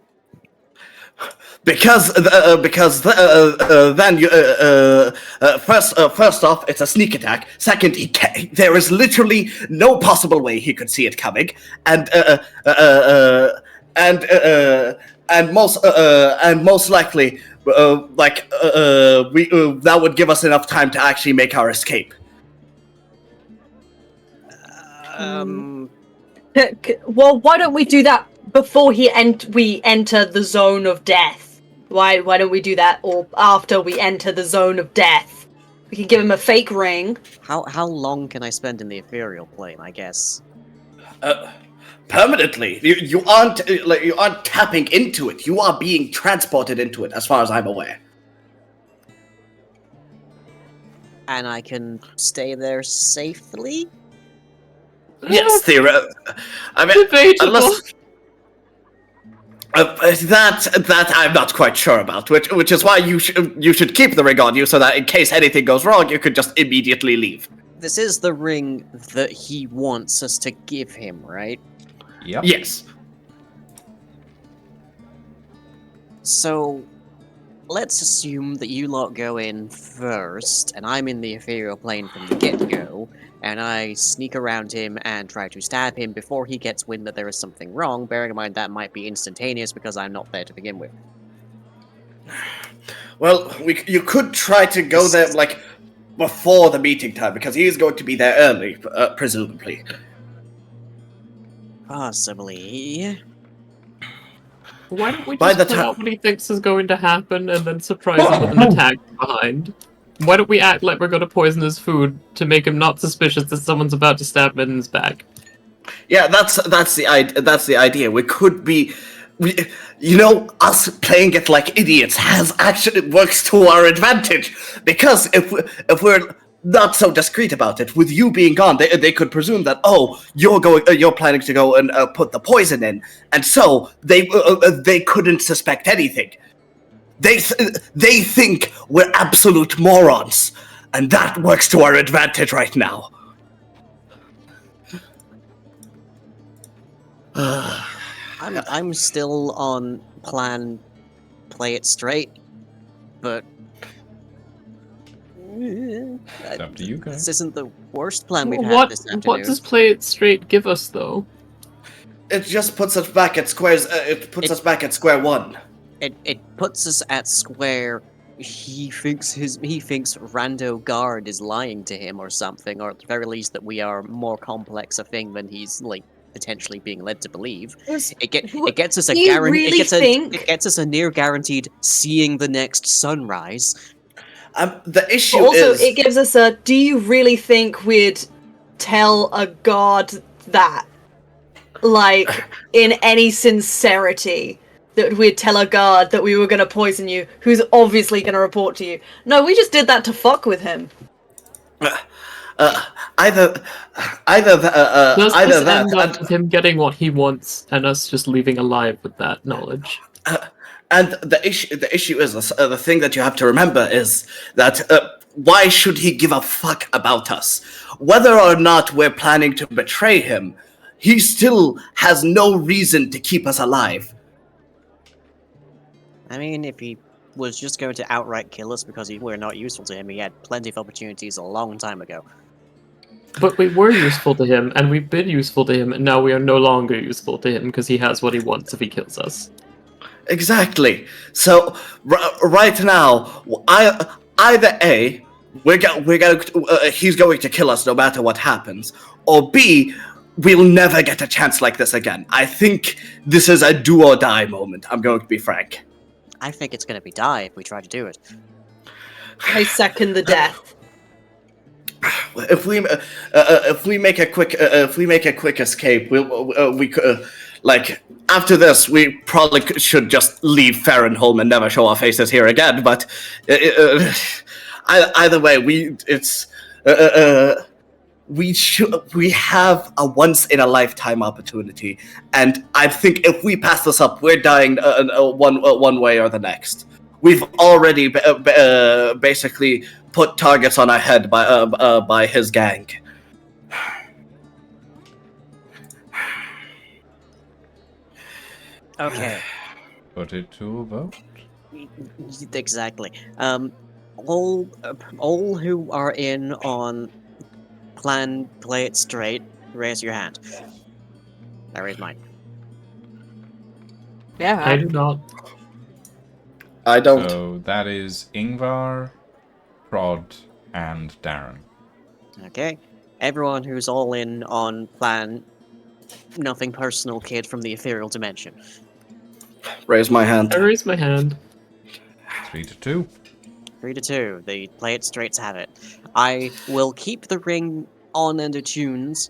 Because then you first off, it's a sneak attack. Second, there is literally no possible way he could see it coming, and most likely, that would give us enough time to actually make our escape. Well, why don't we do that before we enter the zone of death? Why don't we do that, or after we enter the zone of death? We can give him a fake ring. How long can I spend in the ethereal plane, I guess? Permanently. You aren't tapping into it. You are being transported into it, as far as I'm aware. And I can stay there safely? Yes, theoretically. I mean, Debatable. unless that I'm not quite sure about. Which is why you should keep the ring on you, so that in case anything goes wrong, you could just immediately leave. This is the ring that he wants us to give him, right? Yep. Yes. So, let's assume that you lot go in first, and I'm in the ethereal plane from the get-go, and I sneak around him and try to stab him before he gets wind that there is something wrong, bearing in mind that might be instantaneous because I'm not there to begin with. Well, you could try to go there, before the meeting time, because he is going to be there early, presumably. Possibly. Why don't we By just the put ti- out what he thinks is going to happen and then surprise him with an attack behind? Why don't we act like we're going to poison his food to make him not suspicious that someone's about to stab him in his back? Yeah, that's the idea. We could be, us playing it like idiots works to our advantage, because if we're not so discreet about it, with you being gone, they could presume that you're planning to go and put the poison in, and so they couldn't suspect anything. They think we're absolute morons, and that works to our advantage right now. I'm still on plan, play it straight, but It's up to you This guys. isn't the worst plan we've had What this afternoon. what does play it straight give us though? It just puts us back at squares. It puts us back at square one. It puts us at square. He thinks Rando Guard is lying to him or something, or at the very least that we are more complex a thing than he's like potentially being led to believe. It gets us a Do you guarantee. really think- It gets us a near guaranteed seeing the next sunrise. The issue But also, is it gives us a. Do you really think we'd tell a god that, like, in any sincerity? That we'd tell a guard that we were going to poison you, who's obviously going to report to you. No, we just did that to fuck with him. either Does this that. end up with him getting what he wants and us just leaving alive with that knowledge? And the issue is the thing that you have to remember is that why should he give a fuck about us? Whether or not we're planning to betray him, he still has no reason to keep us alive. I mean, if he was just going to outright kill us because we're not useful to him, he had plenty of opportunities a long time ago. But we were useful to him, and we've been useful to him, and now we are no longer useful to him because he has what he wants if he kills us. Exactly. So right now, either A, he's going to kill us no matter what happens, or B, we'll never get a chance like this again. I think this is a do or die moment. I'm going to be frank. I think it's going to be die if we try to do it. I second the death. If we make a quick escape, we like after this we probably should just leave Farrenholm and never show our faces here again. But either way, we have a once in a lifetime opportunity, and I think if we pass this up, we're dying one way or the next. We've already basically put targets on our head by his gang. Okay. Put it to a vote. Exactly. All who are in on plan play it straight, raise your hand. I raise mine. Yeah. I do not. I don't. So that is Ingvar, Prod, and Darren. Okay. Everyone who's all in on plan nothing personal kid from the ethereal dimension. Raise my hand. I raise my hand. 3-2. 3-2. The play it straights have it. I will keep the ring on and attunes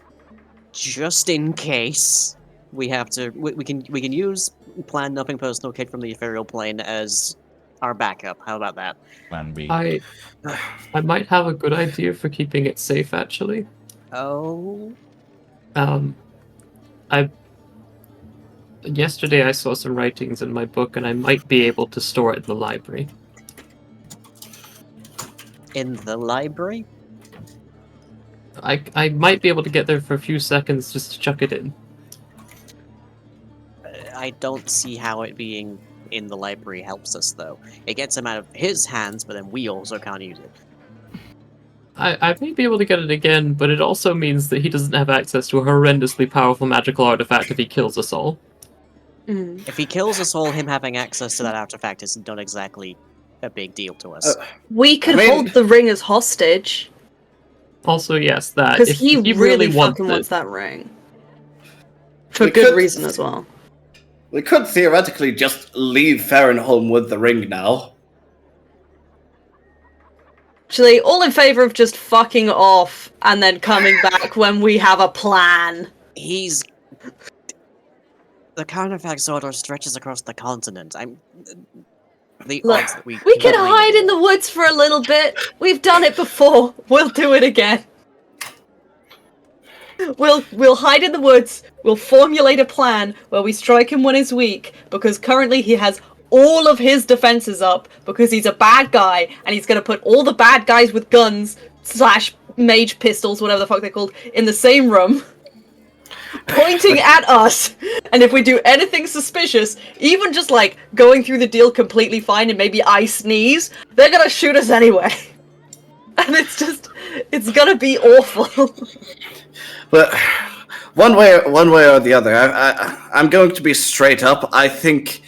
just in case we have to. We can use plan nothing personal kid from the ethereal plane as our backup. How about that? Plan B. I might have a good idea for keeping it safe, actually. Oh. Yesterday I saw some writings in my book, and I might be able to store it in the library. In the library? I might be able to get there for a few seconds just to chuck it in. I don't see how it being in the library helps us, though. It gets him out of his hands, but then we also can't use it. I may be able to get it again, but it also means that he doesn't have access to a horrendously powerful magical artifact if he kills us all. Mm. If he kills us all, him having access to that artifact is not exactly a big deal to us. We could I mean- hold the ring as hostage, Also, yes, that because if he really wants fucking it, wants that ring. For We good could- reason as well. We could theoretically just leave Farrenholm with the ring now. Actually, all in favor of just fucking off and then coming back when we have a plan. He's... The Carnifax order stretches across the continent. The Look, odds that we We can leave- hide in the woods for a little bit. We've done it before. We'll do it again. We'll hide in the woods. We'll formulate a plan where we strike him when he's weak, because currently he has all of his defenses up because he's a bad guy, and he's gonna put all the bad guys with guns / mage pistols, whatever the fuck they're called, in the same room, pointing at us. And if we do anything suspicious, even just like going through the deal completely fine and maybe I sneeze, they're gonna shoot us anyway. and it's gonna be awful. But one way or the other, I'm going to be straight up. I think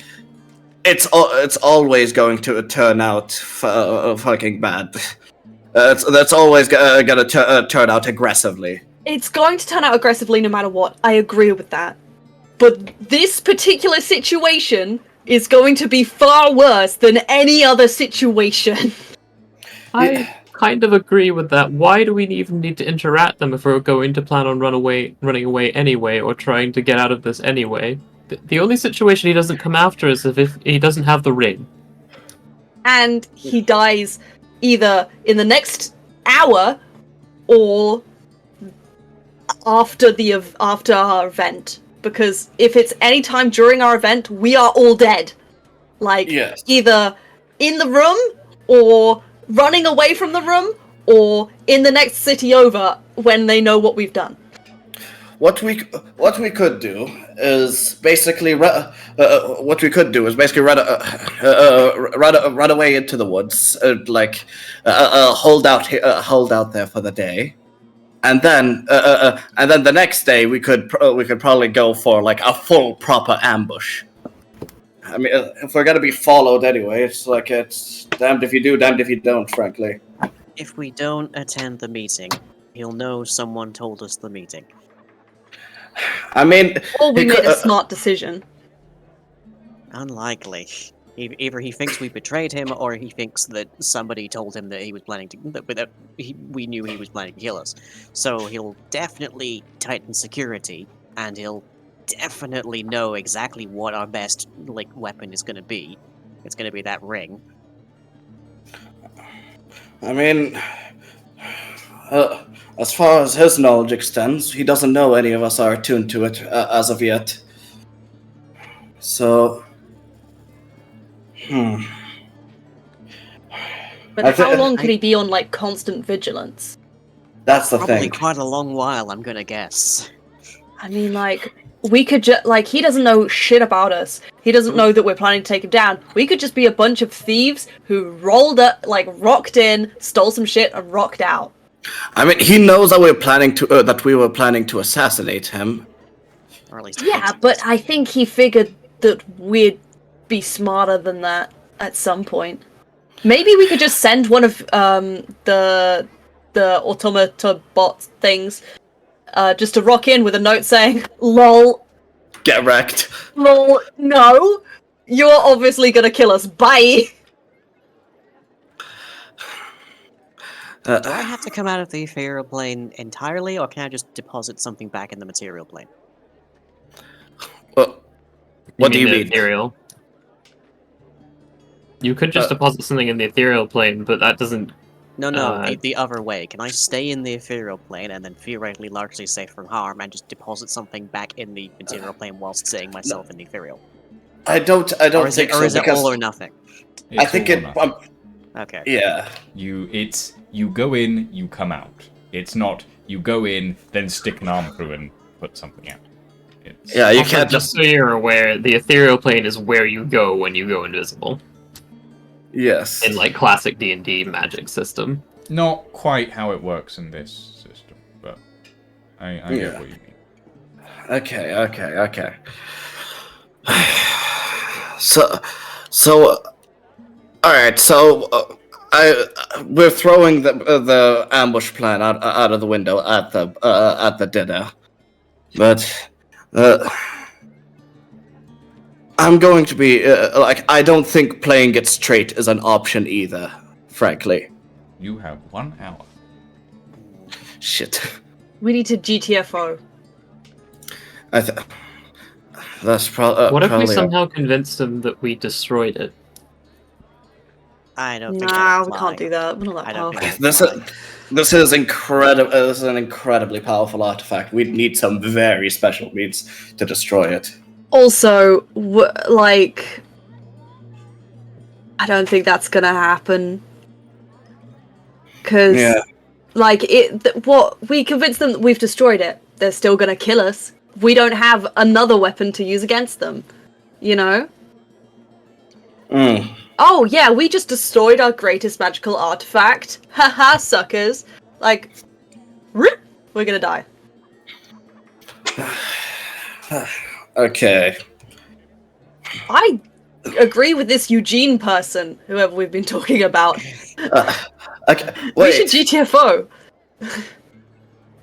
it's always going to turn out fucking bad. That's always gonna turn out aggressively. It's going to turn out aggressively no matter what. I agree with that. But this particular situation is going to be far worse than any other situation. I kind of agree with that. Why do we even need to interact them if we're going to plan on running away anyway, or trying to get out of this anyway? The only situation he doesn't come after us is if he doesn't have the ring. And he dies either in the next hour or after our event. Because if it's any time during our event, we are all dead. Like, Yes. either in the room, or running away from the room, or in the next city over when they know what we've done. What we could do is basically run away into the woods, hold out there for the day, and then the next day we could probably go for like a full proper ambush. I mean, if we're gonna be followed anyway, it's damned if you do, damned if you don't, frankly. If we don't attend the meeting, he'll know someone told us the meeting. I mean, Or we he made could- a smart decision. Unlikely. Either he thinks we betrayed him, or he thinks that somebody told him that he was planning to. We knew he was planning to kill us. So he'll definitely tighten security, and he'll definitely know exactly what our best weapon is going to be. It's going to be that ring. I mean, as far as his knowledge extends, he doesn't know any of us are attuned to it as of yet. So, But how long could he be on, like, constant vigilance? That's the Probably thing. quite a long while, I'm going to guess. I mean, like, we could just, like, he doesn't know shit about us. He doesn't know that we're planning to take him down. We could just be a bunch of thieves who rocked in, stole some shit, and rocked out. I mean, he knows that we were planning to assassinate him. Or at least Yeah, but I think he figured that we'd be smarter than that at some point. Maybe we could just send one of the automata bot things just to rock in with a note saying, "Lol, Get wrecked. lol, no, you're obviously gonna kill us. Bye." Do I have to come out of the ethereal plane entirely, or can I just deposit something back in the material plane? Well, what do you the mean? Ethereal. You could just deposit something in the ethereal plane, but that doesn't. No, the other way. Can I stay in the ethereal plane and then theoretically largely safe from harm and just deposit something back in the material plane whilst staying myself in the ethereal? I don't Or think is so, it because all or nothing? I think all or it. nothing. Okay. Yeah. You go in, you come out. It's not you go in, then stick an arm through and put something out. It's, Yeah, you Also, can't just so you're aware, the ethereal plane is where you go when you go invisible. Yes. In like classic D&D magic system. not quite how it works in this system, but I Yeah. get what you mean. Okay. So, all right. So, we're throwing the ambush plan out of the window at the dinner, but I'm going to be I don't think playing it straight is an option either. Frankly, You have 1 hour. shit. We need to GTFO. That's probably. What if we probably somehow convinced them that we destroyed it? I don't think Nah, that'll we fly. can't do that. We're not that I don't powerful. think This is incredible. This is an incredibly powerful artifact. We'd need some very special means to destroy it. Also, I don't think that's gonna happen. Because, Yeah. we convinced them that we've destroyed it. They're still gonna kill us. We don't have another weapon to use against them. You know? Mm. Oh yeah, we just destroyed our greatest magical artifact. Haha, suckers. Like, rip, we're gonna die. Okay. I agree with this Eugene person, whoever we've been talking about. Okay. We should Wait. GTFO.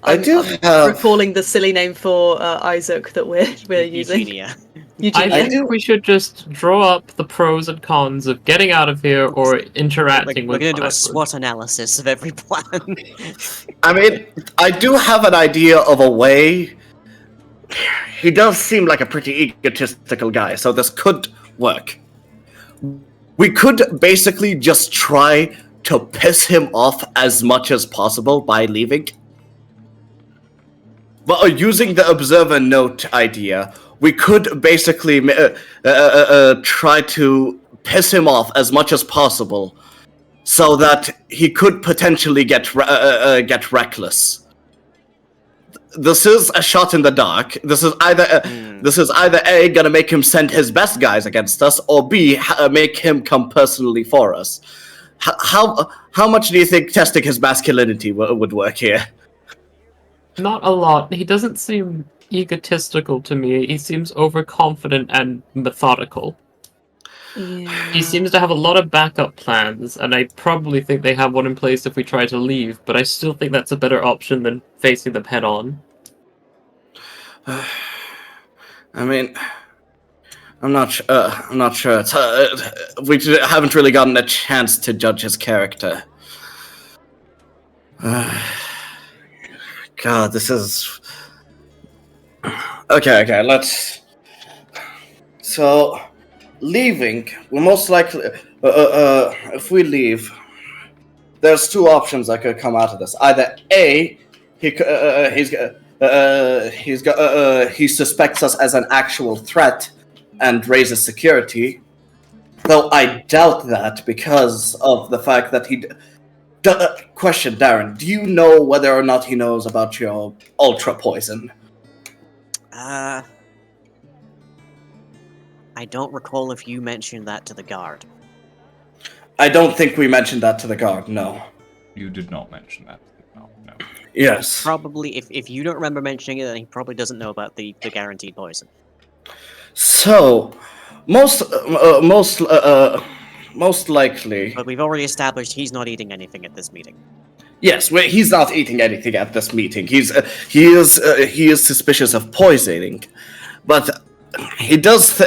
I do I'm have. recalling the silly name for Isaac that we're using. Eugenia. Eugenia. I think we should just draw up the pros and cons of getting out of here or interacting We're with going to do a Blackwood. SWOT analysis of every plan. I mean, I do have an idea of a way. He does seem like a pretty egotistical guy, so this could work. We could basically just try to piss him off as much as possible by leaving. But using the observer note idea, we could basically try to piss him off as much as possible, so that he could potentially get reckless. This is a shot in the dark. This is either A, gonna make him send his best guys against us, or B, make him come personally for us. How much do you think testing his masculinity would work here? Not a lot. He doesn't seem egotistical to me. He seems overconfident and methodical. Yeah. He seems to have a lot of backup plans, and I probably think they have one in place if we try to leave, but I still think that's a better option than facing them head on. I mean, I'm not sure. We haven't really gotten a chance to judge his character. God, this is... Okay, let's... So, leaving, we're most likely... if we leave, there's two options that could come out of this. Either A, he suspects us as an actual threat and raises security, though I doubt that because of the fact that he... question, Darren, do you know whether or not he knows about your ultra poison? I don't recall if you mentioned that to the guard. I don't think we mentioned that to the guard, no. You did not mention that. No. Yes. Probably, if you don't remember mentioning it, then he probably doesn't know about the guaranteed poison. So, most likely... But we've already established he's not eating anything at this meeting. Yes, he's not eating anything at this meeting. He is suspicious of poisoning, but he does.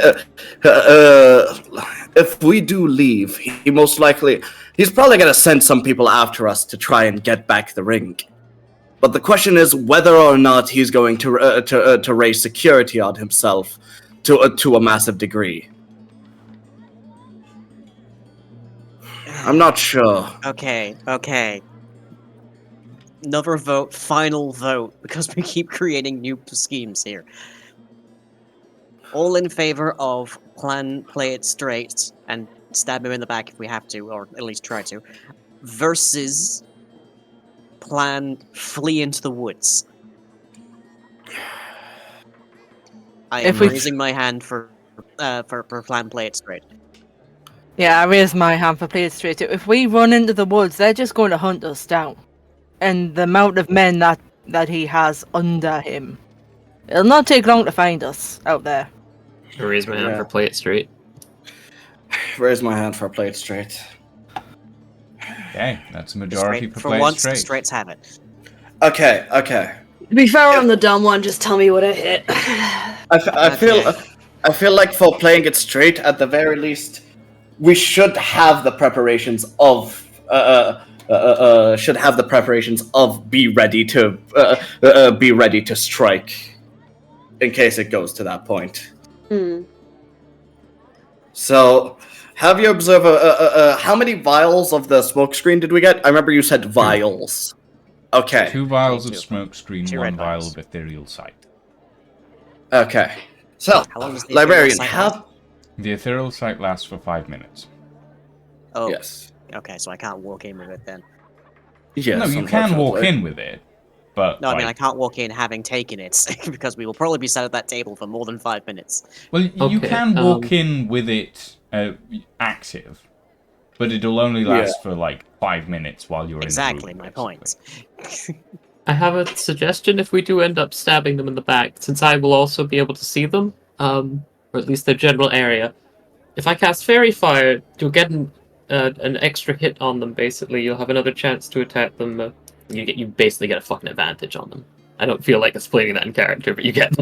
If we do leave, he's probably gonna send some people after us to try and get back the ring. But the question is whether or not he's going to raise security on himself to a massive degree. I'm not sure. Okay. Another vote, final vote, because we keep creating new schemes here. All in favor of play it straight and stab him in the back if we have to, or at least try to, versus plan flee into the woods. I am If we- raising my hand for plan play it straight. Yeah, I raised my hand for play it straight. If we run into the woods, they're just going to hunt us down. And the amount of men that he has under him, it'll not take long to find us out there. I raise my hand Yeah. for play it straight. Raise my hand for play it straight. Okay, that's a majority Straight, for for play it once, the straight. straights have it. Okay. To be fair, I'm the dumb one. Just tell me what I hit. I feel like for playing it straight, at the very least, we should have the preparations of be ready to strike in case it goes to that point. So, have you observed how many vials of the smoke screen did we get? I remember you said vials. Okay. 2 vials of Two. smoke screen, 2 1 red vial vials. of ethereal sight. Okay. So, How long does the librarian, ethereal sight last? The ethereal sight lasts for 5 minutes. Oh, Yes. okay, so I can't walk in with it then. Yes. No, you can walk unfortunately. in with it, but No, I mean, I like, can't walk in having taken it, because we will probably be sat at that table for more than 5 minutes. well, you Okay, can walk in with it active, but it'll only Yeah. last for like 5 minutes while you're Exactly in the room. my basically. point. I have a suggestion if we do end up stabbing them in the back, since I will also be able to see them, or at least their general area. If I cast Fairy Fire, you'll get an extra hit on them, basically. You'll have another chance to attack them. You basically get a fucking advantage on them. I don't feel like explaining that in character, but you get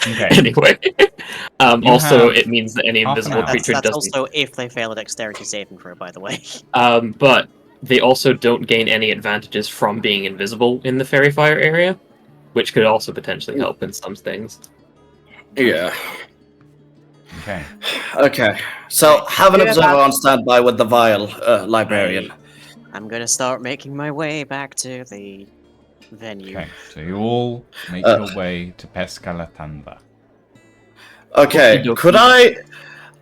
Okay. anyway. You Also, have it means that any half an invisible hour. creature That's doesn't. also if they fail a dexterity saving throw, by the way. But they also don't gain any advantages from being invisible in the Fairy Fire area, which could also potentially help in some things. Yeah. Okay. Okay. So have an Yeah, observer that- on standby with the vial, librarian. I'm gonna start making my way back to the venue. Okay. So you all make Uh, your way to Pescalatanda. Okay. Okie Could dokie.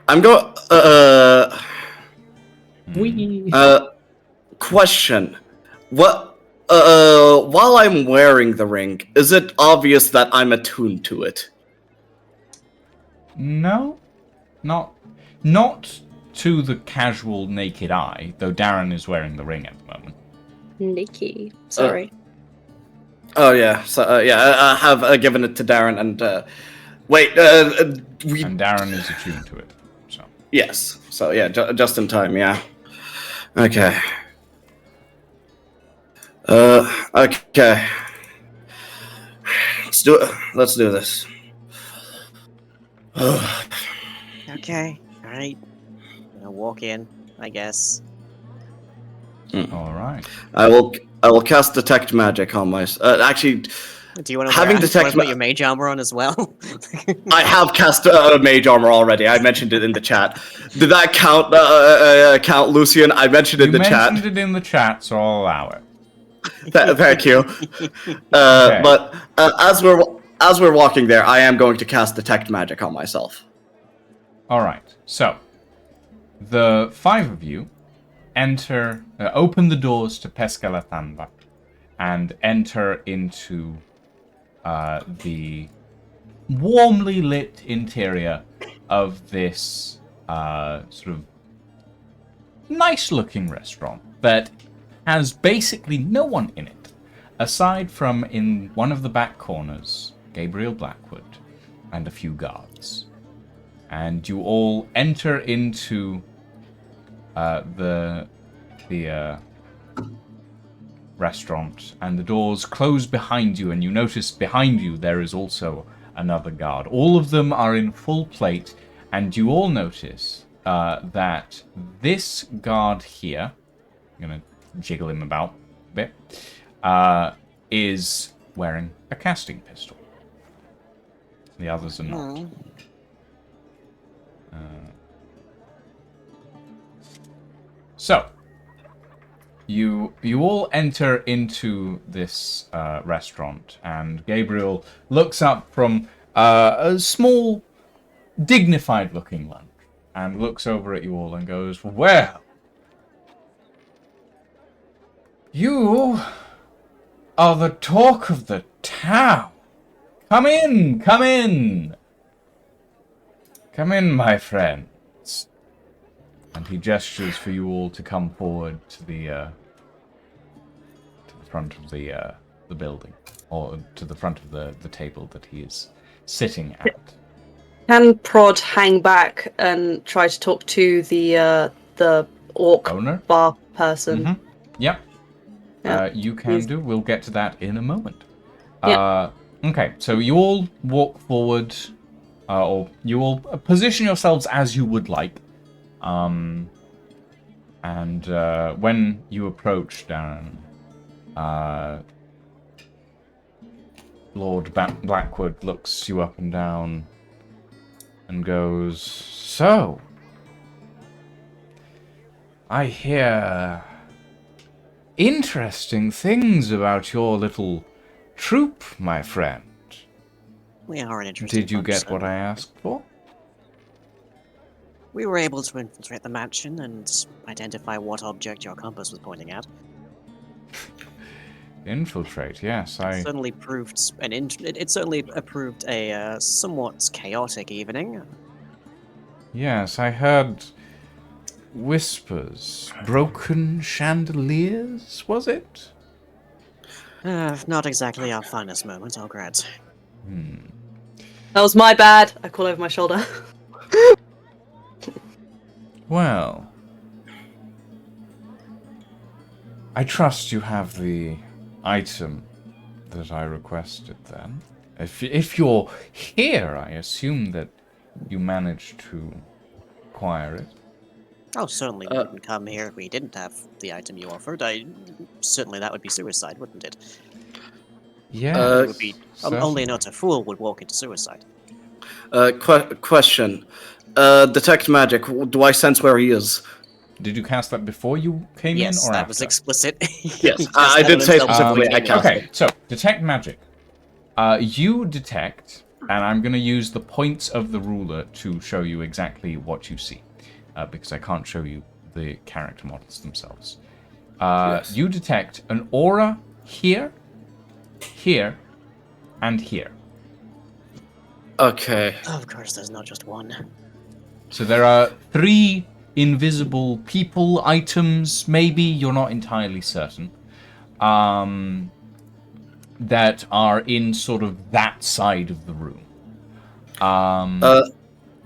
I'm going. Wee. Question. What? While I'm wearing the ring, is it obvious that I'm attuned to it? No, not to the casual naked eye. Though Darren is wearing the ring at the moment. Nikki. Sorry. Oh yeah. So yeah, I have given it to Darren and wait. We And Darren is attuned to it. So yes. So yeah, just in time. Yeah. Okay. Okay. Let's do it. Let's do this. Okay, alright. Gonna walk in, I guess. all right. I will cast detect magic on my. Actually, Do you want to Having detect put ma- your mage armor on as well? I have cast mage armor already. I mentioned it in the chat. Did that count? Count, Lucian? I mentioned it You in the chat. mentioned it in the chat, so I'll allow it. Thank you. But as we're walking there, I am going to cast detect magic on myself. All right. So the 5 of you enter, open the doors to Pescalatanda, and enter into the warmly lit interior of this sort of nice-looking restaurant that has basically no one in it, aside from in one of the back corners, Gabriel Blackwood and a few guards. And you all enter into the restaurant, and the doors close behind you, and you notice behind you there is also another guard. All of them are in full plate, and you all notice that this guard here, I'm going to jiggle him about a bit, is wearing a casting pistol. The others are not. So, you all enter into this restaurant, and Gabriel looks up from a small, dignified-looking lunch, and looks over at you all and goes, "Well, you are the talk of the town. Come in, come in. Come in, my friends." And he gestures for you all to come forward to the front of the building, or to the front of the table that he is sitting at. Can Prod hang back and try to talk to the orc Owner? bar person? Mm-hmm. Yep. Yeah. You can do. We'll get to that in a moment. Yeah. Okay, so you all walk forward, or you all position yourselves as you would like. And when you approach Darren, Lord Blackwood looks you up and down and goes, "So, I hear interesting things about your little troop, my friend. We are an interesting Did you bunch, get sir. what I asked for?" We were able to infiltrate the mansion and identify what object your compass was pointing at. Infiltrate, yes. I Certainly proved it certainly proved a somewhat chaotic evening. Yes, I heard whispers. Broken chandeliers, was it? Not exactly our finest moment, I'll grant. That was my bad. I call over my shoulder. Well, I trust you have the item that I requested then. If you're here, I assume that you managed to acquire it. Oh, certainly we wouldn't come here if we didn't have the item you offered. Certainly that would be suicide, wouldn't it? Yeah, It would be only an utter fool would walk into suicide. Question. Detect magic. Do I sense where he is? Did you cast that before you came Yes, in or that after? was explicit. Yes, I did say specifically I cast Okay, it. so detect magic. You detect, and I'm going to use the points of the ruler to show you exactly what you see, because I can't show you the character models themselves. Yes. You detect an aura here, here, and here. Okay. Of course, there's not just one. So there are 3 invisible people, items, maybe, you're not entirely certain, that are in sort of that side of the room.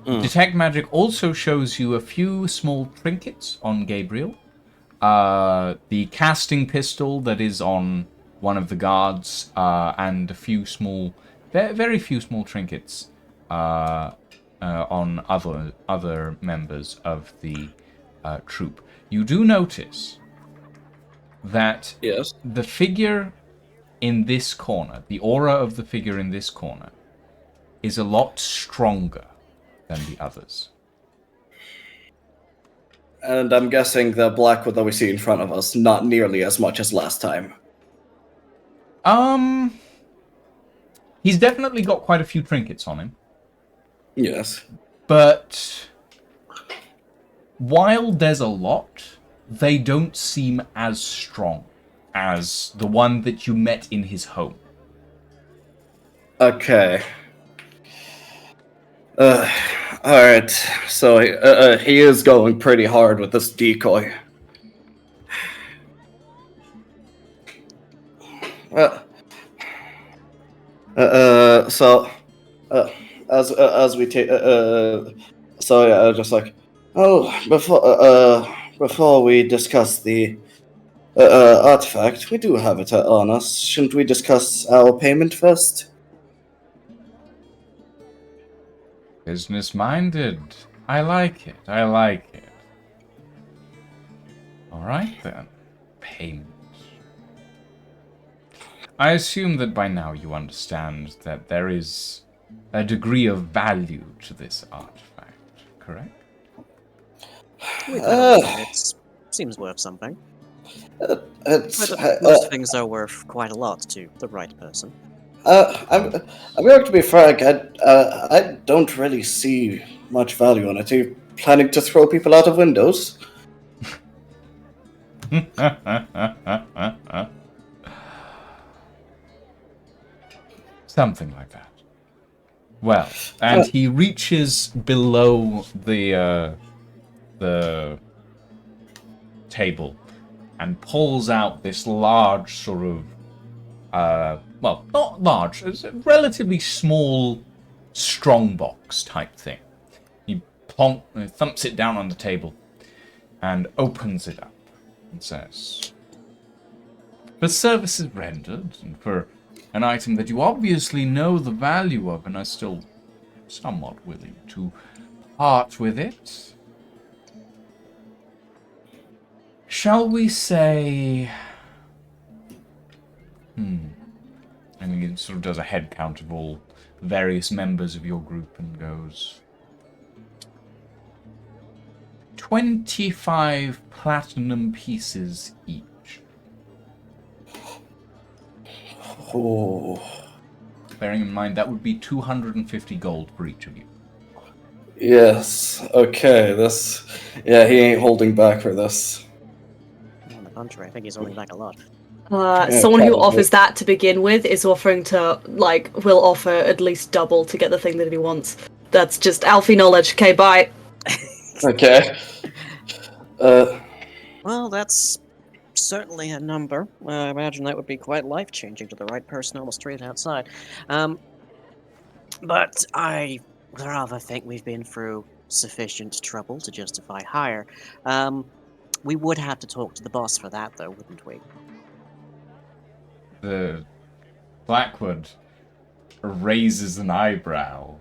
Detect magic also shows you a few small trinkets on Gabriel. The casting pistol that is on one of the guards, and a few small, very few small trinkets on other members of the troop. You do notice that Yes. the figure in this corner, the aura of the figure in this corner, is a lot stronger than the others. And I'm guessing the Blackwood that we see in front of us, not nearly as much as last time. He's definitely got quite a few trinkets on him. Yes. But while there's a lot, they don't seem as strong as the one that you met in his home. Okay. Alright. So he is going pretty hard with this decoy. So as we take so yeah, just like, oh, before we discuss the artifact, we do have it on us. Shouldn't we discuss our payment first? Business-minded. I like it. I like it. Alright then. Payment. I assume that by now you understand that there is a degree of value to this artifact, correct? We've had a look at it. Seems worth something. It's But most things are worth quite a lot to the right person. I'm going to be frank. I don't really see much value in it. Are you planning to throw people out of windows? Something like that. Well, and he reaches below the table and pulls out this large sort of, well, not large, it's a relatively small strongbox type thing. He thumps it down on the table and opens it up and says, "For services rendered and for an item that you obviously know the value of and are still somewhat willing to part with it, shall we say..." I mean, it sort of does a head count of all various members of your group and goes, 25 platinum pieces each. Oh, Bearing in mind, that would be 250 gold for each of you. yes. Okay. Yeah, he ain't holding back for this. On the contrary, I think he's holding back a lot. Someone who probably. offers that to begin with is offering to, will offer at least double to get the thing that he wants. That's just Alfie knowledge. Okay, bye. Okay. Well, that's certainly a number. I imagine that would be quite life-changing to the right person on the street outside. But I rather think we've been through sufficient trouble to justify hire. We would have to talk to the boss for that, though, wouldn't we? The Blackwood raises an eyebrow.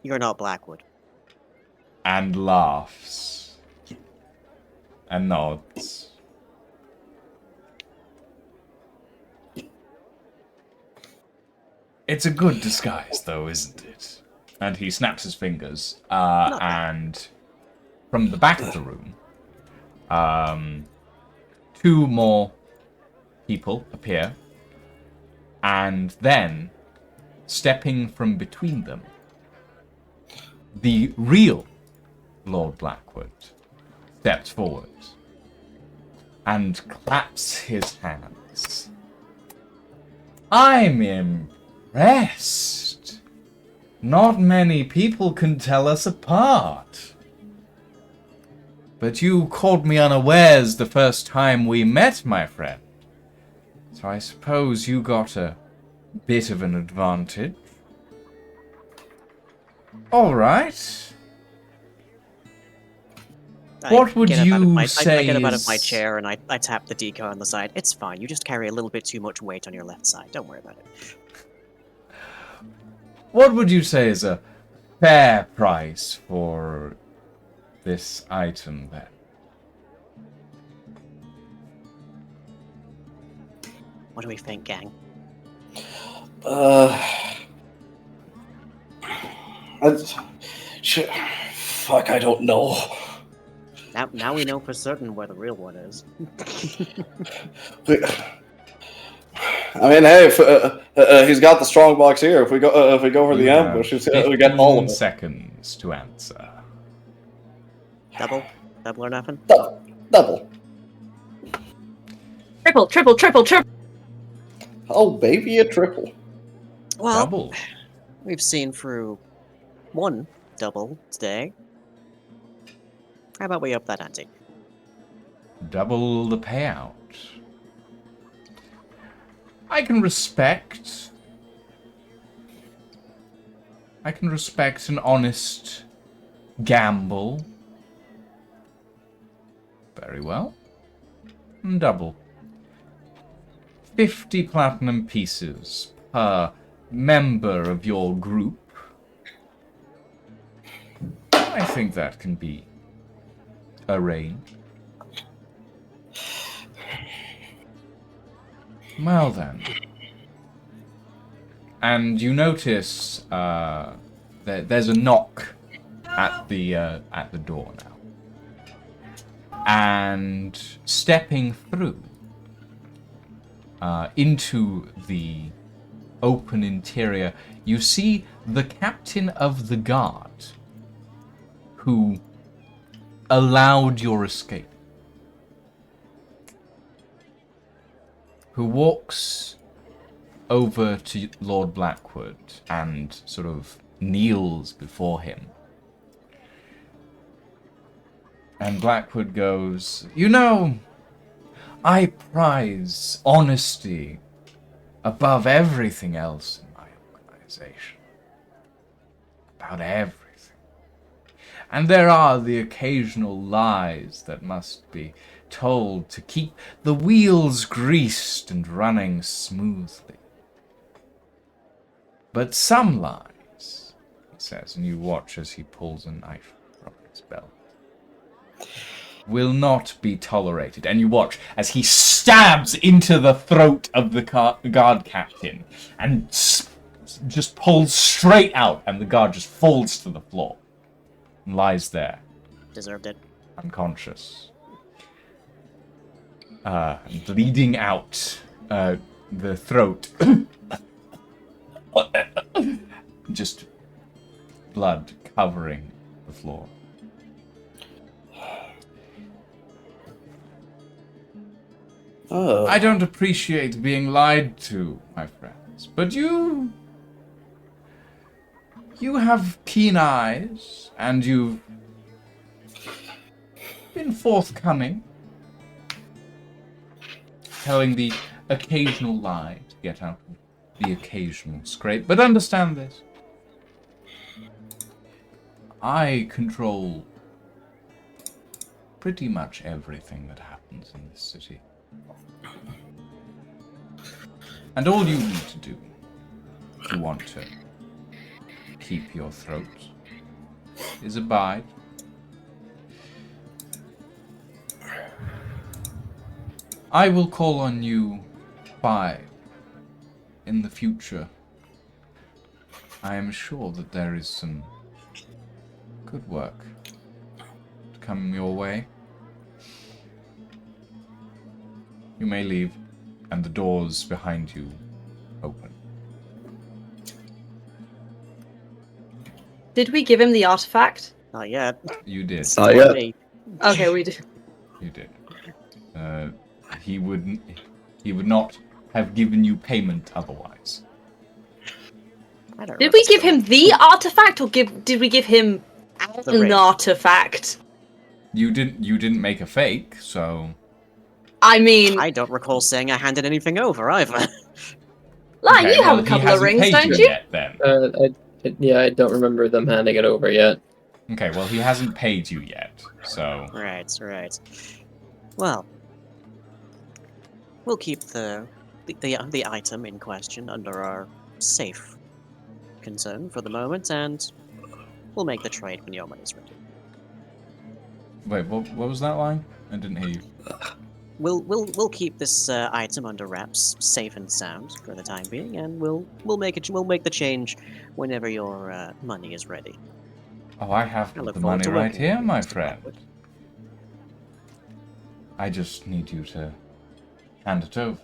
You're not Blackwood. And laughs. And nods. It's a good disguise, though, isn't it? And he snaps his fingers. And from the back of the room, 2 more people appear. And then, stepping from between them, the real Lord Blackwood steps forward and claps his hands. I'm impressed. Not many people can tell us apart. But you caught me unawares the first time we met, my friend. So I suppose you got a bit of an advantage. All right. What would you say I get up out of my is- chair and I tap the deco on the side. It's fine. You just carry a little bit too much weight on your left side. Don't worry about it. What would you say is a fair price for this item, then? What do we think, gang? Fuck, I don't know. Now we know for certain where the real one is. I mean, hey, if, he's got the strong box here. If we go for the You have ambush, we get all of 15 it. seconds to answer. Double or nothing. Double. Triple. Oh, baby, a triple. Well, Double. we've seen through one double today. How about we up that ante? Double the payout. I can respect an honest gamble. Very well. Double. 50 platinum pieces per member of your group. I think that can be arranged. Well then. And you notice that there's a knock at the door now. And stepping through into the open interior, you see the captain of the guard who allowed your escape. Who walks over to Lord Blackwood and sort of kneels before him. And Blackwood goes, "You know, I prize honesty above everything else in my organization. About everything. And there are the occasional lies that must be told to keep the wheels greased and running smoothly. But some lies," he says, and you watch as he pulls a knife from his belt, "will not be tolerated." And you watch as he stabs into the throat of the guard captain and just pulls straight out, and the guard just falls to the floor and lies there. Deserved it. Unconscious. Bleeding out the throat. Just blood covering the floor. Oh. I don't appreciate being lied to, my friends, but you have keen eyes, and you've been forthcoming, telling the occasional lie to get out of the occasional scrape. But understand this. I control pretty much everything that happens in this city. And all you need to do, if you want to keep your throat, is abide. I will call on you 5 in the future. I am sure that there is some good work to come your way. You may leave, and the doors behind you open. Did we give him the artifact? Not yet. You did. It's Not on yet. me. Okay, we did. You did. He would not have given you payment otherwise. I don't Did we give remember. him the artifact, or did we give him The an ring. artifact? You didn't make a fake, so I mean, I don't recall saying I handed anything over either. Lai, Okay, you have well, a he couple of hasn't rings, paid don't you you? yet, then. I don't remember them handing it over yet. Okay, well, he hasn't paid you yet, so Right. Well, we'll keep the item in question under our safe concern for the moment, and we'll make the trade when your money's ready. wait, what was that line? I didn't hear you. We'll keep this item under wraps, safe and sound for the time being, and we'll make the change whenever your money is ready. Oh, I have I look the forward money to right working here, with you, my Mr. friend. Blackwood. I just need you to hand it over.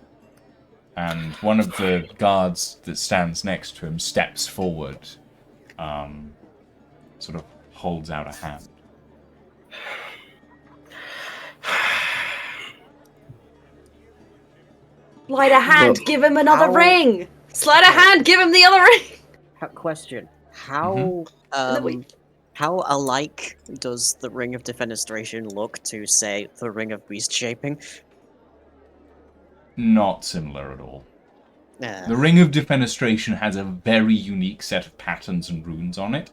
And one of the guards that stands next to him steps forward, sort of holds out a hand. Slide a hand, give him another How- ring. Slide a hand, give him the other ring. Question: How And then we- how alike does the Ring of Defenestration look to, say, the Ring of Beast Shaping? Not similar at all. Uh, The Ring of Defenestration has a very unique set of patterns and runes on it.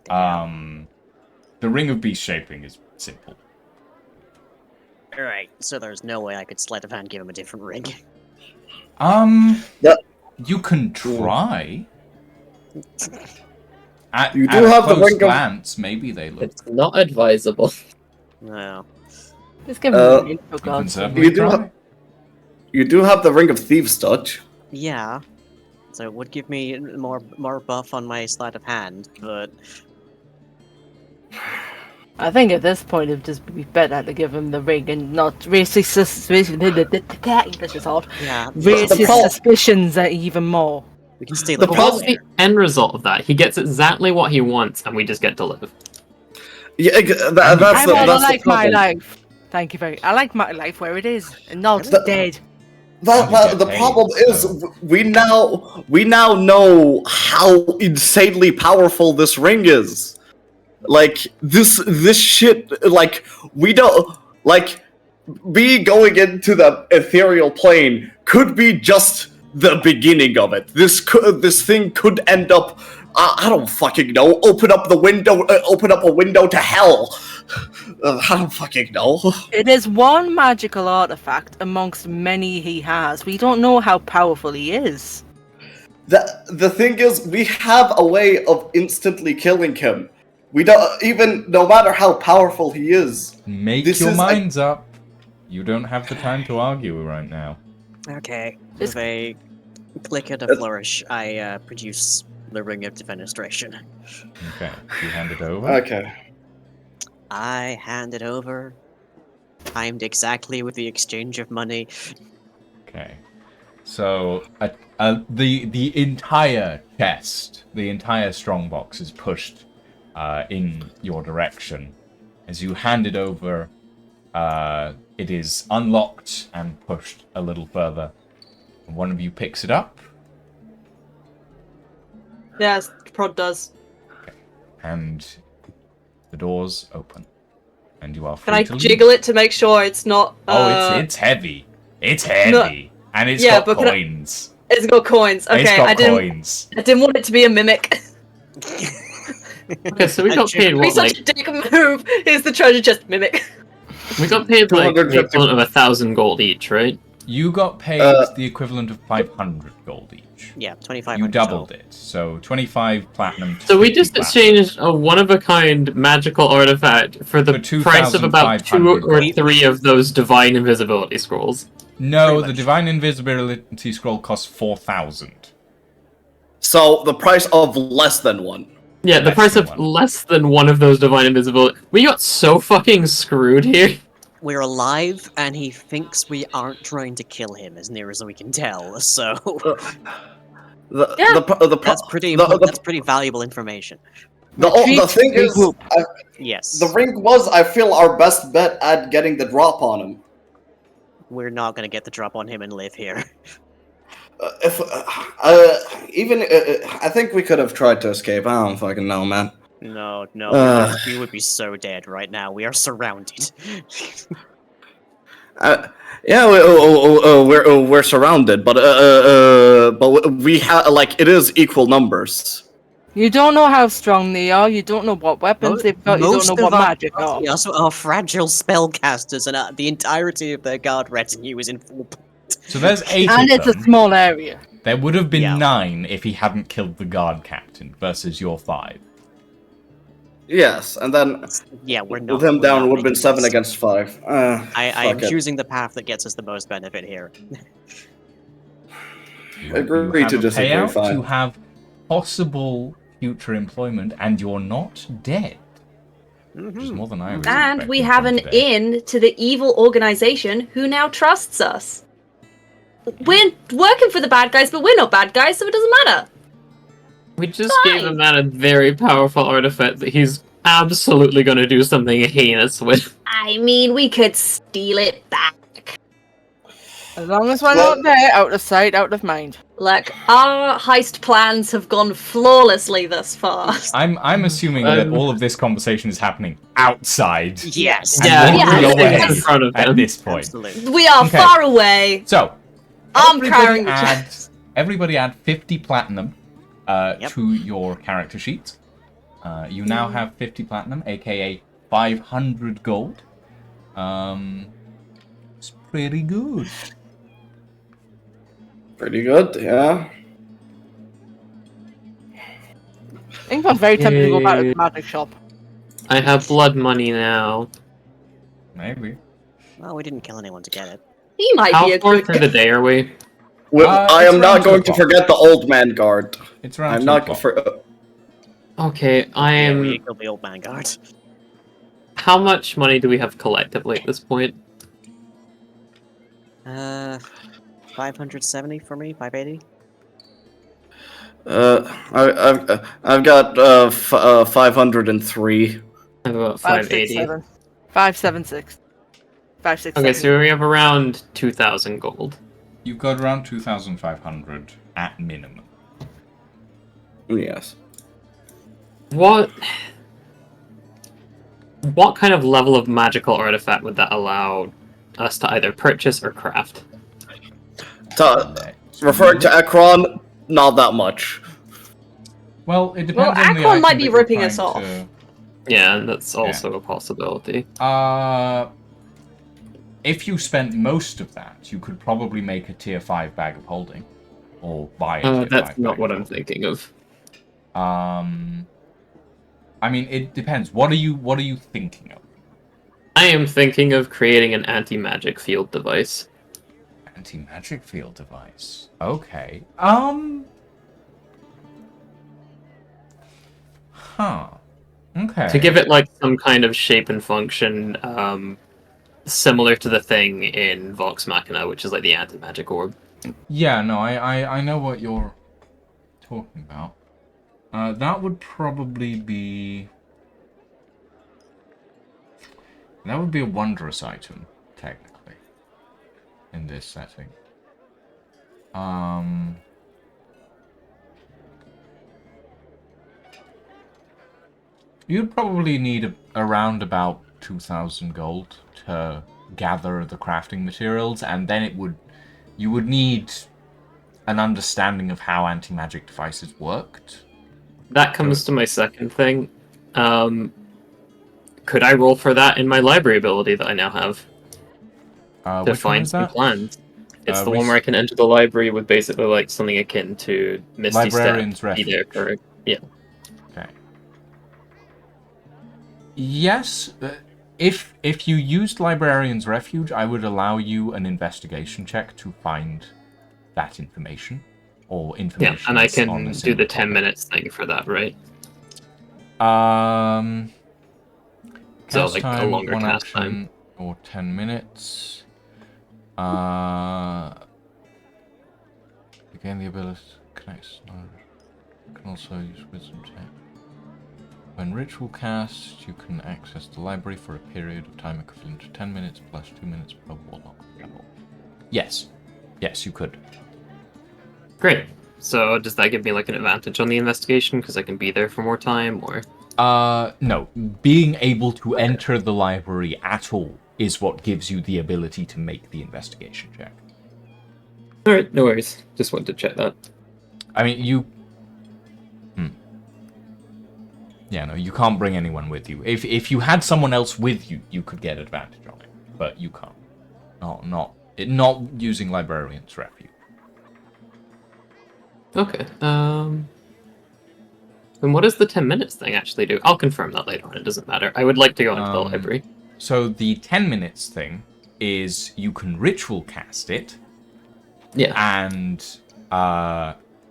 The Ring of Beast Shaping is simple. Alright, so there's no way I could sleight of hand give him a different ring. Yeah. You can try. At, You do at a have the close Ring of- glance, maybe they look. It's not advisable. No. Just give him Uh, the ring, for You can God's sake. certainly You do try. have- You do have the Ring of Thieves touch. Yeah. So it would give me more buff on my sleight of hand, but I think at this point it'd just be better to give him the ring and not raise his suspicions. This is hard. yeah, Raise The his problem- suspicions even more. we can steal the it. But from what's there. the end result of that? He gets exactly what he wants, and we just get to live. Yeah, that's I the, want to that's the like my problem. life. Thank you very. I like my life where it is and not The- dead. The paid, problem is so- we now know how insanely powerful this ring is. Like this shit, like we don't like me going into the ethereal plane could be just the beginning of it. This thing could end up. I don't fucking know. Open up a window to hell. I don't fucking know. It is one magical artifact amongst many he has. We don't know how powerful he is. The thing is, we have a way of instantly killing him. We don't even, no matter how powerful he is. Make This your is minds up. You don't have the time to argue right now. Okay. Just- With a click and a flourish, I produce the Ring of Defenestration. Okay, you hand it over. Okay. I hand it over, timed exactly with the exchange of money. Okay. So the entire chest, the entire strongbox is pushed in your direction as you hand it over It is unlocked and pushed a little further. And one of you picks it up, Yes, Prod does. and the doors open. And you are free Can I to leave. jiggle it to make sure it's not? It's heavy. It's heavy. And it's yeah, got but can I- coins. It's got coins. Okay, It's got I coins. didn't want it to be a mimic. Okay, so we got paid Be what, such like a dick move. Here's the treasure chest mimic. we got paid like the 250 equivalent of 1,000 gold each, right? You got paid the equivalent of 500 gold each. Yeah, 25. You doubled it. So 25 platinum. to So we 50 just platinum. exchanged a one-of-a-kind magical artifact for the For price of about 2 or 2,500 3 of those divine invisibility scrolls. No, Pretty the much. divine invisibility scroll costs 4,000. So the price of less than one. Yeah, the Less price than of one. less than one of those divine invisibility. We got so fucking screwed here. We're alive, and he thinks we aren't trying to kill him, as near as we can tell. So that's pretty important. That's pretty valuable information. The thing is, regroup. Yes, the ring was, I feel, our best bet at getting the drop on him. we're not gonna get the drop on him and live here. I think we could have tried to escape. I don't fucking know, man. No, Uh. we would be so dead right now. We are surrounded. Yeah, we're surrounded, but we have like it is equal numbers. You don't know how strong they are. You don't know what weapons they've got. You don't know what magic are. We also are fragile spellcasters, and the entirety of their guard retinue is in full. So there's 8 And of it's a them. small area. There would have been Yeah. 9 if he hadn't killed the guard captain versus your 5. Yes, and then Yeah, we're not. with him we're down, not it would have been making 7 this. against 5. I am fuck it. choosing the path that gets us the most benefit here. Agree have to a disagree, payout, fine. you have possible future employment, and you're not dead. Which is more than I was And we expecting have from an today. in to the evil organization who now trusts us. We're working for the bad guys, but we're not bad guys, so it doesn't matter. We just gave a man a very powerful artifact that he's absolutely going to do something heinous with. I mean, we could steal it back. As long as we're not there, out of sight, out of mind. Look, our heist plans have gone flawlessly thus far. I'm assuming that all of this conversation is happening outside. Yes. And Yeah, walking yeah, away in front of at him. this point. Absolutely. We are Okay. far away. So, I'm everybody carrying the add, chest. everybody add 50 platinum Yep. to your character sheet. You now have 50 platinum, aka 500 gold. It's pretty good. Pretty good, yeah. I think I'm very tempted to go back to Yay. the magic shop. I have blood money now. Maybe. Well, we didn't kill anyone to get it. He might How be a far good through the day are we? I it's am around not 2 going to o'clock. forget the old man guard. It's around I'm 2 not o'clock. for. Okay, I Yeah, am. we killed the old man guard. How much money do we have collectively at this point? 570 for me, 580. I've got 503. I have about 580. 567. 576. 567. Okay, so we have around 2,000 gold. You've got around 2,500 at minimum. Yes. What kind of level of magical artifact would that allow us to either purchase or craft? Referring to Ekron, not that much. Well, it depends Well, on the Akron item might be that you're ripping us trying off. to- Yeah, that's also a possibility. If you spent most of that, you could probably make a tier 5 bag of holding. Or buy a tier 5 That's not bag what of I'm holding. thinking of. I mean, it depends. What are you thinking of? I am thinking of creating an anti-magic field device. Anti-magic field device. Okay. Huh. Okay. To give it like some kind of shape and function, similar to the thing in Vox Machina, which is like the anti-magic orb. Yeah, no, I know what you're talking about. That would probably be... That would be a wondrous item, technically, in this setting. You'd probably need around about 2,000 gold to gather the crafting materials, and then you would need an understanding of how anti-magic devices worked. That comes to my second thing. Could I roll for that in my library ability that I now have? To Which one find is some that? plans. It's the one where I can enter the library with basically like something akin to Misty Librarian's Step. Be there Refuge. for, yeah. Okay. Yes, if you used Librarian's Refuge, I would allow you an investigation check to find that information, or information. Yeah, and I on can a do similar the 10 topic. minutes thing for that, right? So Cast like time, a longer one cast action, time. or 10 minutes. Again, the ability to connect. Can also use wisdom check. When ritual cast, you can access the library for a period of time equivalent to 10 minutes plus 2 minutes per warlock level. Yes. Yes, you could. Great. So does that give me like an advantage on the investigation because I can be there for more time, or? No. Being able to enter the library at all is what gives you the ability to make the investigation check. Alright, no worries. Just wanted to check that. I mean, Yeah, no, you can't bring anyone with you. If you had someone else with you, you could get advantage on it, but you can't. Not using Librarian's Refuge. Okay. And what does the 10 minutes thing actually do? I'll confirm that later on. It doesn't matter. I would like to go into the library. So the 10 minutes thing is you can ritual cast it. Yeah. And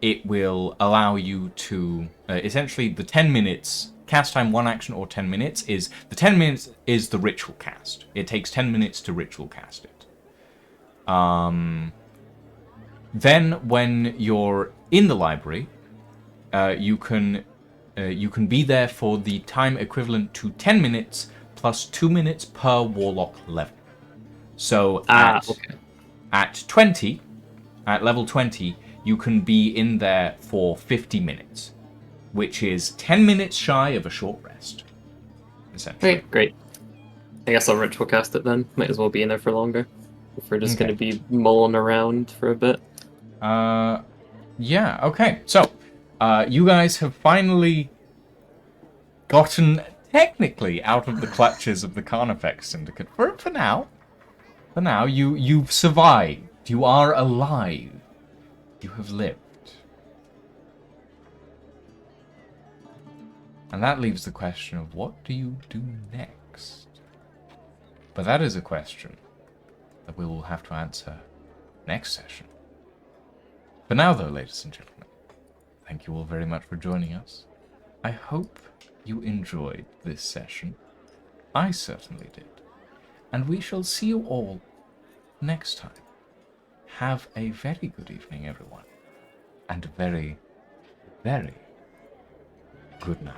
it will allow you to essentially the 10 minutes cast time, one action or 10 minutes is the 10 minutes is the ritual cast. It takes 10 minutes to ritual cast it. Then when you're in the library, you can be there for the time equivalent to 10 minutes plus 2 minutes per warlock level. So at 20, at level 20, you can be in there for 50 minutes, which is 10 minutes shy of a short rest, essentially. Okay, great. I guess I'll ritual cast it then. Might as well be in there for longer. If we're just going to be mulling around for a bit. Yeah, okay. So, you guys have finally gotten technically out of the clutches of the Carnifex Syndicate. For now. For now, you've survived. You are alive. You have lived. And that leaves the question of what do you do next? But that is a question that we will have to answer next session. For now, though, ladies and gentlemen, thank you all very much for joining us. I hope you enjoyed this session. I certainly did. And we shall see you all next time. Have a very good evening, everyone. And a very, very good night.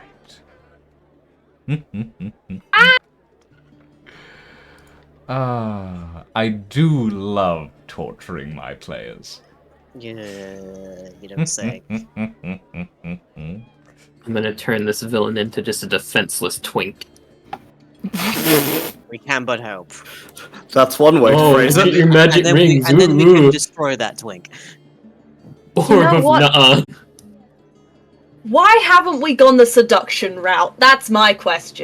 I do love torturing my players. Yeah, you don't say. I'm gonna turn this villain into just a defenseless twink. We can but hope. That's one way to phrase get it. your magic rings. And then we can destroy that twink. Orb You know of what? Nuh-uh. Why haven't we gone the seduction route? That's my question.